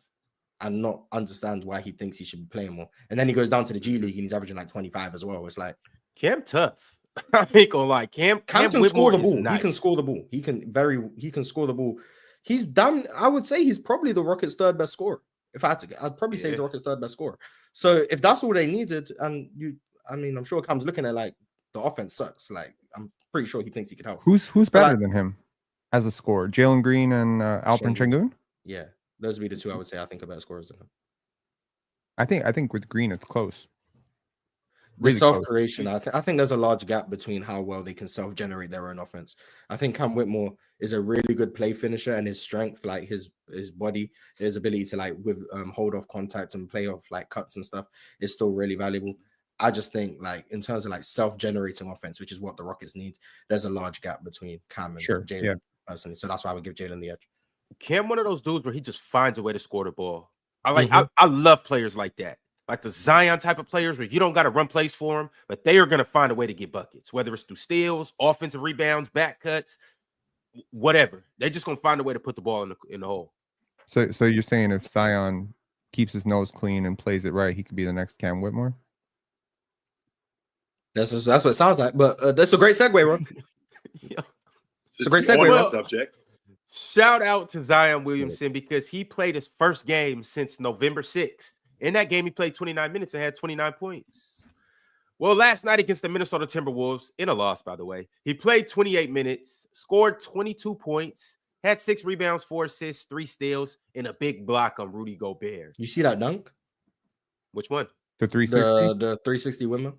and not understand why he thinks he should be playing more. And then he goes down to the G League and he's averaging like 25 as well. It's like, Cam tough. I ain't gonna lie. Cam can score the ball. Nice. He can score the ball. He can score the ball. He's done. I would say he's probably the Rockets' third best scorer. If I had to, I'd probably say he's the Rockets' third best scorer. So if that's all they needed, and I'm sure Cam's looking at like the offense sucks. Like, I'm pretty sure he thinks he could help. Who's better than him as a scorer? Jalen Green and Alperen Şengün? Yeah, those would be the two I would say I think are better scorers than him. I think with Green it's close. The Really self-creation, I think there's a large gap between how well they can self-generate their own offense. I think Cam Whitmore is a really good play finisher, and his strength, like his body, his ability to like hold off contact and play off like cuts and stuff, is still really valuable. I just think like in terms of like self-generating offense, which is what the Rockets need, there's a large gap between Cam and Jalen personally. So that's why I would give Jalen the edge. Cam, one of those dudes where he just finds a way to score the ball. I love players like that. Like the Zion type of players where you don't got to run plays for them, but they are going to find a way to get buckets, whether it's through steals, offensive rebounds, back cuts, whatever. They're just going to find a way to put the ball in the hole. So you're saying if Zion keeps his nose clean and plays it right, he could be the next Cam Whitmore? That's what it sounds like. But that's a great segue, bro. Yeah. It's a great segue. On subject. Shout out to Zion Williamson because he played his first game since November 6th. In that game, he played 29 minutes and had 29 points. Well, last night against the Minnesota Timberwolves, in a loss, by the way, he played 28 minutes, scored 22 points, had 6 rebounds, 4 assists, 3 steals, and a big block on Rudy Gobert. You see that dunk? Which one? The 360? The 360 windmill.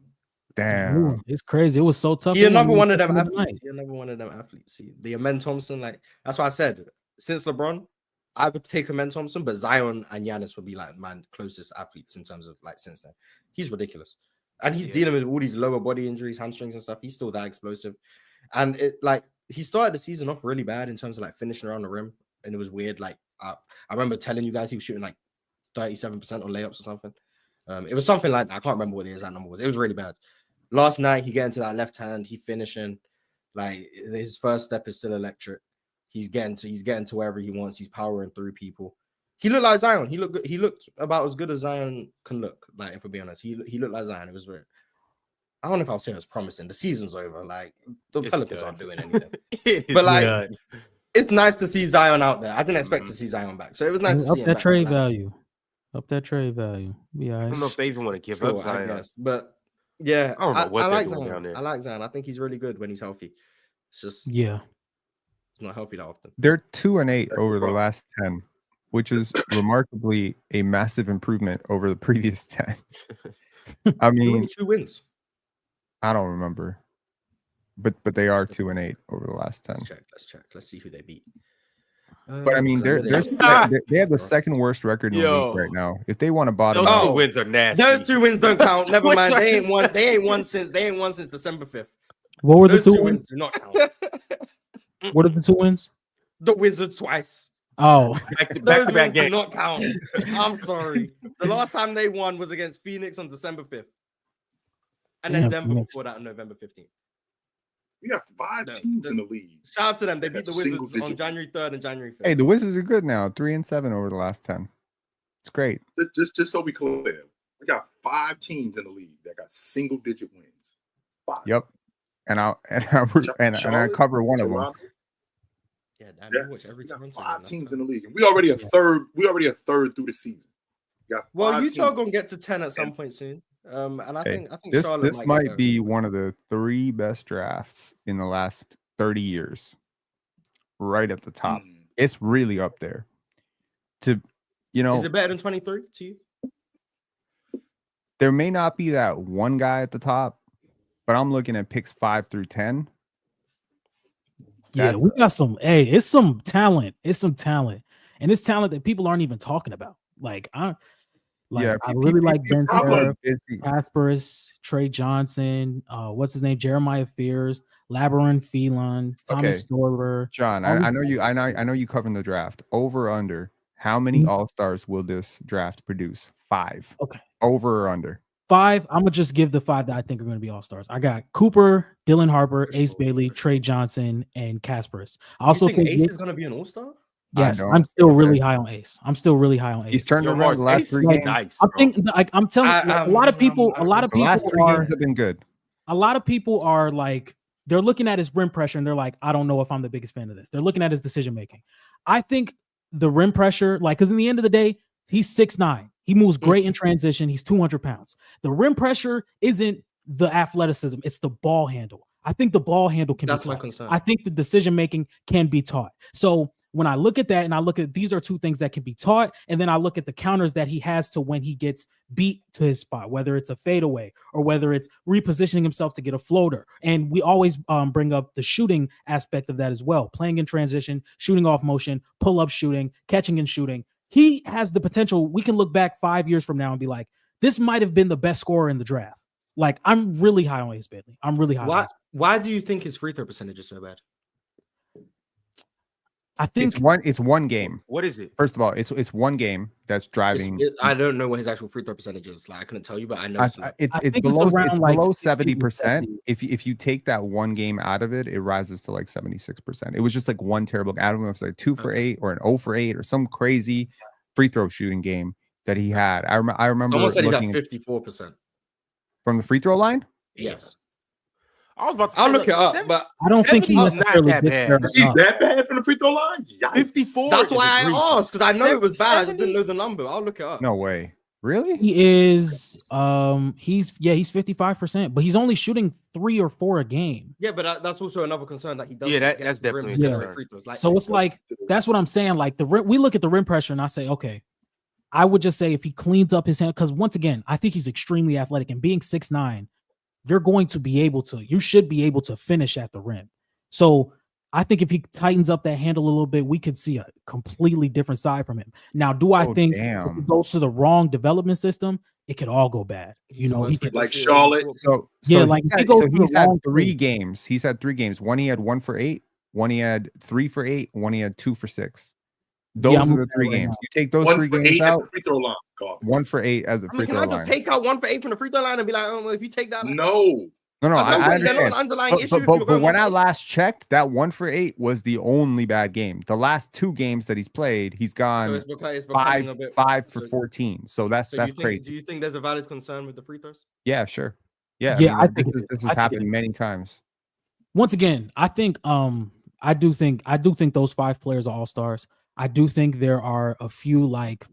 Damn. Ooh, it's crazy. It was so tough. He another one of them athletes. See, the Amen Thompson, like that's why I said since LeBron, I would take Amen Thompson, but Zion and Giannis would be like my closest athletes in terms of like since then. He's ridiculous. And he's dealing with all these lower body injuries, hamstrings and stuff. He's still that explosive. And it like he started the season off really bad in terms of like finishing around the rim. And it was weird. Like I remember telling you guys he was shooting like 37% on layups or something. It was something like that. I can't remember what the exact number was. It was really bad. Last night, he get into that left hand, he finishing. Like his first step is still electric. He's getting to wherever he wants. He's powering through people. He looked like Zion. He looked about as good as Zion can look. Like if we're being honest, he looked like Zion. It was weird. I don't know if I'll say it was promising. The season's over. Like the Pelicans aren't doing anything. But like it's nice to see Zion out there. I didn't expect to see Zion back, so it was nice to see him that back. trade value. Up that trade value. Yeah, I don't know if they even want to give up Zion. I guess, but yeah, I don't know what I like they're doing Zion. down there. I like Zion. I think he's really good when he's healthy. It's just yeah. It's not healthy that often. They're 2-8 over the last 10, which is remarkably a massive improvement over the previous 10. I mean, 2 wins. I don't remember, but they are 2-8 over the last 10. Let's check. Let's see who they beat. But I mean, they have the second worst record in the league right now. If they want to bottom, those 2 wins are nasty. Those 2 wins don't count. Never mind. They ain't won since December 5th. What were the Those 2 wins? Do not count. What are the 2 wins? The Wizards twice. Oh, back to back do game. not count. I'm sorry. The last time they won was against Phoenix on December 5th, and then Denver before that on November 15th. We got 5 teams in the league. Shout out to them. They beat the Wizards on January 3rd and January 5th. Hey, the Wizards are good now. 3-7 over the last 10. It's great. Just so we clear, we got 5 teams in the league that got single-digit wins. 5. Yep. And I cover one of them. Yeah, watch every time. 5 teams in the league, and we already a third. We already a third through the season. Well, Utah gonna get to 10 at some point soon. And I think this might be one of the 3 best drafts in the last 30 years. Right at the top. It's really up there. Is it better than 23 to you? There may not be that one guy at the top, but I'm looking at picks 5 through 10. Yeah, we got some. Hey, it's some talent. It's some talent, and it's talent that people aren't even talking about. I really like Ben Kasparis, Trey Johnson. What's his name? Jeremiah Fears, Labyrinth Phelan, Thomas Storer. John, I know you covering the draft. Over or under? How many All-Stars will this draft produce? 5. Okay. Over or under? 5. I'm gonna just give the 5 that I think are going to be All-Stars. I got Cooper, Dylan Harper, Ace Bailey, Trey Johnson, and Kasparis. I also think Ace is going to be an All-Star. Yes, I'm still really high on Ace. He's turned around the last 3 games. Nice, I'm telling you, a lot of people the last 3 games have been good. A lot of people are like, they're looking at his rim pressure and they're like, I don't know if I'm the biggest fan of this. They're looking at his decision making. I think the rim pressure, because in the end of the day, he's 6'9". He moves great in transition. He's 200 pounds. The rim pressure isn't the athleticism; it's the ball handle. I think the ball handle can. That's my concern. I think the decision making can be taught. So when I look at that and I look at these are two things that can be taught, and then I look at the counters that he has to when he gets beat to his spot, whether it's a fadeaway or whether it's repositioning himself to get a floater. And we always bring up the shooting aspect of that as well, playing in transition, shooting off motion, pull-up shooting, catching and shooting. He has the potential. We can look back 5 years from now and be like, this might have been the best scorer in the draft. Like, I'm really high on Ace Bailey. I'm really high. Why do you think his free throw percentage is so bad? I think it's one game. What is it? First of all, it's one game that's driving. I don't know what his actual free throw percentage is. Like, I couldn't tell you, but I know it's below 70%. If you take that one game out of it, it rises to like 76%. It was just like one terrible. I don't know if it's like 2 for 8 or an 0 for 8 or some crazy free throw shooting game that he had. I remember. Someone said he's at 54% from the free throw line. Yes. I was about to say, I'll look it up, but I don't think he's necessarily not that bad. Is he that bad from the free throw line? Yikes. 54. That's why I asked, because I know it was bad. I just 70? didn't know the number. I'll look it up. No way. Really? he is. He's 55%, but he's only shooting 3 or 4 a game. Yeah, but that's also another concern that he doesn't. Yeah, that's definitely a concern. free throws. Like, So it's like that's what I'm saying. Like we look at the rim pressure and I say, okay, I would just say if he cleans up his hand, because once again, I think he's extremely athletic, and being 6'9", you should be able to finish at the rim. So I think if he tightens up that handle a little bit, we could see a completely different side from him. Now, do I think if he goes to the wrong development system, it could all go bad? You know, he could, like Charlotte. So yeah, like he's had 3 games. He's had 3 games. One he had 1 for 8. One he had 3 for 8. One he had 2 for 6. Those are the 3 games. You take those 3 games out. Free throw line. 1 for 8 as a free throw line. Can I just take out 1 for 8 from the free throw line and be like, oh, if you take that, No. I understand. Underlying issue. But when I last checked, that 1 for 8 was the only bad game. The last 2 games that he's played, he's gone it's 5 for 14. So that's crazy. Do you think there's a valid concern with the free throws? Yeah, sure. Yeah, I think think this has happened many times. Once again, I think I do think those 5 players are all-stars. I do think there are a few like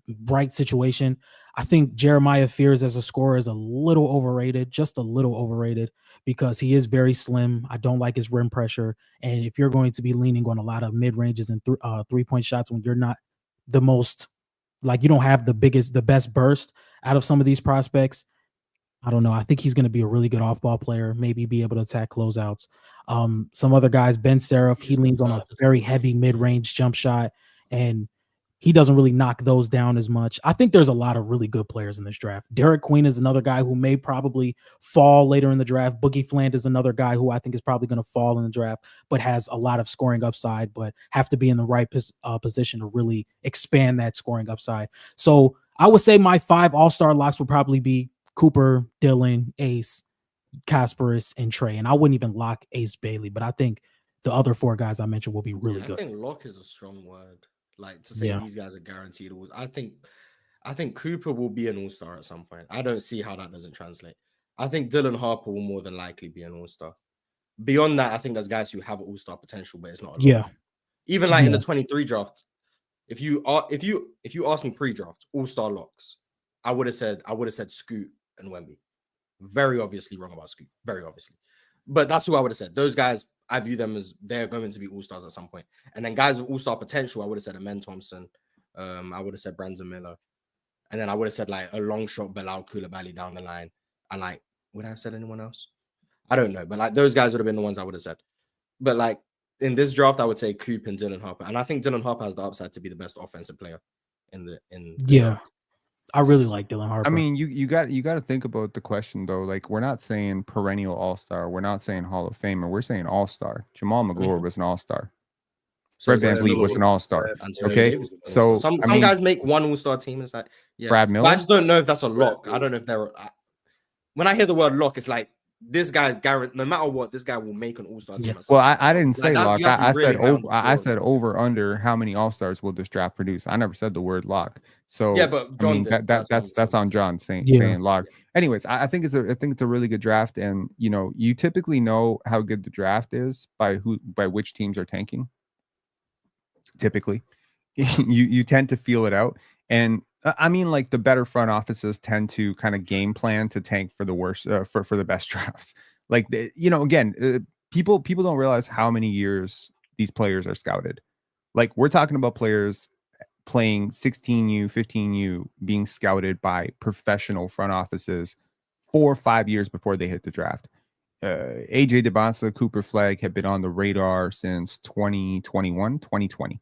bright situation. I think Jeremiah Fears as a scorer is a little overrated, just a little overrated, because he is very slim. I don't like his rim pressure. And if you're going to be leaning on a lot of mid-ranges and 3-point shots when you're not the most, like you don't have the best burst out of some of these prospects, I don't know. I think he's going to be a really good off-ball player, maybe be able to attack closeouts. Some other guys, Ben Seraph, he leans on a very heavy mid-range jump shot, and he doesn't really knock those down as much. I think there's a lot of really good players in this draft. Derek Queen is another guy who may probably fall later in the draft. Boogie Fland is another guy who I think is probably going to fall in the draft, but has a lot of scoring upside, but have to be in the right position to really expand that scoring upside. So I would say my 5 all-star locks would probably be Cooper, Dylan, Ace, Kasparis, and Trey. And I wouldn't even lock Ace Bailey, but I think the other 4 guys I mentioned will be really good. I think lock is a strong word. Like to say these guys are guaranteed. I think Cooper will be an all-star at some point. I don't see how that doesn't translate. I think Dylan Harper will more than likely be an all-star. Beyond that, I think there's guys who have all-star potential, but it's not a lot. Even like in the 23 draft, if you ask me pre-draft all-star locks, I would have said Scoot and Wemby. Very obviously wrong about Scoot. Very obviously. But that's who I would have said. Those guys, I view them as they're going to be all-stars at some point. And then guys with all-star potential, I would have said Amen Thompson. I would have said Brandon Miller. And then I would have said like a long shot Bilal Coulibaly down the line. And like, would I have said anyone else? I don't know. But like those guys would have been the ones I would have said. But like in this draft, I would say Coop and Dylan Harper. And I think Dylan Harper has the upside to be the best offensive player in the draft. I really like Dylan Harper. I mean, you got to think about the question though. Like, we're not saying perennial all-star. We're not saying Hall of Famer. We're saying all-star. Jamal McGlure was an all-star. Fred VanVleet was an all-star. Okay, so some guys make one all-star team. And it's like, Brad Miller. But I just don't know if that's a lock. I don't know if they're. When I hear the word lock, it's like this guy's guaranteed. No matter what, this guy will make an all-star team. Well, I didn't say lock. I said over under how many all-stars will this draft produce. I never said the word lock. So yeah, but John that's on John saying lock. Anyways, I think it's a really good draft, and you know, you typically know how good the draft is by which teams are tanking. Typically, you tend to feel it out, and I mean, like the better front offices tend to kind of game plan to tank for the worst for the best drafts. Like again, people don't realize how many years these players are scouted. Like, we're talking about players playing 16U, 15U, being scouted by professional front offices 4 or 5 years before they hit the draft. AJ DeBasa, Cooper Flagg have been on the radar since 2021, 2020,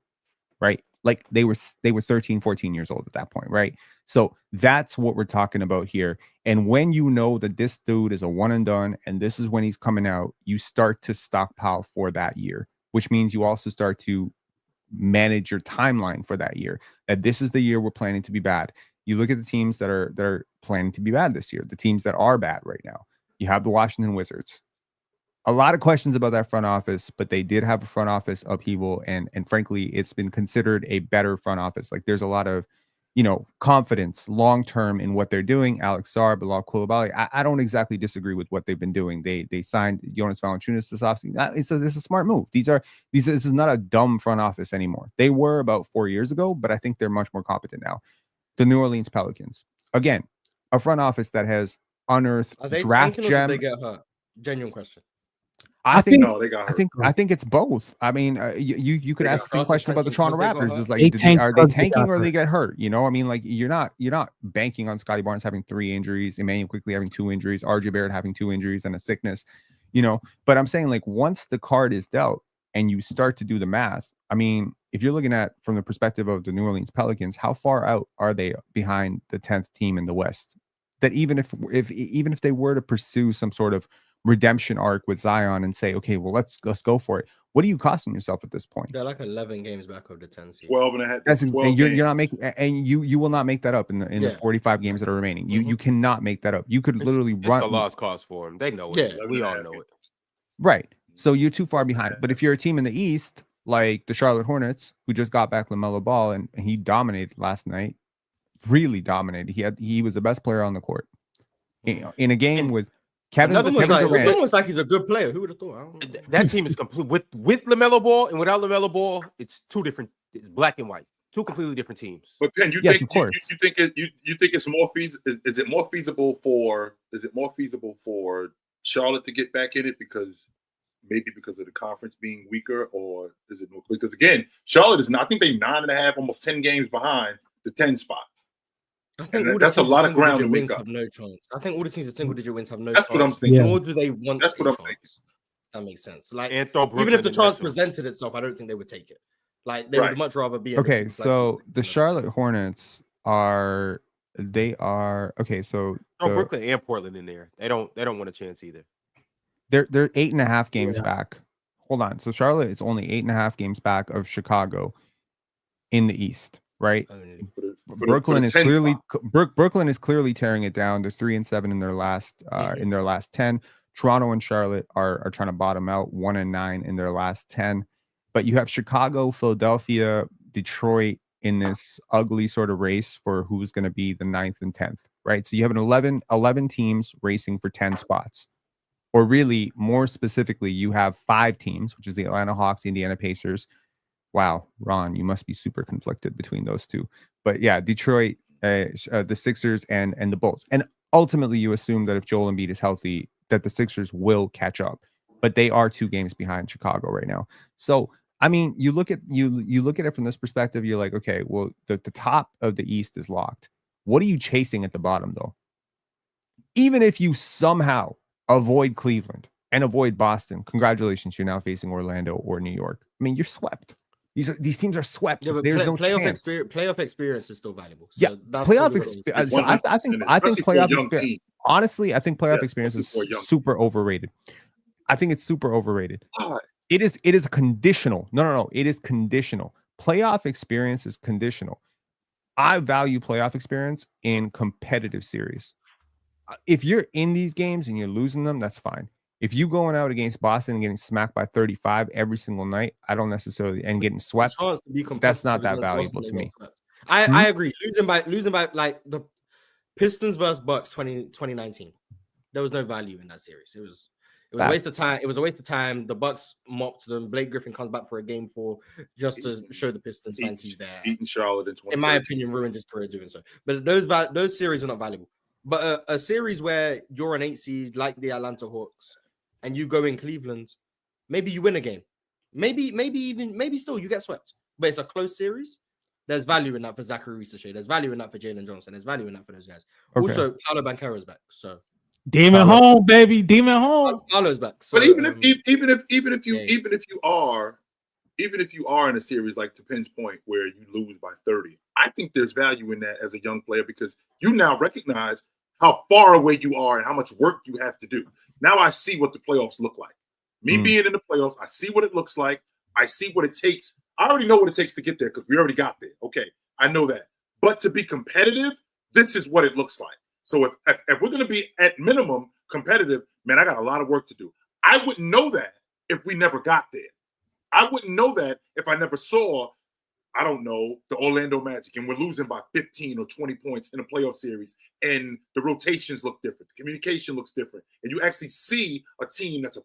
right? Like, they were 13, 14 years old at that point, right? So that's what we're talking about here. And when you know that this dude is a one and done, and this is when he's coming out, you start to stockpile for that year, which means you also start to manage your timeline for that year. That this is the year we're planning to be bad. You look at the teams that are planning to be bad this year, the teams that are bad right now. You have the Washington Wizards. A lot of questions about that front office, but they did have a front office upheaval, and frankly, it's been considered a better front office. Like, there's a lot of, confidence long term in what they're doing. Alex Sarr, Bilal Coulibaly. I don't exactly disagree with what they've been doing. They signed Jonas Valanciunas this offseason. It's a smart move. This is not a dumb front office anymore. They were about 4 years ago, but I think they're much more competent now. The New Orleans Pelicans, again, a front office that has unearthed draft gem. Or did they get hurt? Genuine question. I think no, they got hurt. I think it's both. I mean, you could ask the same question about the Toronto Raptors. Is like, are they tanking or they get hurt? I mean, like, you're not banking on Scotty Barnes having 3 injuries, Emmanuel quickly having 2 injuries, RJ Barrett having 2 injuries and a sickness, But I'm saying, like, once the card is dealt and you start to do the math, I mean, if you're looking at from the perspective of the New Orleans Pelicans, how far out are they behind the 10th team in the West? That even if they were to pursue some sort of redemption arc with Zion and say, okay, well, let's go for it. What are you costing yourself at this point? They're like 11 games back of the 10 seed. 12 and a half. That's you're not making, and you will not make that up in the 45 games that are remaining. You cannot make that up. You could literally run. It's a lost cause for them. They know it. Yeah, we all know it. Right. So you're too far behind. But if you're a team in the East, like the Charlotte Hornets, who just got back LaMelo Ball and he dominated last night, really dominated. He was the best player on the court. In a game with Kevin Durant. It's almost like he's a good player. Who would have thought? That team is complete with LaMelo Ball and without LaMelo Ball. It's two different. It's black and white. Two completely different teams. But Penn, you think it's more feasible? Is it more feasible for Charlotte to get back in it because of the conference being weaker, or is it more because again, Charlotte is not? I think they 9.5, almost 10 games behind the 10 spot. I think that's a lot of ground to wins have no chance. I think all the teams with single-digit wins have no chance. That's what I'm thinking. Nor do they want that's what I'm thinking. That makes sense. Like, even if the chance presented itself, I don't think they would take it. Like, they would much rather be. Okay, so the Charlotte Hornets are okay. So Brooklyn and Portland in there. They don't want a chance either. They're 8.5 games back. Hold on. So Charlotte is only 8.5 games back of Chicago in the East, right? Brooklyn is clearly tearing it down. They're 3-7 in their last 10. Toronto and Charlotte are trying to bottom out, 1-9 in their last 10. But you have Chicago, Philadelphia, Detroit in this ugly sort of race for who's going to be the 9th and 10th, right? So you have an 11 teams racing for 10 spots. Or really, more specifically, you have 5 teams, which is the Atlanta Hawks, the Indiana Pacers. Wow, Ron, you must be super conflicted between those two. But yeah, Detroit, the Sixers, and the Bulls. And ultimately, you assume that if Joel Embiid is healthy, that the Sixers will catch up. But they are 2 games behind Chicago right now. So, I mean, you look at it from this perspective, you're like, okay, well, the top of the East is locked. What are you chasing at the bottom, though? Even if you somehow avoid Cleveland and avoid Boston, congratulations, you're now facing Orlando or New York. I mean, you're swept. These teams are swept. Yeah, there's no chance. Playoff experience is still valuable. So yeah, playoff experience. So I think playoff experience. Honestly, I think playoff experience is super overrated. I think it's super overrated. It is conditional. No. It is conditional. Playoff experience is conditional. I value playoff experience in competitive series. If you're in these games and you're losing them, that's fine. If you going out against Boston and getting smacked by 35 every single night, I don't necessarily, and getting swept, that's not that valuable to me. I agree. Losing by like the Pistons versus Bucks 2019. There was no value in that series. It was a waste of time. It was a waste of time. The Bucks mocked them. Blake Griffin comes back for a game 4 just to show the Pistons fans he's there. Beating Charlotte in my opinion, ruined his career doing so. But those series are not valuable. But a series where you're an 8 seed like the Atlanta Hawks and you go in Cleveland, maybe you win a game. Maybe still you get swept. but it's a close series, there's value in that for Zachary Risache. There's value in that for Jalen Johnson. There's value in that for those guys. Okay. Also, Paolo Banchero's back, so Demon home, baby. Demon home. Paolo's back. So, But even if you are in a series like to Penn's point where you lose by 30, I think there's value in that as a young player because you now recognize how far away you are and how much work you have to do. Now I see what the playoffs look like. Me being in the playoffs, I see what it looks like. I see what it takes. I already know what it takes to get there because we already got there. Okay, I know that. But to be competitive, this is what it looks like. So if we're going to be at minimum competitive, man, I got a lot of work to do. I wouldn't know that if we never got there. I wouldn't know that if I never saw, I don't know, the Orlando Magic and we're losing by 15 or 20 points in a playoff series and the rotations look different. The communication looks different. And you actually see a team that's a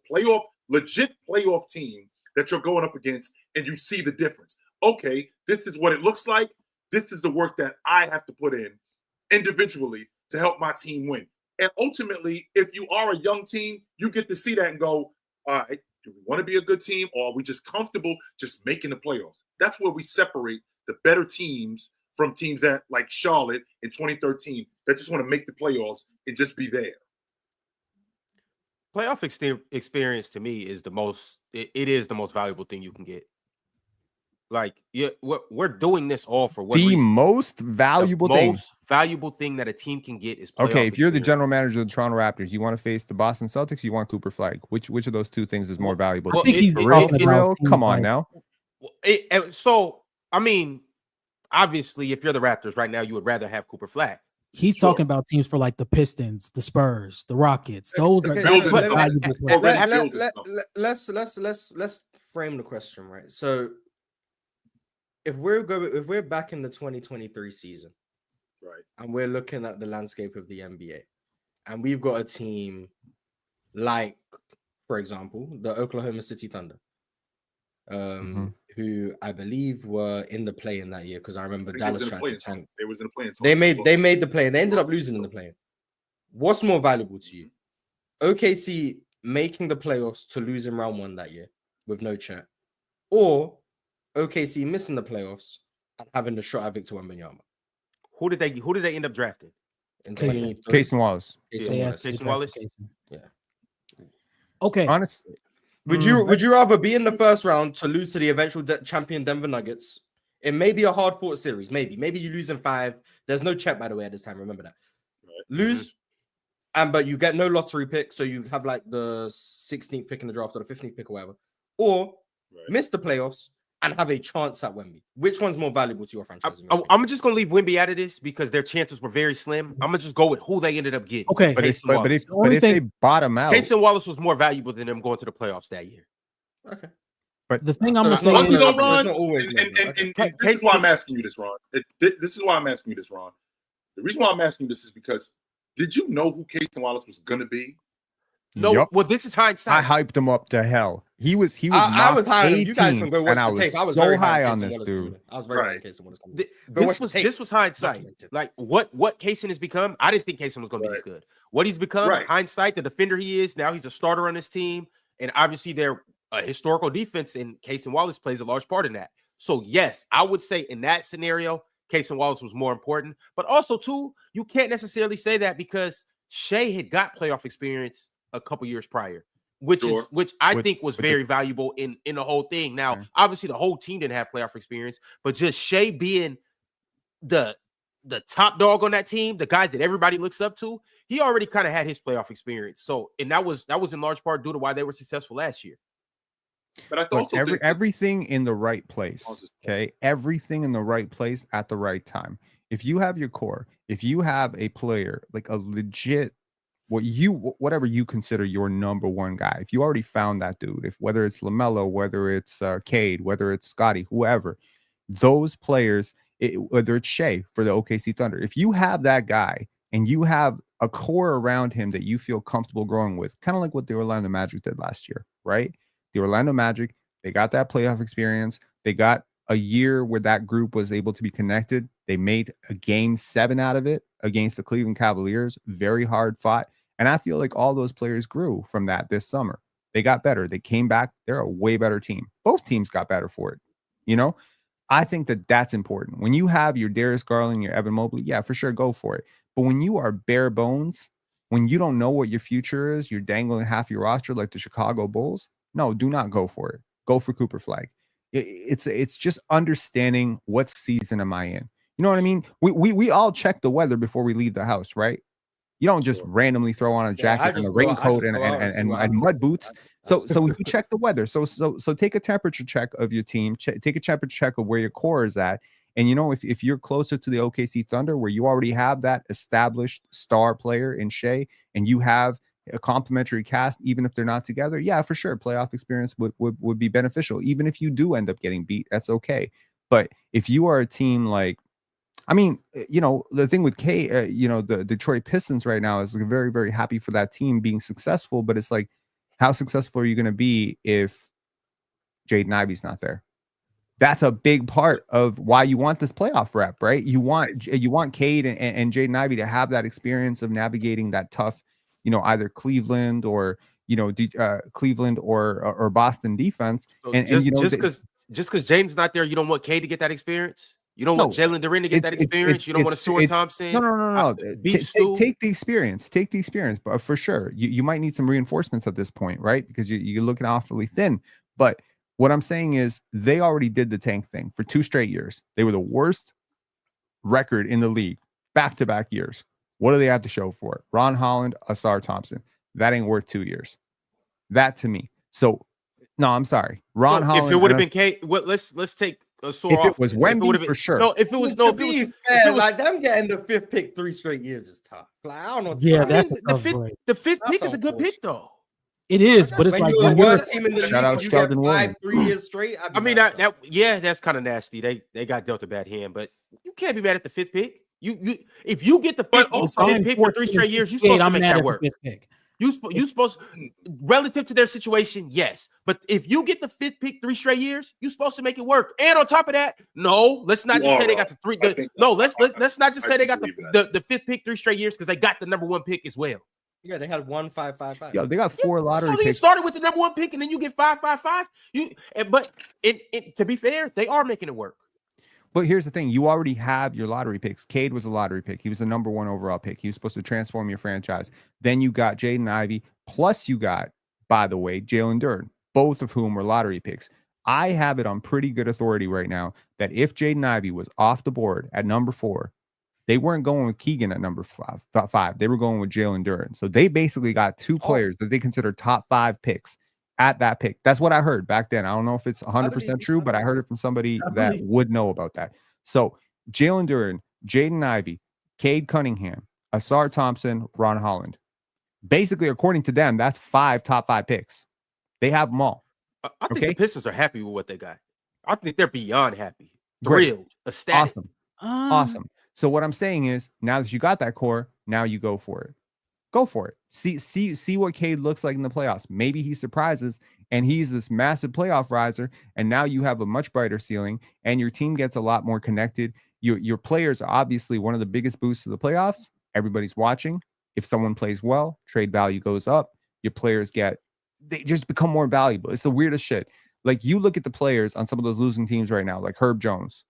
legit playoff team that you're going up against and you see the difference. Okay, this is what it looks like. This is the work that I have to put in individually to help my team win. And ultimately, if you are a young team, you get to see that and go, all right, do we want to be a good team or are we just comfortable just making the playoffs? That's where we separate the better teams from teams that like Charlotte in 2013 that just want to make the playoffs and just be there. Playoff experience to me is the most. It is the most valuable thing you can get. Like, yeah, we're doing this all for what the reason? most valuable thing. Most valuable thing that a team can get is okay. If you're the general manager of the Toronto Raptors, you want to face the Boston Celtics. You want Cooper Flag. Which of those two things is more valuable? I think he's for real. Come on now. So I mean, obviously, if you're the Raptors right now, you would rather have Cooper Flag. He's talking about teams for like the Pistons, the Spurs, the Rockets. Those are let's frame the question right. So if we're back in the 2023 season, right, and we're looking at the landscape of the NBA, and we've got a team like, for example, the Oklahoma City Thunder, who I believe were in the play-in that year because I remember Dallas tried to tank. They was in the play-in. They made the play-in. They ended up losing in the play-in. What's more valuable to you? OKC making the playoffs to lose in round one that year with no chat, or OKC missing the playoffs and having the shot at Victor Wembanyama? Who did they end up drafting? In 2023. Casey Wallace. Casey Wallace. Yeah. Okay. Honestly. Would you rather be in the first round to lose to the eventual champion Denver Nuggets? It may be a hard fought series. Maybe you lose in 5. There's no check, by the way, at this time. Remember that. Right. Lose, but you get no lottery pick, so you have like the 16th pick in the draft or the 15th pick or whatever, or miss the playoffs and have a chance at Wemby. Which one's more valuable to your franchise? I'm just gonna leave Wemby out of this because their chances were very slim. I'm gonna just go with who they ended up getting. Okay, but if they bottom out, Casey Wallace was more valuable than them going to the playoffs that year. Okay, but the thing I'm this is why I'm asking you this, Ron. This is why I'm asking you this, Ron. The reason why I'm asking you this is because did you know who Casey Wallace was gonna be? No, yep. Well, this is hindsight. I hyped him up to hell. He was I was high 18, you guys can go watch and I the tape. I was so high on this dude. I was very high on Casey Wallace. This was hindsight. Like what Kaysen has become. I didn't think Kaysen was going to be this good. What he's become, hindsight, the defender he is now. He's a starter on this team, and obviously they're a historical defense, and Casey Wallace plays a large part in that. So yes, I would say in that scenario, Casey Wallace was more important. But also too, you can't necessarily say that because Shea had got playoff experience a couple years prior, which I think was very valuable in the whole thing. Now, obviously, the whole team didn't have playoff experience, but just Shea being the top dog on that team, the guy that everybody looks up to, he already kind of had his playoff experience. So, and that was in large part due to why they were successful last year. But I thought everything in the right place. Okay, everything in the right place at the right time. If you have your core, if you have a player like a legit. Whatever you consider your number one guy, if you already found that dude, whether it's LaMelo, whether it's Cade, whether it's Scotty, whoever, those players, whether it's Shea for the OKC Thunder, if you have that guy and you have a core around him that you feel comfortable growing with, kind of like what the Orlando Magic did last year, right? The Orlando Magic, they got that playoff experience. They got a year where that group was able to be connected. They made a game 7 out of it against the Cleveland Cavaliers, very hard fought. And I feel like all those players grew from that this summer. They got better. They came back. They're a way better team. Both teams got better for it. You know, I think that that's important. When you have your Darius Garland, your Evan Mobley, yeah, for sure, go for it. But when you are bare bones, when you don't know what your future is, you're dangling half your roster like the Chicago Bulls. No, do not go for it. Go for Cooper Flag. It's just understanding what season am I in. You know what I mean? We all check the weather before we leave the house, right? You don't just randomly throw on a jacket and a raincoat and mud boots. So you check the weather. So take a temperature check of your team. Take a temperature check of where your core is at. And if you're closer to the OKC Thunder, where you already have that established star player in Shea, and you have a complementary cast, even if they're not together, yeah, for sure, playoff experience would be beneficial. Even if you do end up getting beat, that's okay. But if you are a team like, the thing with the Detroit Pistons right now is like very, very happy for that team being successful. But it's like, how successful are you going to be if Jaden Ivey's not there? That's a big part of why you want this playoff rep, right? You want Cade and Jaden Ivey to have that experience of navigating that tough, either Cleveland or Cleveland or Boston defense. So and just because Jaden's not there, you don't want Cade to get that experience. You don't want Jalen Duren to get that experience. You don't want to Stuart Thompson. No. Take the experience. Take the experience, but for sure, you might need some reinforcements at this point, right? Because you're looking awfully thin. But what I'm saying is, they already did the tank thing for 2 straight years. They were the worst record in the league, back-to-back years. What do they have to show for it? Ron Holland, Asar Thompson. That ain't worth 2 years. That to me. So, no, I'm sorry. Ron Holland. If it would have been Cade, let's take. If it was Wemby, for sure. No, if it was no, like them getting the 5th pick 3 straight years is tough. Like, I don't know. Yeah, that's the fifth pick is a good pick though. It is, but it's when like you're the worst team in the Shout out league, you get Sheldon Williams. 3 years straight. That's kind of nasty. They got dealt a bad hand, but you can't be mad at the 5th pick. You if you get the 5th pick for 3 straight years, you're supposed to make that work. You supposed, relative to their situation, yes. But if you get the 5th pick 3 straight years, you're supposed to make it work. And on top of that, no, let's not just say they got the 3. Let's not just say they got the 5th pick 3 straight years because they got the number 1 pick as well. Yeah, they had 1 5 5 5. Yo, they got 4 lottery picks. You started with the number 1 pick and then you get 5 5 5. But to be fair, they are making it work. But here's the thing. You already have your lottery picks. Cade was a lottery pick. He was the number 1 overall pick. He was supposed to transform your franchise. Then you got Jaden Ivey. Plus you got, by the way, Jalen Duren, both of whom were lottery picks. I have it on pretty good authority right now that if Jaden Ivey was off the board at number 4, they weren't going with Keegan at number 5. They were going with Jalen Duren. So they basically got 2 players that they consider top 5 picks at that pick. That's what I heard back then. I don't know if it's 100% true, but I heard it from somebody that would know about that. So Jalen Duren, Jaden Ivey, Cade Cunningham, Asar Thompson, Ron Holland. Basically, according to them, that's 5 top 5 picks. They have them all. I think the Pistons are happy with what they got. I think they're beyond happy. Thrilled. Ecstatic. Awesome. So what I'm saying is, now that you got that core, now you go for it. Go for it. See what Cade looks like in the playoffs. Maybe he surprises and he's this massive playoff riser. And now you have a much brighter ceiling and your team gets a lot more connected. Your players are obviously one of the biggest boosts of the playoffs. Everybody's watching. If someone plays well, trade value goes up. Your players they just become more valuable. It's the weirdest shit. Like you look at the players on some of those losing teams right now, like Herb Jones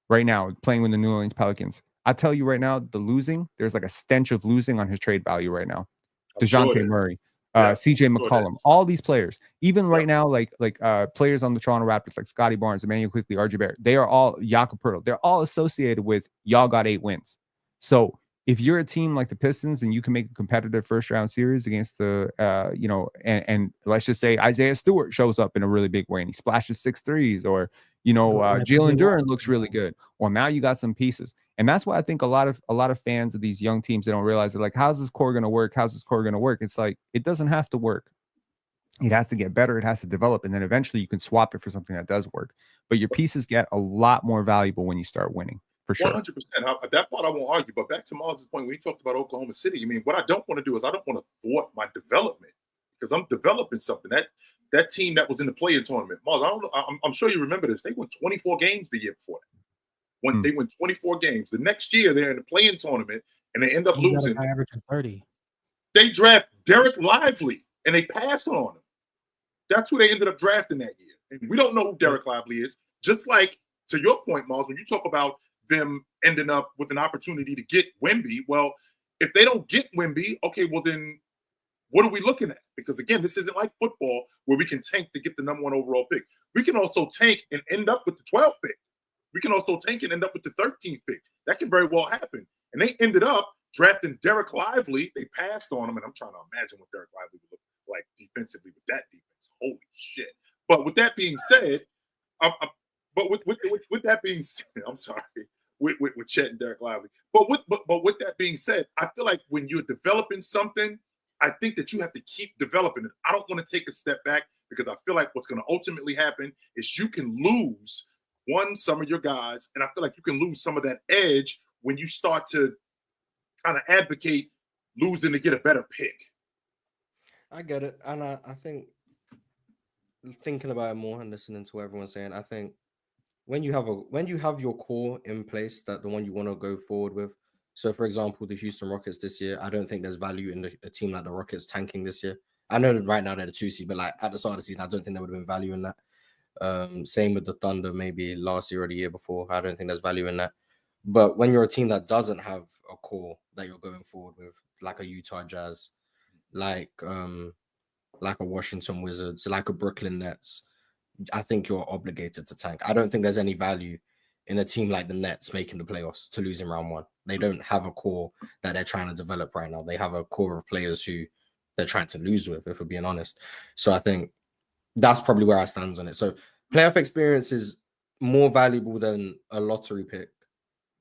right now playing with the New Orleans Pelicans. I tell you right now, there's like a stench of losing on his trade value right now. DeJounte Murray, CJ McCollum, all these players, even right now, like players on the Toronto Raptors, like Scotty Barnes, Emmanuel Quickley, RJ Barrett, they are all Jakob Poeltl. They're all associated with y'all got 8 wins. So if you're a team like the Pistons and you can make a competitive first round series against the, and let's just say Isaiah Stewart shows up in a really big way and he splashes 6 threes, or Jalen Duren looks really good. Well, now you got some pieces. And that's why I think a lot of fans of these young teams, they don't realize it. Like, how's this core going to work? How's this core going to work? It's like, it doesn't have to work. It has to get better. It has to develop. And then eventually you can swap it for something that does work. But your pieces get a lot more valuable when you start winning, for sure. 100%. That part I won't argue. But back to Miles' point, when he talked about Oklahoma City, I mean, what I don't want to do is I don't want to thwart my development because I'm developing something. That team that was in the play-in tournament, Miles, I'm sure you remember this. They won 24 games the year before that. When they win 24 games, the next year they're in the play-in tournament and they end up losing. Averaging 30. They draft Derek Lively and they passed on him. That's who they ended up drafting that year. And we don't know who Derek Lively is. Just like to your point, Miles, when you talk about them ending up with an opportunity to get Wemby, well, if they don't get Wemby, okay, well then what are we looking at? Because again, this isn't like football where we can tank to get the number 1 overall pick. We can also tank and end up with the 12th pick. We can also tank and end up with the 13th pick. That can very well happen. And they ended up drafting Derek Lively. They passed on him, and I'm trying to imagine what Derek Lively would look like defensively with that defense. Holy shit! But with that being said, with that being said, I'm sorry, with Chet and Derek Lively. But with that being said, I feel like when you're developing something, I think that you have to keep developing it. I don't want to take a step back because I feel like what's going to ultimately happen is you can lose some of your guys, and I feel like you can lose some of that edge when you start to kind of advocate losing to get a better pick. I get it, and I think thinking about it more and listening to what everyone's saying, I think when you have your core in place, that the one you want to go forward with. So, for example, the Houston Rockets this year, I don't think there's value in a team like the Rockets tanking this year. I know that right now they're the 2 seed, but like at the start of the season, I don't think there would have been value in that. Same with the Thunder, maybe last year or the year before. I don't think there's value in that. But when you're a team that doesn't have a core that you're going forward with, like a Utah Jazz, like a Washington Wizards, like a Brooklyn Nets, I think you're obligated to tank. I don't think there's any value in a team like the Nets making the playoffs to lose in round 1. They don't have a core that they're trying to develop right now. They have a core of players who they're trying to lose with, if we're being honest. So I think that's probably where I stand on it. So playoff experience is more valuable than a lottery pick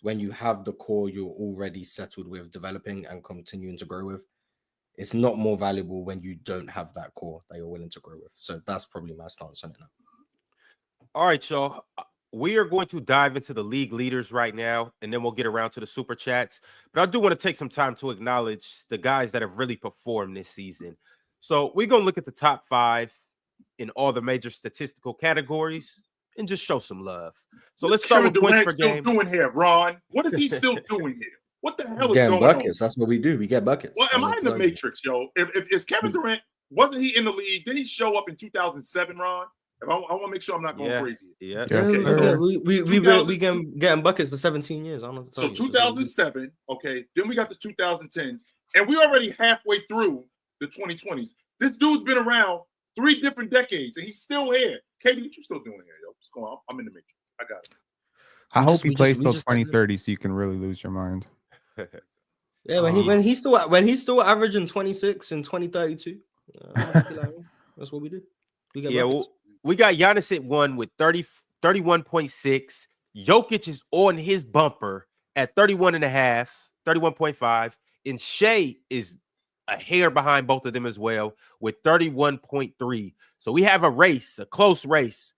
when you have the core you're already settled with developing and continuing to grow with. It's not more valuable when you don't have that core that you're willing to grow with. So that's probably my stance on it now. All right, y'all. We are going to dive into the league leaders right now, and then we'll get around to the super chats. But I do want to take some time to acknowledge the guys that have really performed this season. So we're going to look at the top 5 in all the major statistical categories and just show some love. So let's start with points per game. Still doing here, Ron? What is he still doing here? What the hell is Getting going buckets. on? That's what we do. We get buckets. Well, am I in the Matrix, yo? If Kevin Durant, wasn't he in the league? Didn't he show up in 2007, Ron? I want to make sure I'm not going crazy. Yeah. We've been getting buckets for 17 years. I don't know what to tell you. 2007, okay. Then we got the 2010s, and we already halfway through the 2020s. This dude's been around 3 different decades, and he's still here. Katie, what you still doing here, yo? What's going on? I'm in the Matrix. I got it. I hope he plays till 2030 so you can really lose your mind. Yeah, when he's still averaging 26 and 2032. That's what we do. We get buckets. We got Giannis at 1 with 31.6. Jokic is on his bumper at 31.5, 31.5. And Shea is a hair behind both of them as well with 31.3. So we have a close race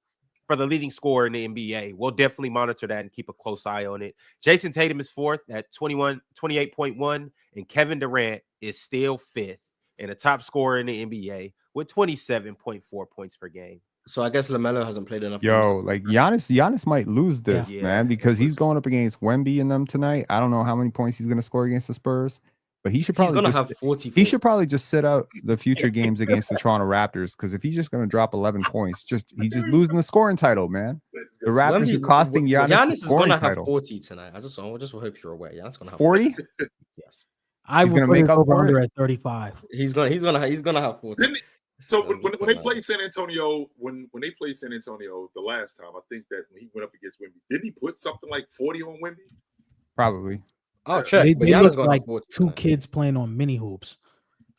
for the leading scorer in the NBA. We'll definitely monitor that and keep a close eye on it. Jason Tatum is 4th at 28.1. And Kevin Durant is still 5th and a top scorer in the NBA with 27.4 points per game. So I guess LaMelo hasn't played enough. Like Giannis might lose this, man, because he's going up against Wemby and them tonight. I don't know how many points he's going to score against the Spurs, but he should probably have 40. He should probably just sit out the future games against the Toronto Raptors, because if he's just going to drop 11 points, he's just losing the scoring title, man. The Raptors are costing Giannis. Giannis is going to have 40 tonight. I just hope you're aware. Giannis going to have 40. Yes, he's going to make up for it at 35. He's going to have 40. So when they played San Antonio, when they played San Antonio the last time, I think that when he went up against Wemby, didn't he put something like 40 on Wemby? Probably. Oh, check. They look like 2 kids playing on mini hoops.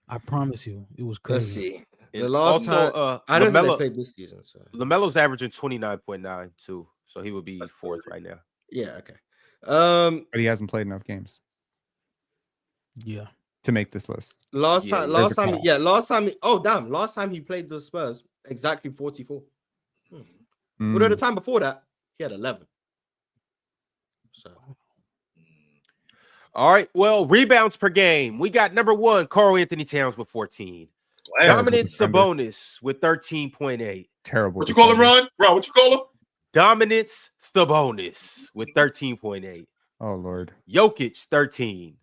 I promise you, it was crazy. Let's see. The last time, I don't think they played this season. So LaMelo's averaging 29.9 too, so he would be 4th right now. Yeah, okay. But he hasn't played enough games. Yeah. To make this list. Last time he played the Spurs, exactly 44. But at the time before that, he had 11. So all right, well, rebounds per game. We got number 1, Karl Anthony Towns with 14. Dominant Sabonis with 13.8. Terrible. What you call him, Ron? Ron, what you call him? Dominance Sabonis with 13.8. Oh, Lord. Jokic, 13.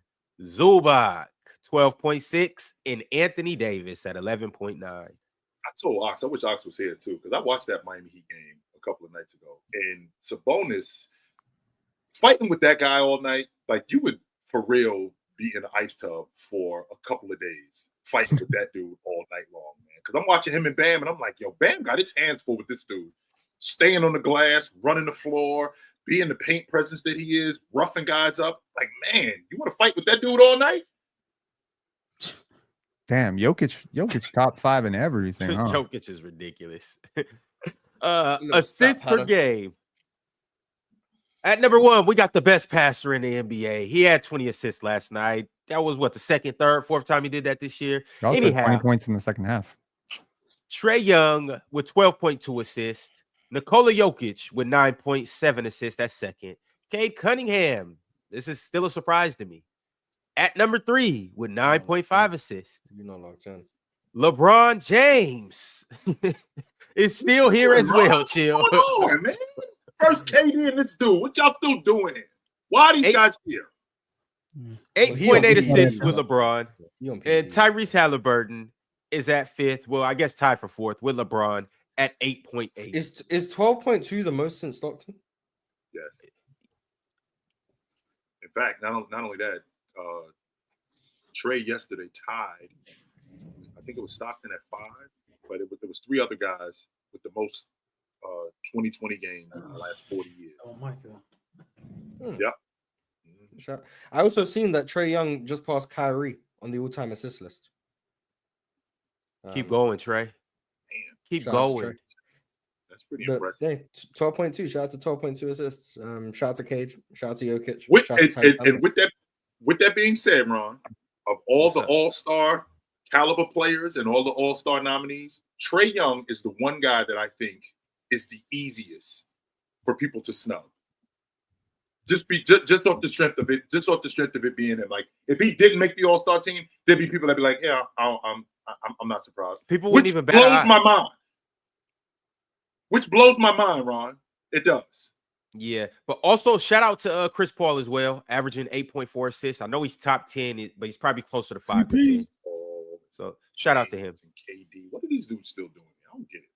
Zubac, 12.6, and Anthony Davis at 11.9. I told Ox, I wish Ox was here too, because I watched that Miami Heat game a couple of nights ago. And Sabonis fighting with that guy all night, like you would for real be in an ice tub for a couple of days fighting with that dude all night long, man. Because I'm watching him and Bam, and I'm like, yo, Bam got his hands full with this dude. Staying on the glass, running the floor, being the paint presence that he is, roughing guys up. Like, man, you want to fight with that dude all night? Damn, Jokic top 5 in everything. Huh? Jokic is ridiculous. Assists per game. At number 1, we got the best passer in the NBA. He had 20 assists last night. That was what, the second, third, fourth time he did that this year. He also had 20 points in the second half. Trae Young with 12.2 assists. Nikola Jokic with 9.7 assists. That's second. Cade Cunningham. This is still a surprise to me. At number 3 with 9.5 assists. You're not locked in. LeBron James is still here as well, Chill. What's going on, man? First KD and this dude. What y'all still doing here? Why are these guys here? 8.8 assists with LeBron. And Tyrese Tyrese Halliburton is at 5th. Well, I guess tied for 4th with LeBron at 8.8. Is 12.2 the most since Stockton? Yes. In fact, not only that, Trae yesterday tied. I think it was Stockton at 5, but there was 3 other guys with the most 2020 games in the last 40 years. Oh my God. Yep. I also seen that Trae Young just passed Kyrie on the all-time assist list. Keep going, Trey. Damn, Keep shout out to going. Trey. that's pretty impressive. Hey, 12.2. Shout out to 12.2 assists. Shout out to Cage. Shout out to Jokic. With, shout out to and with that being said, Ron, of all the all-star caliber players and all the all-star nominees, Trae Young is the one guy that I think is the easiest for people to snub. Just off the strength of it, being in, like, if he didn't make the all-star team, there'd be people that'd be like, yeah, I'm not surprised. People wouldn't even blows my mind. Which blows my mind, Ron. It does. Yeah, but also shout out to Chris Paul as well, averaging 8.4 assists. I know he's top 10, but he's probably closer to 5 or 10. So shout out to him. KD. What are these dudes still doing? I don't get it,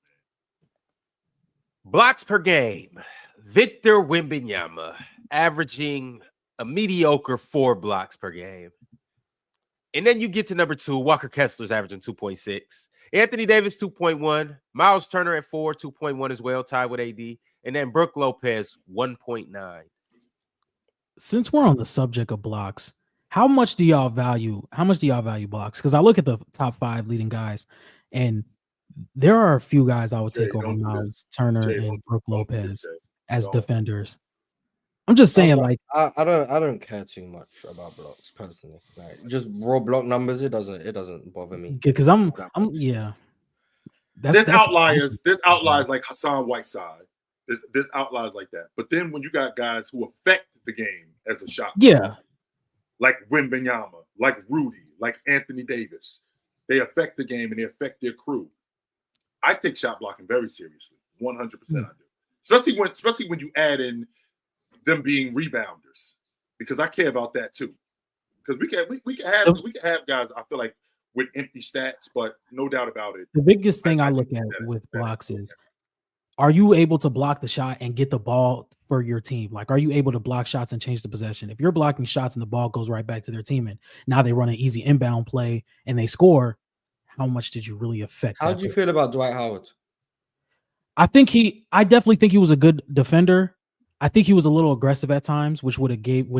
man. Blocks per game. Victor Wembanyama averaging a mediocre 4 blocks per game. And then you get to number 2, Walker Kessler's averaging 2.6. Anthony Davis, 2.1. Miles Turner at 4, 2.1 as well, tied with AD. And then Brooke Lopez, 1.9. Since we're on the subject of blocks, how much do y'all value blocks? Because I look at the top 5 leading guys, and there are a few guys I would take over Miles Turner and Brooke Lopez as defenders. I'm just saying, like, I don't care too much about blocks personally. Like, just raw block numbers, it doesn't bother me. Because I'm yeah. There's outliers. There's outliers like Hassan Whiteside. There's outliers like that. But then when you got guys who affect the game as a shot, like Wembanyama, like Rudy, like Anthony Davis, they affect the game and they affect their crew. I take shot blocking very seriously, 100%. I do, especially when you add in them being rebounders, because I care about that too. Because we can have guys, I feel like, with empty stats, but no doubt about it. The biggest thing I look at with blocks is, are you able to block the shot and get the ball for your team? Like, are you able to block shots and change the possession? If you're blocking shots and the ball goes right back to their team and now they run an easy inbound play and they score, how much did you really affect? How did you feel about Dwight Howard? I definitely think he was a good defender. I think he was a little aggressive at times, which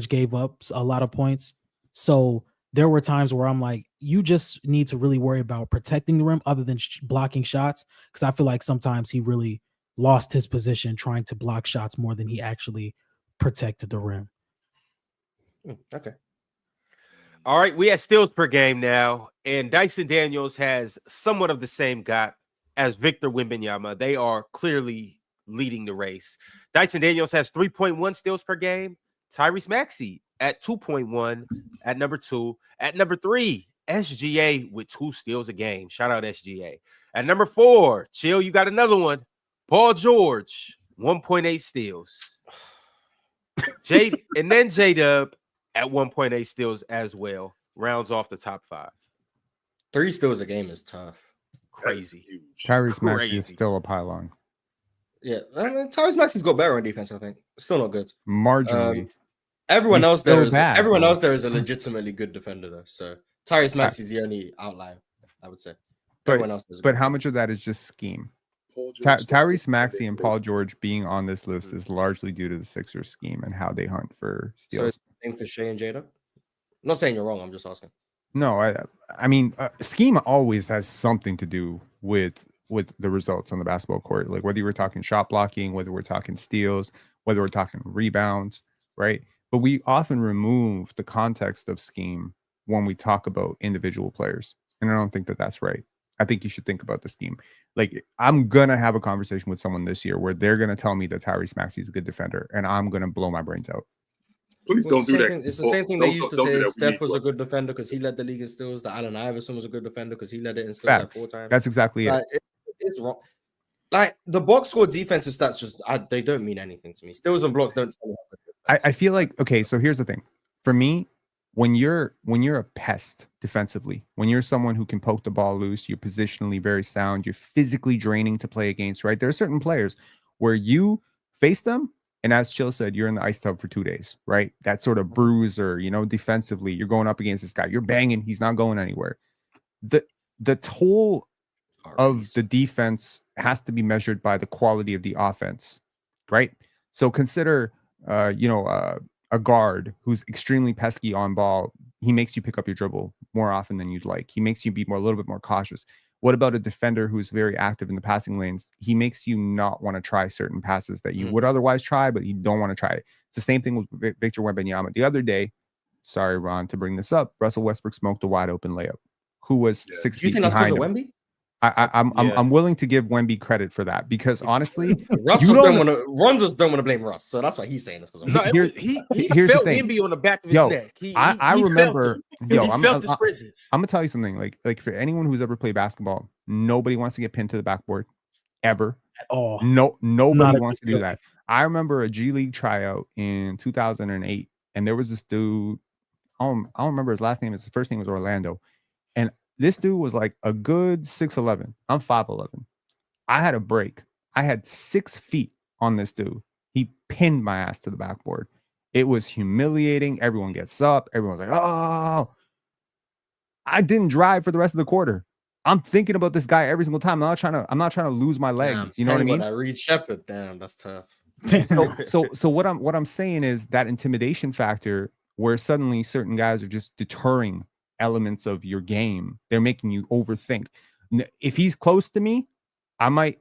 gave up a lot of points. So there were times where I'm like, you just need to really worry about protecting the rim other than blocking shots. Because I feel like sometimes he really lost his position trying to block shots more than he actually protected the rim. Okay. All right, we have steals per game now, and Dyson Daniels has somewhat of the same gap as Victor Wembanyama. They are clearly leading the race. Dyson Daniels has 3.1 steals per game. Tyrese Maxey at 2.1 at number 2. At number 3, SGA with 2 steals a game. Shout out SGA. At number 4, Chill, you got another one. Paul George, 1.8 steals. And then J-Dub at 1.8 steals as well. Rounds off the top 5. 3 steals a game is tough. Crazy. Tyrese Maxey is still a pylon. Yeah, Tyrese Maxey's got better on defense. I think still not good. Marginally. Everyone He's else there still is bad, everyone bro. else there is a legitimately good defender though. So Tyrese Maxey's the only outlier, I would say. Everyone else is. But how much of that is just scheme? Tyrese Maxey and Paul George being on this list is largely due to the Sixers scheme and how they hunt for steals. So same for Shea and Jada. I'm not saying you're wrong. I'm just asking. No, I mean, scheme always has something to do with the results on the basketball court. Like whether we're talking shot blocking, whether we're talking steals, whether we're talking rebounds, right? But we often remove the context of scheme when we talk about individual players, and I don't think that that's right. I think you should think about the scheme. Like I'm gonna have a conversation with someone this year where they're gonna tell me that Tyrese Maxey is a good defender, and I'm gonna blow my brains out. Please don't do that. It's the same thing they used to say. Steph was a good defender because he led the league in steals. That Allen Iverson was a good defender because he led it in steals like 4 times. That's exactly it. It's wrong. Like the box score defensive stats they don't mean anything to me. Steals and blocks don't tell me. I feel like, okay, so here's the thing. For me, when you're a pest defensively, when you're someone who can poke the ball loose, you're positionally very sound, you're physically draining to play against, right? There are certain players where you face them, and as Chill said, you're in the ice tub for 2 days, right? That sort of bruise, or, defensively, you're going up against this guy, you're banging, he's not going anywhere. The toll of the defense has to be measured by the quality of the offense, right? So consider a guard who's extremely pesky on ball. He makes you pick up your dribble more often than you'd like. He makes you be a little bit more cautious. What about a defender who's very active in the passing lanes? He makes you not want to try certain passes that you would otherwise try, but you don't want to try it. It's the same thing with Victor Wembanyama. The other day, sorry, Ron, to bring this up, Russell Westbrook smoked a wide open layup. Who was 6 feet behind him? Wemby? I'm willing to give Wemby credit for that because honestly, Ron just don't want to blame Russ, so that's why he's saying this. Here's the thing. Wemby on the back of his neck. I remember. I'm gonna tell you something. Like for anyone who's ever played basketball, nobody wants to get pinned to the backboard ever at all. No, nobody wants to do that. I remember a G League tryout in 2008, and there was this dude. I don't remember his last name. His first name was Orlando, and this dude was like a good 6'11". I'm 5'11". I had a break. I had 6 feet on this dude. He pinned my ass to the backboard. It was humiliating. Everyone gets up. Everyone's like, oh. I didn't drive for the rest of the quarter. I'm thinking about this guy every single time. I'm not trying to lose my legs. You know what I mean? Reed Shepherd. Damn, that's tough. So what I'm saying is that intimidation factor where suddenly certain guys are just deterring elements of your game. They're making you overthink. If he's close to me, I might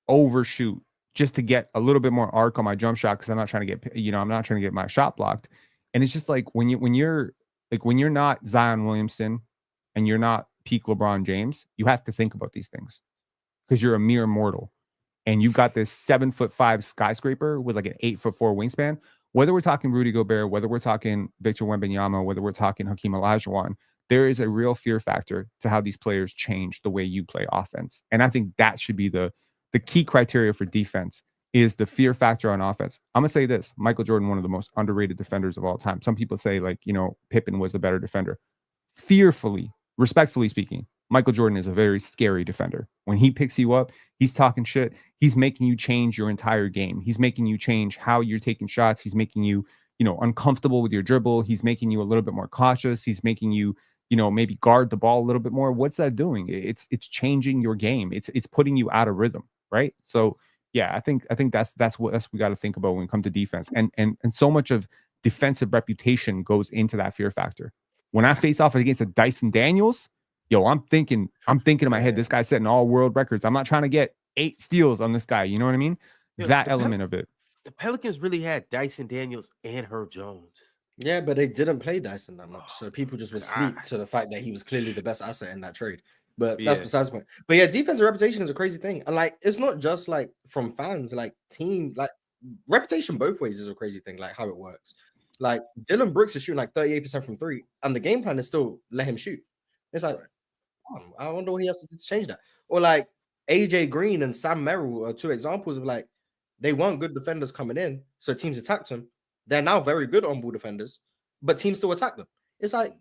overshoot just to get a little bit more arc on my jump shot because I'm not trying to get my shot blocked. And it's just like when you're not Zion Williamson and you're not peak LeBron James, you have to think about these things because you're a mere mortal and you've got this 7'5" skyscraper with like an 8'4" wingspan. Whether we're talking Rudy Gobert, whether we're talking Victor Wembanyama, whether we're talking Hakeem Olajuwon, there is a real fear factor to how these players change the way you play offense. And I think that should be the key criteria for defense is the fear factor on offense. I'm going to say this, Michael Jordan, one of the most underrated defenders of all time. Some people say Pippen was a better defender. Respectfully speaking, Michael Jordan is a very scary defender. When he picks you up, he's talking shit. He's making you change your entire game. He's making you change how you're taking shots. He's making you, uncomfortable with your dribble. He's making you a little bit more cautious. He's making you, maybe guard the ball a little bit more. What's that doing? It's changing your game. It's putting you out of rhythm, right? So yeah, I think that's what we got to think about when it comes to defense. And so much of defensive reputation goes into that fear factor. When I face off against a Dyson Daniels, I'm thinking in my head, this guy's setting all world records. I'm not trying to get 8 steals on this guy. You know what I mean? That element of it. The Pelicans really had Dyson Daniels and Herb Jones. Yeah, but they didn't play Dyson that much. So people just would sleep to the fact that he was clearly the best asset in that trade. But that's besides the point. But yeah, defensive reputation is a crazy thing. And it's not just from fans, team, reputation both ways is a crazy thing, how it works. Dylan Brooks is shooting 38% from 3, and the game plan is still let him shoot. It's I wonder what he has to do to change that. Or AJ Green and Sam Merrill are 2 examples of they weren't good defenders coming in, so teams attacked them. They're now very good on-ball defenders, but teams still attack them. It's I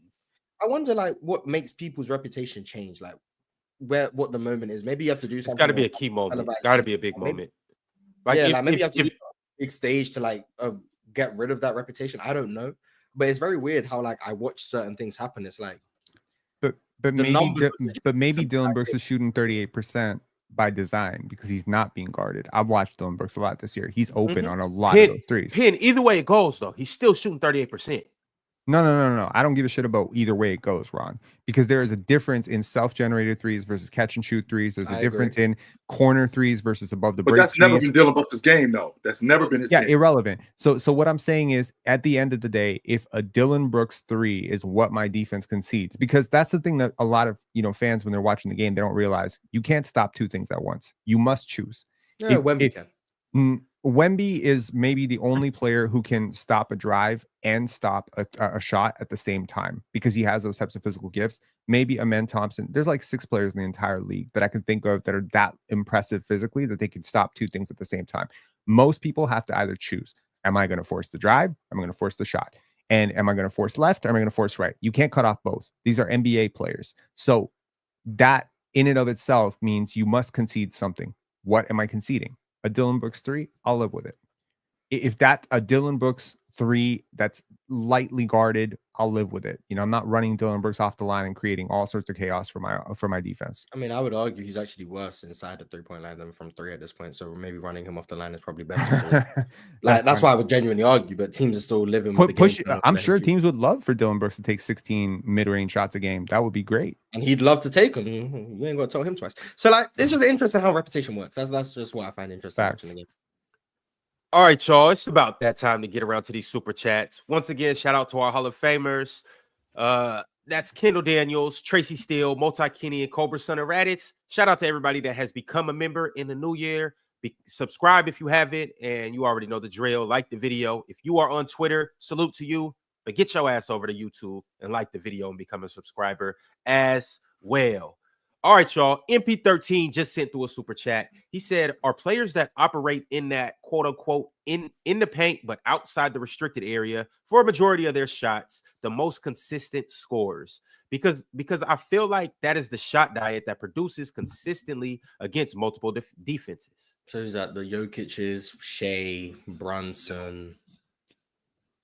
wonder what makes people's reputation change, what the moment is. Maybe you have to do something. It's got to be a key moment. Got to be a big moment. Like, like maybe you have to do a big stage to like get rid of that reputation. I don't know, but it's very weird how like I watch certain things happen. It's like, but maybe Dylan Brooks is shooting 38% by design because he's not being guarded. I've watched Dylan Brooks a lot this year. He's open on a lot of those threes. Either way it goes, though, he's still shooting 38%. No. I don't give a shit about either way it goes, Ron, because there is a difference in self-generated threes versus catch and shoot threes. There's a difference in corner threes versus above the break. But that's never been Dylan Brooks' game, though. That's never been his game. Irrelevant. So what I'm saying is, at the end of the day, if a Dylan Brooks 3 is what my defense concedes, because that's the thing that a lot of fans, when they're watching the game, they don't realize you can't stop two things at once. You must choose. Yeah, Wemby can. Wemby is maybe the only player who can stop a drive and stop a shot at the same time because he has those types of physical gifts. Maybe Amen Thompson. There's like 6 players in the entire league that I can think of that are that impressive physically that they can stop two things at the same time. Most people have to either choose. Am I going to force the drive? Am I going to force the shot? And am I going to force left? Or am I going to force right? You can't cut off both. These are NBA players. So that in and of itself means you must concede something. What am I conceding? A Dylan Brooks 3, I'll live with it. If that's a Dylan Brooks 3 that's lightly guarded, I'll live with it. I'm not running Dylan Brooks off the line and creating all sorts of chaos for my defense. I mean, I would argue he's actually worse inside the 3-point line than from 3 at this point. So maybe running him off the line is probably better. That's why I would genuinely argue. But teams are still living with the game. I'm sure teams would love for Dylan Brooks to take 16 mid-range shots a game. That would be great. And he'd love to take them. You ain't got to tell him twice. So it's just interesting how reputation works. That's just what I find interesting. Watching the game. All right, y'all. It's about that time to get around to these super chats. Once again, shout out to our Hall of Famers. That's Kendall Daniels, Tracy Steele, Multi Kenny, and Cobra Son of Raditz. Shout out to everybody that has become a member in the new year. Subscribe if you haven't, and you already know the drill. Like the video. If you are on Twitter, salute to you. But get your ass over to YouTube and like the video and become a subscriber as well. All right, y'all. MP13 just sent through a super chat. He said, are players that operate in that quote unquote in the paint, but outside the restricted area for a majority of their shots, the most consistent scorers? Because I feel like that is the shot diet that produces consistently against multiple defenses. So is that the Jokic's, Shea, Brunson?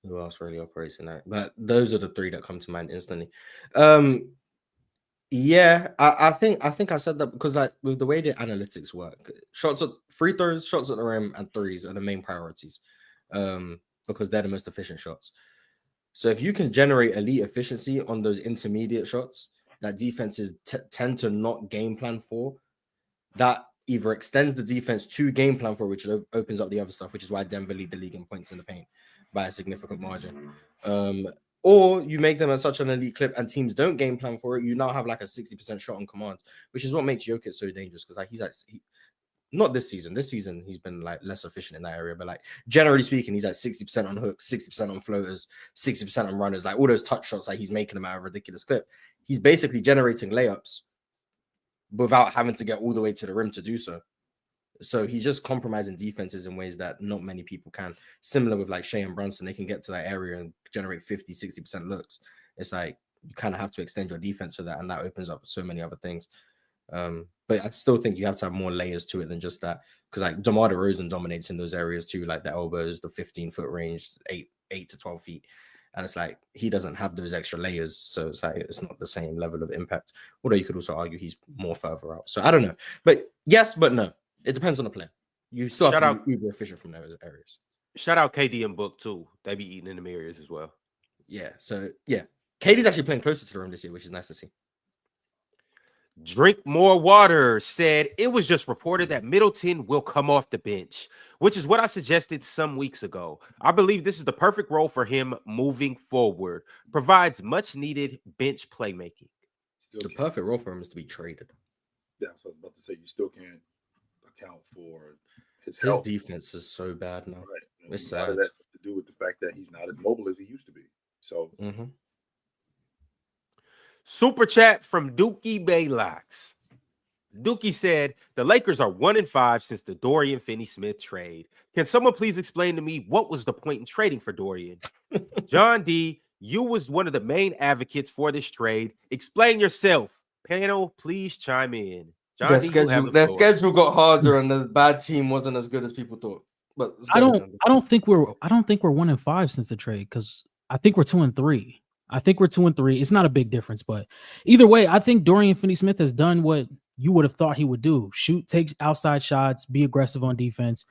Who else really operates in that? But those are the 3 that come to mind instantly. Yeah, I think I said that because like with the way the analytics work, free throws, shots at the rim, and threes are the main priorities, because they're the most efficient shots. So if you can generate elite efficiency on those intermediate shots that defenses tend to not game plan for, that either extends the defense to game plan for, which opens up the other stuff, which is why Denver lead the league in points in the paint by a significant margin. Or you make them at such an elite clip and teams don't game plan for it, you now have like a 60% shot on command, which is what makes Jokic so dangerous. Because like he's not this season. This season he's been like less efficient in that area, but like generally speaking, he's at 60% on hooks, 60% on floaters, 60% on runners, like all those touch shots, like he's making them at a ridiculous clip. He's basically generating layups without having to get all the way to the rim to do so. So he's just compromising defenses in ways that not many people can. Similar with like Shea and Brunson, they can get to that area and generate 50, 60% looks. It's like you kind of have to extend your defense for that, and that opens up so many other things. But I still think you have to have more layers to it than just that, because like DeMar DeRozan dominates in those areas too, like the elbows, the 15-foot range, 8 to 12 feet. And it's like he doesn't have those extra layers, so it's like it's not the same level of impact. Although you could also argue he's more further out. So I don't know. But yes, but no. It depends on the player. You still have to be uber efficient from those areas. Shout out KD and Book too. They be eating in them areas as well. Yeah. So yeah, KD's actually playing closer to the rim this year, which is nice to see. Drink More Water said it was just reported that Middleton will come off the bench, which is what I suggested some weeks ago. I believe this is the perfect role for him moving forward. Provides much needed bench playmaking. The perfect role for him is to be traded. Yeah, so I was about to say you still can't account for his defense is so bad now. Right. It's sad. A lot of that has to do with the fact that he's not as mobile as he used to be. So Super chat from Dookie Baylocks. Dookie said the Lakers are 1-5 since the Dorian Finney-Smith trade. Can someone please explain to me what was the point in trading for Dorian? John D., you was one of the main advocates for this trade. Explain yourself. Panel, please chime in. John D, you have the Their floor. schedule got harder, and the bad team wasn't as good as people thought. But I don't think we're 1-5 since the trade, because I think we're 2-3. I think we're 2-3. It's not a big difference, but either way, I think Dorian Finney-Smith has done what you would have thought he would do: shoot, take outside shots, be aggressive on defense.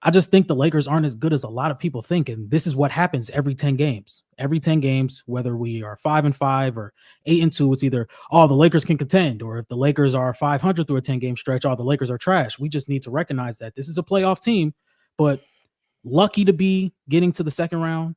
I just think the Lakers aren't as good as a lot of people think, and this is what happens every 10 games. Every 10 games, whether we are 5-5 or 8-2, it's either the Lakers can contend, or if the Lakers are 500 through a 10-game stretch, the Lakers are trash. We just need to recognize that this is a playoff team, but lucky to be getting to the second round.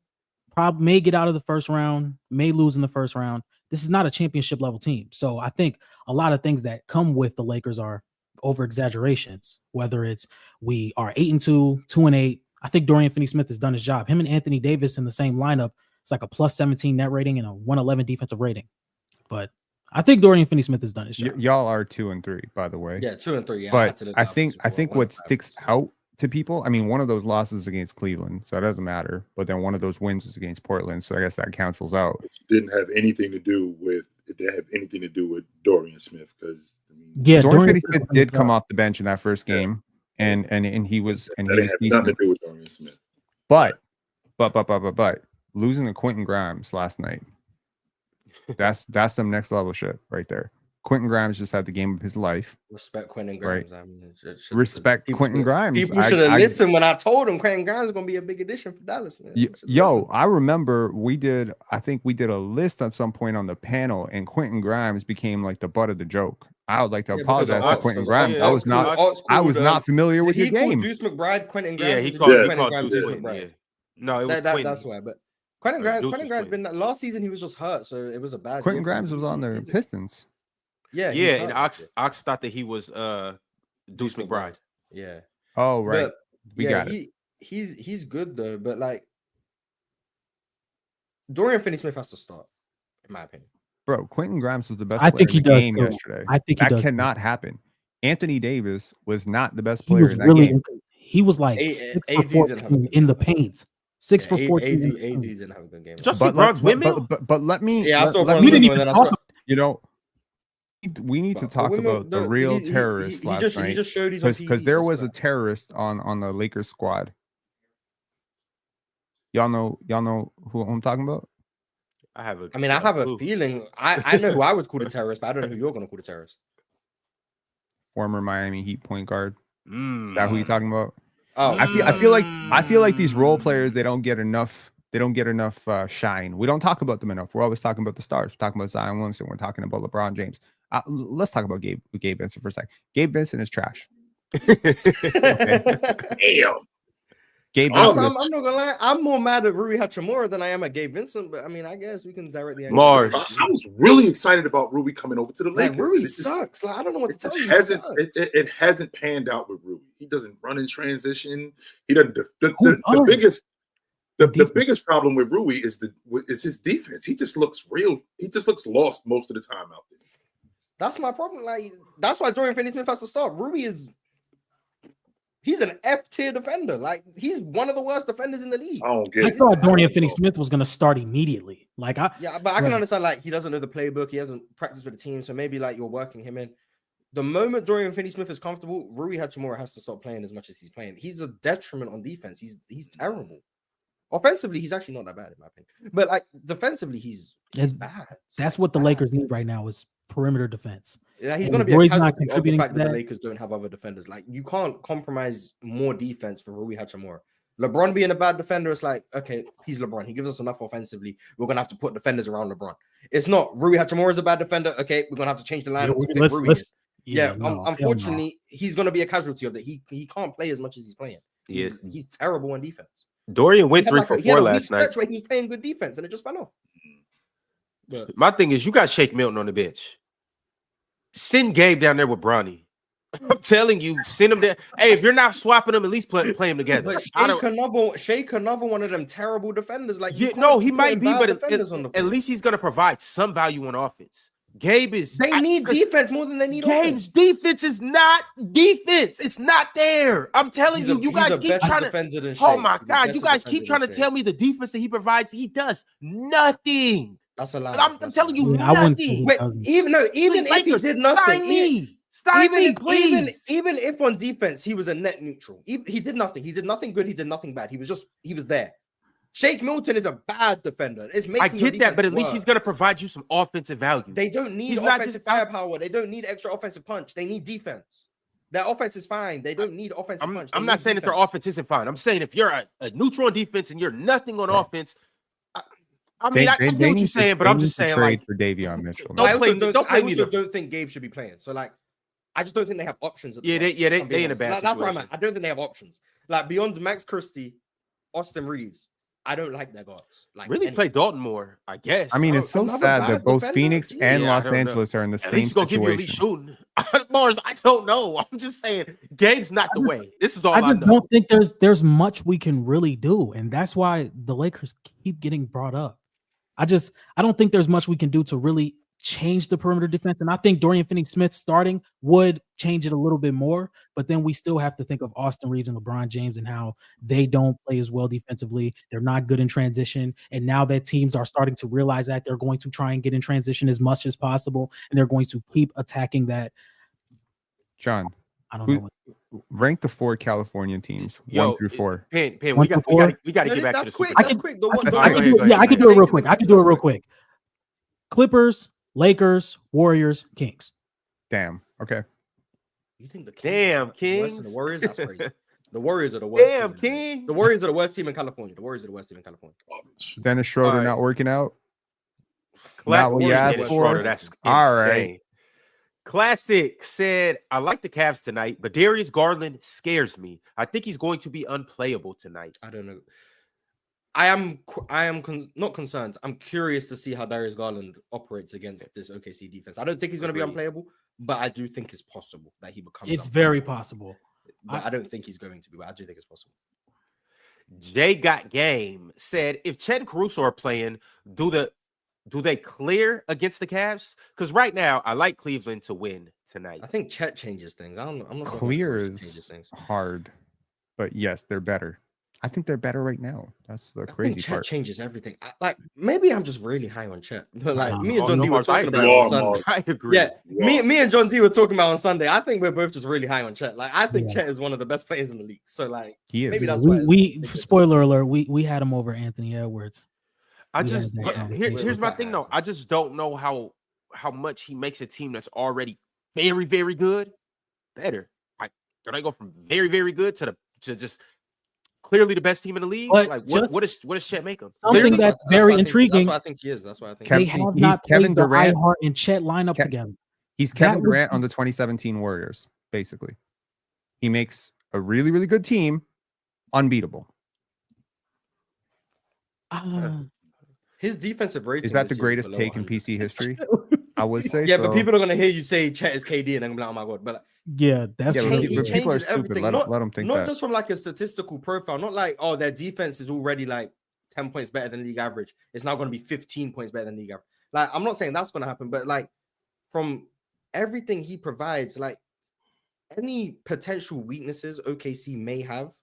Probably may get out of the first round, may lose in the first round. This is not a championship level team. So I think a lot of things that come with the Lakers are over exaggerations, whether it's we are 8-2, 2-8. I think Dorian Finney-Smith has done his job. Him and Anthony Davis in the same lineup, it's like a +17 net rating and a 111 defensive rating. But I think Dorian Finney-Smith has done his job. Y'all are 2-3, by the way. Yeah, 2-3. Yeah, but I think what sticks out to people, I mean, one of those losses against Cleveland, so it doesn't matter. But then one of those wins is against Portland, so I guess that cancels out. It didn't have anything to do with Dorian Smith, because Dorian Finney-Smith did come off the bench in that first game, and he was nothing to do with Dorian Smith. But losing to Quentin Grimes last night, that's some next level shit right there. Quentin Grimes just had the game of his life. Respect Quentin Grimes. Right? I mean, respect Quentin Grimes. People should have listened when I told him Quentin Grimes is going to be a big addition for Dallas. Man. I remember I think we did a list at some point on the panel, and Quentin Grimes became like the butt of the joke. I would like to apologize to Quentin Grimes. I was not familiar with your game. Deuce McBride, Quentin Grimes. Yeah, he called Quentin Deuce McBride. Yeah. No, it was Quentin. That's why. But Quentin Grimes been last season. He was just hurt, so it was a bad. Quentin Grimes was on the Pistons. Yeah, and Ox thought that he was Deuce McBride. Yeah. Oh right, but, we got it. He's good though, but like Dorian Finney-Smith has to start, in my opinion. Bro, Quentin Grimes was the best. I think he does game yesterday. I think that cannot happen. Anthony Davis was not the best player in that game. He was like 6 for 14 in the paint. 6 for 14. AD didn't have a good game. Just Bron's windmill. But let me. Yeah, I saw Bron's windmill. You know. We need to talk about the real terrorists last night, because there was a terrorist on the Lakers squad. Y'all know who I'm talking about? I have a feeling. I know who I would call a terrorist, but I don't know who you're going to call a terrorist. Former Miami Heat point guard. Is that who you're talking about? Oh, I feel like these role players, they don't get enough shine. We don't talk about them enough. We're always talking about the stars. We're talking about Zion Williamson. We're talking about LeBron James. Let's talk about Gabe Vincent for a second. Gabe Vincent is trash. Damn. Gabe Vincent. I'm not gonna lie. I'm more mad at Rui Hachimura than I am at Gabe Vincent. But I mean, I guess we can directly. Mars. I was really excited about Rui coming over to the Lakers. Rui sucks. Like, I don't know what to tell you. It hasn't panned out with Rui. He doesn't run in transition. He doesn't. The biggest problem with Rui is his defense. He just looks lost most of the time out there. That's my problem. Like, that's why Dorian Finney-Smith has to start. Rui he's an F-tier defender. Like, he's one of the worst defenders in the league. I thought Dorian Finney-Smith was going to start immediately. But I can understand, like, he doesn't know the playbook. He hasn't practiced with the team, so maybe, like, you're working him in. The moment Dorian Finney-Smith is comfortable, Rui Hachimura has to stop playing as much as he's playing. He's a detriment on defense. He's terrible. Offensively, he's actually not that bad, in my opinion. But, like, defensively, he's bad. That's what the Lakers need right now is perimeter defense. Yeah, he's going to be a casualty of the fact that the Lakers don't have other defenders. Like, you can't compromise more defense for Rui Hachimura. LeBron being a bad defender, it's like, okay, he's LeBron. He gives us enough offensively. We're going to have to put defenders around LeBron. It's not Rui Hachimura is a bad defender. Okay, we're going to have to change the lineup to fit Rui. Unfortunately, he's going to be a casualty of that. He can't play as much as he's playing. He's terrible on defense. Dorian went 3 for 4 last night. Where he was playing good defense, and it just fell off. But my thing is, you got Shake Milton on the bench. Send Gabe down there with Bronny. I'm telling you, send him there. Hey, if you're not swapping them, at least play them together. But Shake another one of them terrible defenders. Like, he might be, but at least he's gonna provide some value on offense. Gabe is. They need defense more than they need. Gabe's defense is not defense. It's not there. I'm telling you, you guys keep trying to. Oh my God, you guys keep trying to tell me the defense that he provides. He does nothing. That's a lie. I'm telling you, nothing. Wait, even if he did nothing, Sign me, please. Even if on defense he was a net neutral, he did nothing. He did nothing good. He did nothing bad. He was there. Shake Milton is a bad defender. I get that, but at least he's gonna provide you some offensive value. They don't need offensive firepower. They don't need extra offensive punch. They need defense. Their offense is fine. They don't need offensive punch. I'm not saying that their offense isn't fine. I'm saying if you're a neutral on defense and you're nothing on offense. I mean, I get what you're saying, but I'm just saying, like, for Davion Mitchell. I also don't think Gabe should be playing. So, like, I just don't think they have options. They in a bad situation. That's where I'm at. I don't think they have options. Like, beyond Max Christie, Austin Reeves, I don't like their guards. Like, really play Dalton more, I guess. I mean, it's so sad that both Phoenix and Los Angeles are in the same situation. Give you elite shooting. Mars, I don't know. I'm just saying, Gabe's not the way. This is all I know. Don't think there's much we can really do, and that's why the Lakers keep getting brought up. I don't think there's much we can do to really change the perimeter defense. And I think Dorian Finney-Smith starting would change it a little bit more, but then we still have to think of Austin Reeves and LeBron James and how they don't play as well defensively. They're not good in transition. And now that teams are starting to realize that, they're going to try and get in transition as much as possible. And they're going to keep attacking that. John, I don't know. Rank the 4 California teams, 1 through 4. Pen, we got to get back to the quick. Super. That's quick. I can do it real quick. I can do it real quick. Clippers, Lakers, Warriors, Kings. Damn. Okay. You think the Kings Damn Kings and the Warriors? That's crazy. The Warriors are the worst. Damn team. King. The Warriors are the worst team in California. Dennis Schroeder not working out. Not what you asked for. That's all insane. right. Classic said, I like the Cavs tonight, but Darius Garland scares me. I think he's going to be unplayable tonight. I don't know. I am not concerned. I'm curious to see how Darius Garland operates against this OKC defense. I don't think he's going to be unplayable, but I do think it's possible that he becomes. It's very possible. But I don't think he's going to be, but I do think it's possible. Jay Got Game said, if Chet and Caruso are playing, do they clear against the Cavs? Because right now, I like Cleveland to win tonight. I think Chet changes things. I'm not clear is hard, but yes, they're better. I think they're better right now. That's the crazy Chet part. Changes everything. Maybe I'm just really high on Chet. Like me and John D were talking about it on Sunday. I agree. Yeah, me and John D were talking about on Sunday. I think we're both just really high on Chet. Like I think Chet is one of the best players in the league. So like, he is. Maybe that's we spoiler alert. We had him over Anthony Edwards. Here's my thing though. I just don't know how much he makes a team that's already very, very good better. Like, do they go from very, very good to just clearly the best team in the league? But like, what does Chet make him? Something that's very intriguing. That's what I think he is. That's why I think they have not Kevin Durant and Chet line up together. He's Kevin Durant on the 2017 Warriors. Basically, he makes a really, really good team unbeatable. His defensive rating is that the greatest take in PC history? I would say. Yeah, but people are gonna hear you say Chet is KD, and I'm like, oh my god. But like, yeah, that's people are stupid. Let them think not that. Just from like a statistical profile, not like their defense is already like 10 points better than league average. It's now going to be 15 points better than league average. Like, I'm not saying that's going to happen, but like from everything he provides, like any potential weaknesses OKC may have,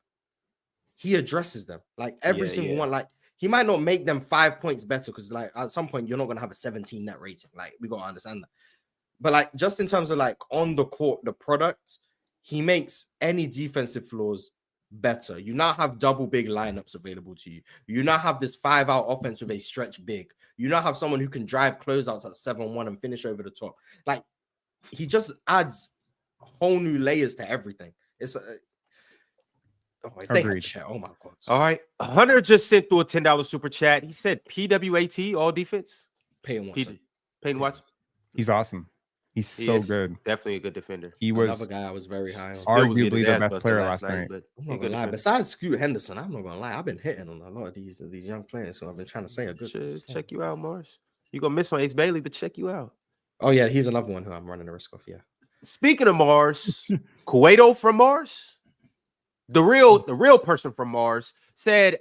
he addresses them. Like every single one. Like, he might not make them 5 points better because, like, at some point you're not going to have a 17 net rating. Like, we got to understand that. But, like, just in terms of, like, on the court, the product, he makes any defensive flaws better. You now have double big lineups available to you. You now have this 5-out offense with a stretch big. You now have someone who can drive closeouts at 7-1 and finish over the top. Like, he just adds whole new layers to everything. It's oh my god. All right. Hunter just sent through a $10 super chat. He said PWAT all defense. Peyton Watson. He's awesome. He's so good. Definitely a good defender. He was another guy I was very high on. Arguably the best player last night. But I'm not gonna lie. Besides Scoot Henderson, I'm not gonna lie. I've been hitting on a lot of these young players, so I've been trying to say a good. Check you out, Mars. You're gonna miss on Ace Bailey, but check you out. Oh yeah, he's another one who I'm running the risk of. Yeah. Speaking of Mars, Cueto from Mars. The real person from Mars said,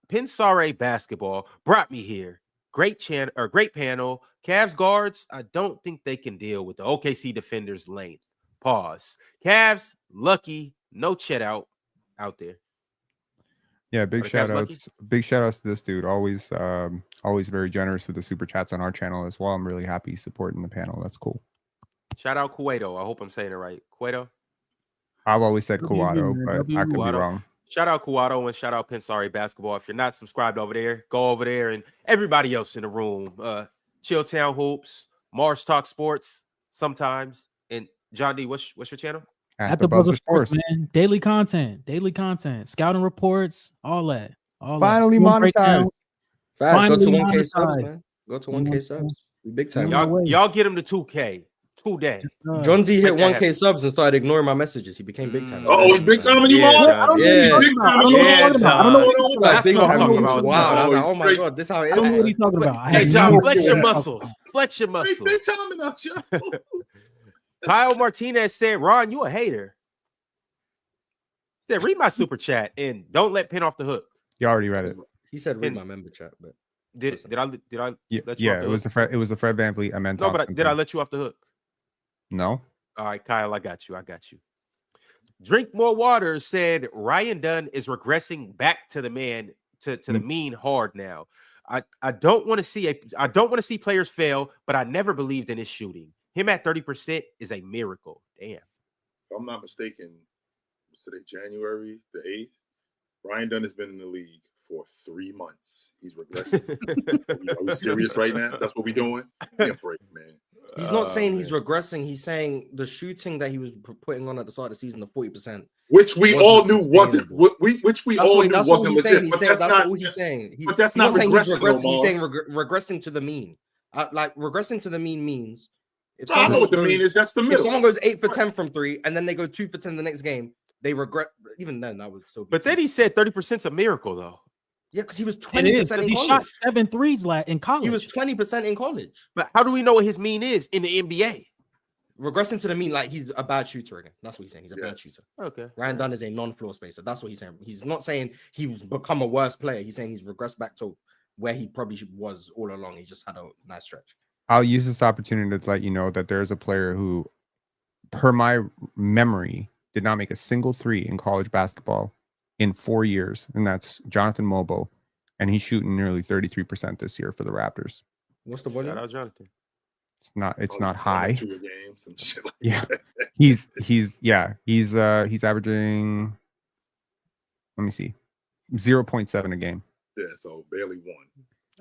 Pinsare basketball brought me here. Great panel. Cavs guards, I don't think they can deal with the OKC defenders' length. Pause. Cavs, lucky, no Chet out there. Yeah, big shout outs to this dude. Always very generous with the super chats on our channel as well. I'm really happy supporting the panel. That's cool. Shout out Cueto. I hope I'm saying it right. Cueto. I've always said Cuato, man, but I could be Cuato. wrong. Shout out Cuato and shout out Pensari Basketball. If you're not subscribed over there, go over there, and everybody else in the room. Chilltown Hoops, Mars Talk Sports sometimes. And John D, what's your channel? At the Buzzer Sports, man. Daily content, scouting reports, all that. Finally monetized. Go to 1K monetized. subs, man. Go to 1K subs. Big time. Y'all get him to 2K today. John D hit 1K subs and started ignoring my messages. He became big time. Oh, he's big time, you Yeah, want? Yeah. Big time. I don't know what Like, That's big what I'm time. talking He was about. wild. I was like, Oh, oh my god, this is how it I don't know what is. he's talking about. Hey, John, no flex idea your what he's muscle. talking about. Flex your muscle. Big time enough, John. Kyle Martinez said, Ron, you a hater. He said, read my super chat and don't let Penn off the hook. You already read it. He said read my member chat, but Did I let you off Yeah, the it was hook? the Fred VanVleet. I meant No, but Thompson did I thing. let you off the hook? No. All right, Kyle, I got you. Drink More Water said Ryan Dunn is regressing back to the man to the mean hard now. I don't want to see players fail, but I never believed in his shooting. Him at 30% is a miracle. Damn. If I'm not mistaken, was today January the 8th? Ryan Dunn has been in the league for 3 months. He's regressing. Are we serious right now? That's what we're doing? Give me a break, man. he's not saying he's regressing. He's saying the shooting that he was putting on at the start of the season, the 40%, which we all knew wasn't. Which we all knew that's wasn't what he's saying. legit. That's all he's saying. But that's He's not saying he's regressing. regressing. No, He's saying Mars. regressing to the mean. Like regressing to the mean means if I know what the goes, mean is. That's the if middle. someone goes 8 for 10 from 3 and then they go 2 for 10 the next game, they regret. Even then, that would still be. But then he said 30% is a miracle, though. Yeah, because he was And it is, 20% 'cause in he college. shot 7 threes in college. He was 20% in college. But how do we know what his mean is in the NBA? Regressing to the mean, like he's a bad shooter again. That's what he's saying. He's a bad shooter. Okay. Ryan Dunn is a non-floor spacer. That's what he's saying. He's not saying he's become a worse player. He's saying he's regressed back to where he probably was all along. He just had a nice stretch. I'll use this opportunity to let you know that there's a player who, per my memory, did not make a single three in college basketball in 4 years, and that's Jonathan Mobo, and he's shooting nearly 33% this year for the Raptors. What's the Shout volume? out Jonathan. It's not high. 2 a game, some shit like Yeah, that. he's averaging. Let me see, 0.7 a game. Yeah, so barely won.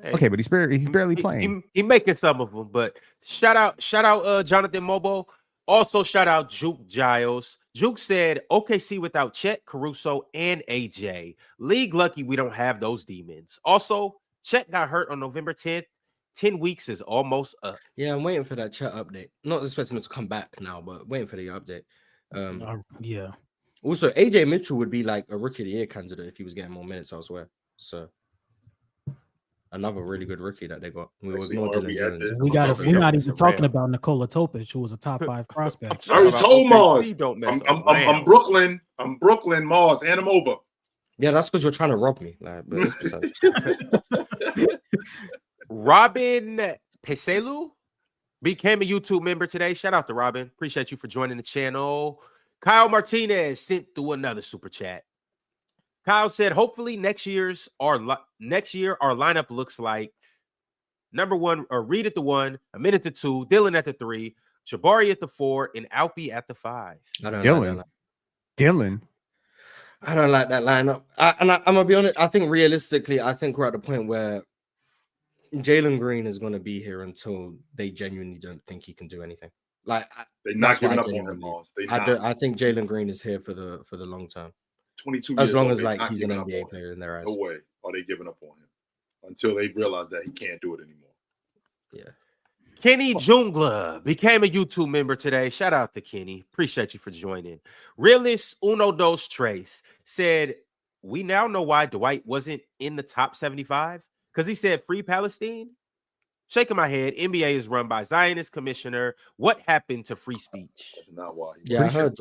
Hey, Okay, but he's barely playing. He making some of them, but shout out Jonathan Mobo. Also shout out Juke Giles. Juke said OKC without Chet, Caruso, and AJ. League lucky we don't have those demons. Also, Chet got hurt on November 10th. 10 weeks is almost up. Yeah, I'm waiting for that chat update. Not expecting him to come back now, but waiting for the update. Yeah. Also, AJ Mitchell would be like a rookie of the year candidate if he was getting more minutes elsewhere. So another really good rookie that they got. We were Actually, not are we Dylan at Jones. the- We're not It's even a talking ram. about Nikola Topic, who was a top 5 prospect. I already told Mars. OKC don't mess I'm around. Brooklyn. I'm Brooklyn, Mars, and I'm over. Yeah, that's because you're trying to rob me. Like, but it's besides. Robin Peselu became a YouTube member today. Shout out to Robin. Appreciate you for joining the channel. Kyle Martinez sent through another super chat. Kyle said, hopefully next year our lineup looks like number 1 or Reed at the 1, a minute to 2, Dylan at the 3, Jabari at the 4, and Alpi at the 5. I don't Dylan. I don't like that lineup. I'm gonna be honest. I think realistically, I think we're at the point where Jalen Green is going to be here until they genuinely don't think he can do anything. Like They're not that's what giving I up on him, genuinely Mars. They I not. I think Jalen Green is here for the long term. 22 As years long old, as they're like not he's an giving up NBA on player in their eyes. him. No way are they giving up on him until they realize that he can't do it anymore. Yeah. Kenny Jungla became a YouTube member today. Shout out to Kenny. Appreciate you for joining. Realist Uno Dos Tres said, we now know why Dwight wasn't in the top 75 because he said free Palestine. Shaking my head. NBA is run by Zionist commissioner. What happened to free speech? That's not why. Yeah, I heard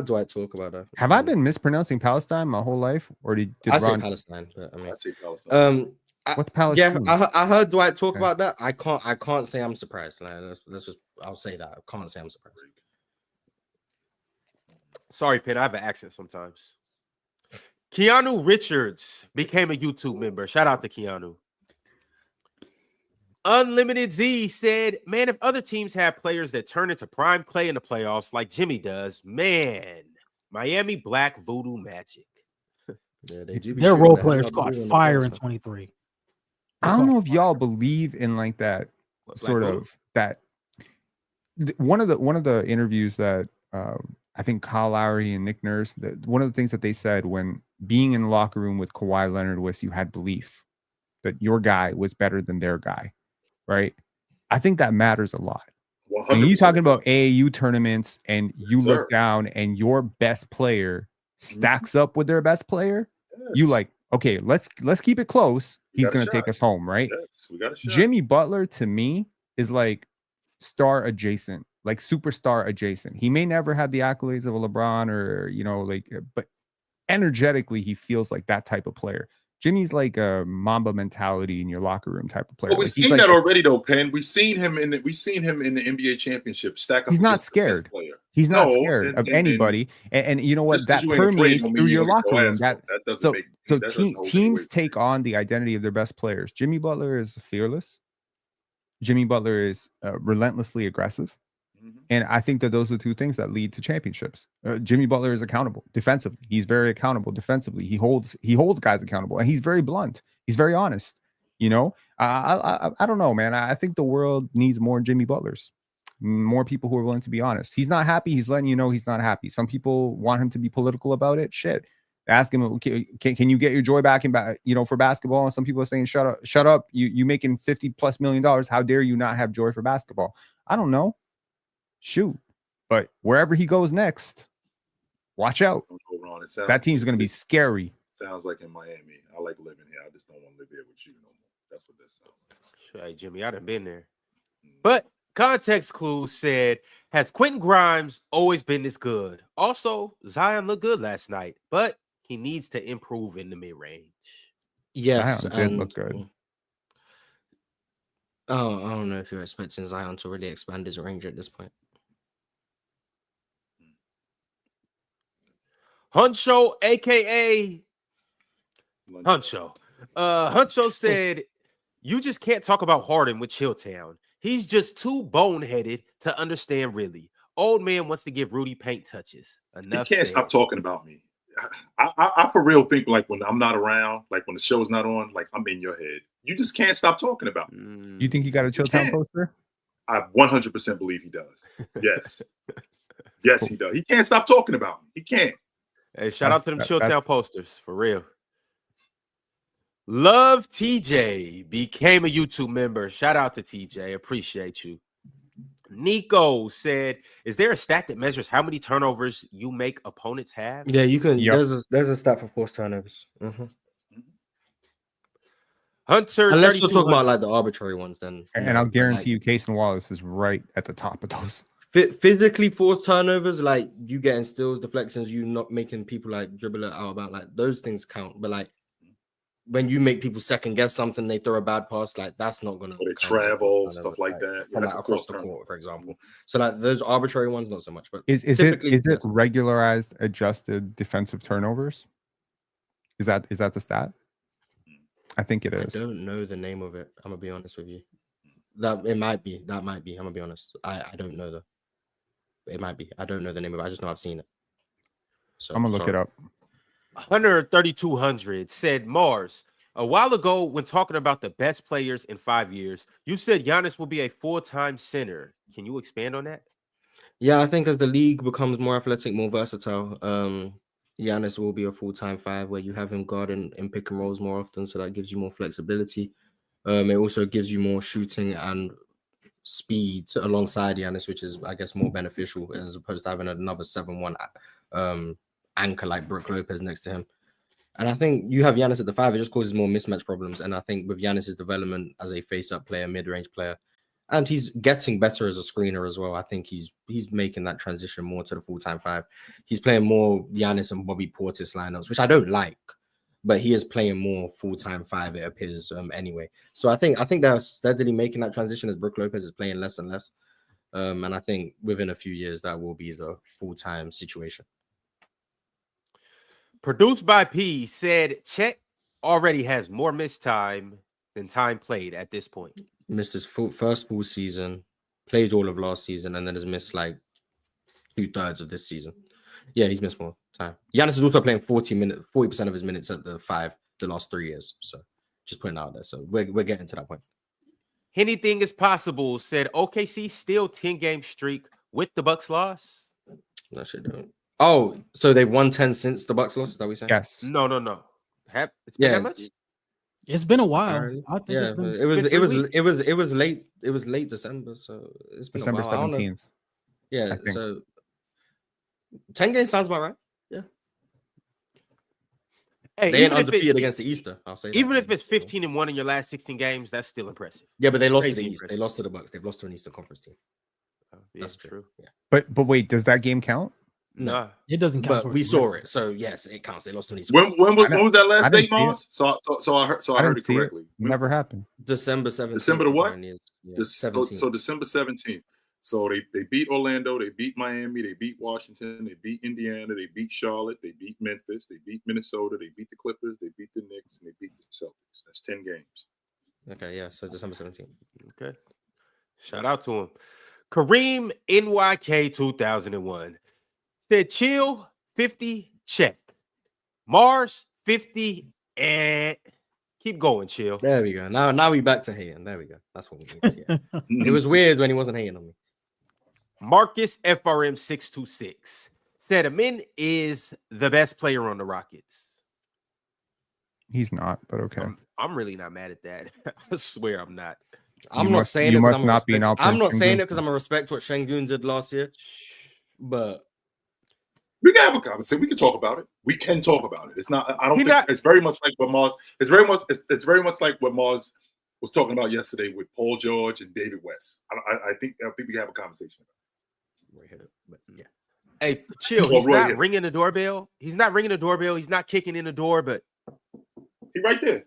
Dwight talk about that. Have I been mispronouncing Palestine my whole life, or did I say Ron? Palestine, but I mean, I say Palestine. What's Palestine? Yeah, I heard Dwight talk Okay. about that. I can't say I'm surprised. Like, let's just I'll say that. I can't say I'm surprised. Sorry, Penn. I have an accent sometimes. Keanu Richards became a YouTube member. Shout out to Keanu. Unlimited Z said, man, if other teams have players that turn into prime clay in the playoffs like Jimmy does, man, Miami Black Voodoo Magic. Yeah, they do. Their role players caught fire in 23. I don't know if y'all believe in like that sort of that. One of the interviews that I think Kyle Lowry and Nick Nurse, that one of the things that they said when being in the locker room with Kawhi Leonard was you had belief that your guy was better than their guy, right? I think that matters a lot. When you talking about AAU tournaments and you look down and your best player stacks up with their best player, you like, okay, let's keep it close. He's going to take us home, right? Yes, we got a shot. Jimmy Butler to me is like star adjacent, like superstar adjacent. He may never have the accolades of a LeBron or, you know, like, but energetically he feels like that type of player. Jimmy's like a Mamba mentality in your locker room type of player. But we've seen like, that already, though, Penn. We've seen him in the NBA championship stack up. He's not scared. He's not scared of anybody. And you know what? That permeates through your locker room. Teams take on the identity of their best players. Jimmy Butler is fearless. Jimmy Butler is relentlessly aggressive. And I think that those are two things that lead to championships. Jimmy Butler is accountable defensively. He's very accountable defensively. He holds guys accountable, and he's very blunt. He's very honest. You know, I don't know, man. I think the world needs more Jimmy Butlers, more people who are willing to be honest. He's not happy. He's letting you know he's not happy. Some people want him to be political about it. Shit. Ask him, can you get your joy back for basketball? And some people are saying, shut up. You making $50+ million. How dare you not have joy for basketball? I don't know. Shoot, but wherever he goes next, watch out. That team's going to be scary. Sounds like in Miami. I like living here. I just don't want to live here with you no more. That's what that sounds like. Hey, Jimmy, I done been there. But Context Clue said, has Quentin Grimes always been this good? Also, Zion looked good last night, but he needs to improve in the mid-range. Yes, Zion did look good. Oh, I don't know if you're expecting Zion to really expand his range at this point. Huncho, aka Huncho. Huncho said, you just can't talk about Harden with Chilltown. He's just too boneheaded to understand, really. Old man wants to give Rudy paint touches. Enough. You can't stop talking about me. I for real think like when I'm not around, like when the show's not on, like I'm in your head. You just can't stop talking about me. You think he got a Chilltown poster? I 100% believe he does. Yes. Yes, he does. He can't stop talking about me. He can't. Hey, shout out to them Chilltown posters, for real. Love TJ became a YouTube member. Shout out to TJ. Appreciate you. Nico said, is there a stat that measures how many turnovers you make opponents have? Yeah, you can. Yep. There's a stat for forced turnovers. Hunter, unless you're talking about like the arbitrary ones, then. And I'll guarantee you, Case and Wallace is right at the top of those. Physically forced turnovers, like you getting steals, deflections, you not making people like dribble it out about, like those things count. But like when you make people second guess something, they throw a bad pass, like that's not gonna travel stuff like that from like across the court, for example. So like those arbitrary ones, not so much. But is it regularized adjusted defensive turnovers? Is that the stat? I think it is. I don't know the name of it. I'm gonna be honest with you. That might be. I'm gonna be honest. I don't know though. It might be. I don't know the name of it. I just know I've seen it. So I'm gonna look it up. Hunter 3200 said, Mars, a while ago when talking about the best players in 5 years, you said Giannis will be a full-time center. Can you expand on that? Yeah, I think as the league becomes more athletic, more versatile, Giannis will be a full-time 5 where you have him guarding in pick and rolls more often, so that gives you more flexibility. It also gives you more shooting and speed alongside Giannis, which is, I guess, more beneficial as opposed to having another 7-1 anchor like Brook Lopez next to him. And I think you have Giannis at the 5, it just causes more mismatch problems. And I think with Giannis's development as a face-up player, mid-range player, and he's getting better as a screener as well. I think he's making that transition more to the full-time 5. He's playing more Giannis and Bobby Portis lineups, which I don't like, but he is playing more full-time 5, it appears, anyway. So I think they're steadily making that transition as Brook Lopez is playing less and less. And I think within a few years, that will be the full-time situation. Produced by P said Chet already has more missed time than time played at this point. missed his first full season, played all of last season, and then has missed like 2/3 of this season. Yeah, he's missed more time. Giannis is also playing 40% of his minutes at the last 3 years. So just putting it out there. So we're getting to that point. Anything is possible, said OKC still 10-game streak with the Bucks loss. That shit don't. Oh, so they've won 10 since the Bucks lost? Is that what we saying? Yes. No. It's been that much? It's been a while. I think Yeah, it was late December, so it's been December a while. 17th. Yeah, so 10 games sounds about right. Yeah. Hey, They ain't undefeated against the Easter. I'll say that. Even if it's 15-1 in your last 16 games, that's still impressive. Yeah, but they lost to Crazy the East. impressive. They lost to the Bucks. They've lost to an Eastern Conference team. Yeah, That's true. Yeah. But wait, does that game count? No, Nah. It doesn't count. but we saw it. So yes, it counts. They lost to an Eastern When Conference was that last date, see it. Mars? So I heard it see correctly. Never happened. December 17th. December the what? Yeah, So 17th. December 17th. So they beat Orlando, they beat Miami, they beat Washington, they beat Indiana, they beat Charlotte, they beat Memphis, they beat Minnesota, they beat the Clippers, they beat the Knicks, and they beat the Celtics. That's 10 games. Okay, yeah. So December 17th. Okay. Shout out to him. Kareem NYK 2001 said chill 50 check. Mars 50 and keep going, chill. There we go. Now we back to hating. There we go. That's what we need. Yeah. It was weird when he wasn't hating on me. Marcus FRM 626 said Amin is the best player on the Rockets. He's not, but okay. I'm really not mad at that. I swear I'm not. I'm You not must- saying you it. 'Cause must I'm not be an respect- Alperen I'm not saying Sengun. it because I'm a respect what Şengün did last year. But We can have a conversation. We can talk about it. We can talk about it. It's not. I don't He think not- it's very much like what Mars. It's very much like what Mars was talking about yesterday with Paul George and David West. I think we can have a conversation. but yeah. Hey, chill. Well, He's Roy not hit it. ringing the doorbell. He's not ringing the doorbell. He's not kicking in the door, but He right there.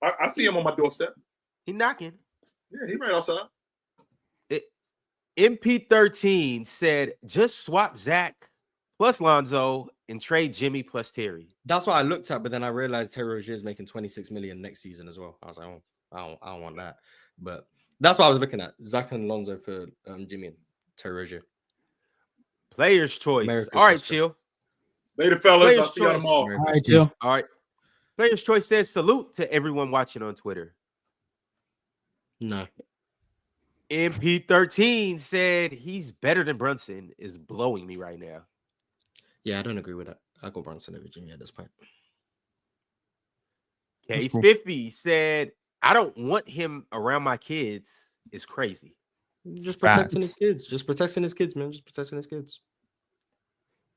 I see him on my doorstep. he's knocking. Yeah, he right outside. MP13 said just swap Zach plus Lonzo and trade Jimmy plus Terry. That's what I looked at, but then I realized Terry Rozier is making 26 million next season as well. I was like, oh, I don't want that. But that's what I was looking at. Zach and Lonzo for Jimmy and Terry Rozier. Player's choice. Merry All right, Christmas, chill. Later, fellas. Player's I'll see y'all choice. tomorrow. All right, Jill. All right. Player's choice says salute to everyone watching on Twitter. No. MP13 said he's better than Brunson is blowing me right now. Yeah, I don't agree with that. I got Brunson over Jimmy at this point. That's Case cool. 50 said, I don't want him around my kids. It's crazy. Just protecting his Facts. kids. Just protecting his kids, man. Just protecting his kids.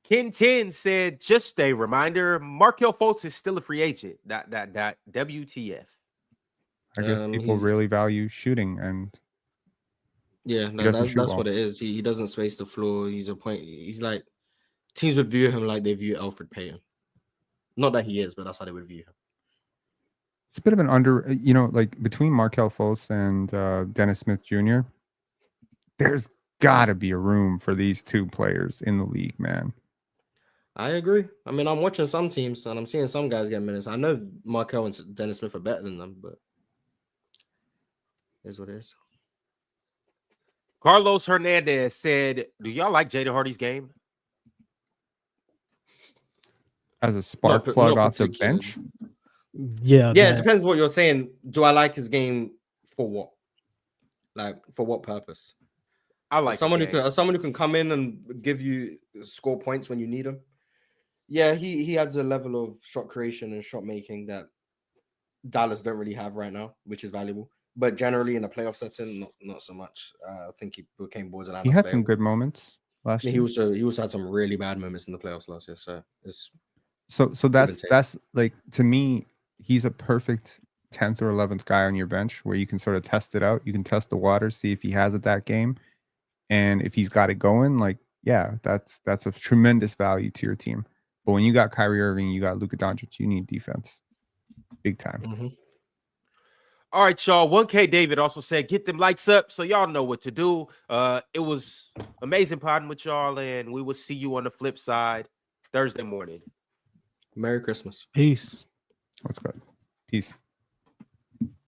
Ken 10 said, just a reminder, Markelle Fultz is still a free agent. WTF. I guess people he's- really value shooting, and Yeah, no, doesn't shoot that's well. what it is. He doesn't space the floor. He's a point. He's like teams would view him like they view Alfred Payton. Not that he is, but that's how they would view him. it's a bit of an like between Markelle Fultz and Dennis Smith Jr., there's got to be a room for these two players in the league, man. I agree. I mean, I'm watching some teams and I'm seeing some guys get minutes. I know Markelle and Dennis Smith are better than them, but it is what it is. Carlos Hernandez said, do y'all like Jada Hardy's game? As a spark Not plug off the particularly. bench, Yeah. Yeah, it that- depends what you're saying. Do I like his game for what? Like for what purpose? I like someone the game. who can come in and give you score points when you need them. Yeah, he has a level of shot creation and shot making that Dallas don't really have right now, which is valuable. But generally in a playoff setting, not so much. I think he became borderline. he had some good moments last He year. also had some really bad moments in the playoffs last year. So it's So take. that's like, to me, he's a perfect 10th or 11th guy on your bench where you can sort of test it out. You can test the water, see if he has it that game, and if he's got it going. Like, yeah, that's a tremendous value to your team. But when you got Kyrie Irving, you got Luka Doncic, you need defense, big time. All right, y'all. 1K David also said, get them likes up so y'all know what to do. It was amazing podding with y'all, and we will see you on the flip side Thursday morning. Merry Christmas. Peace. What's good? Peace.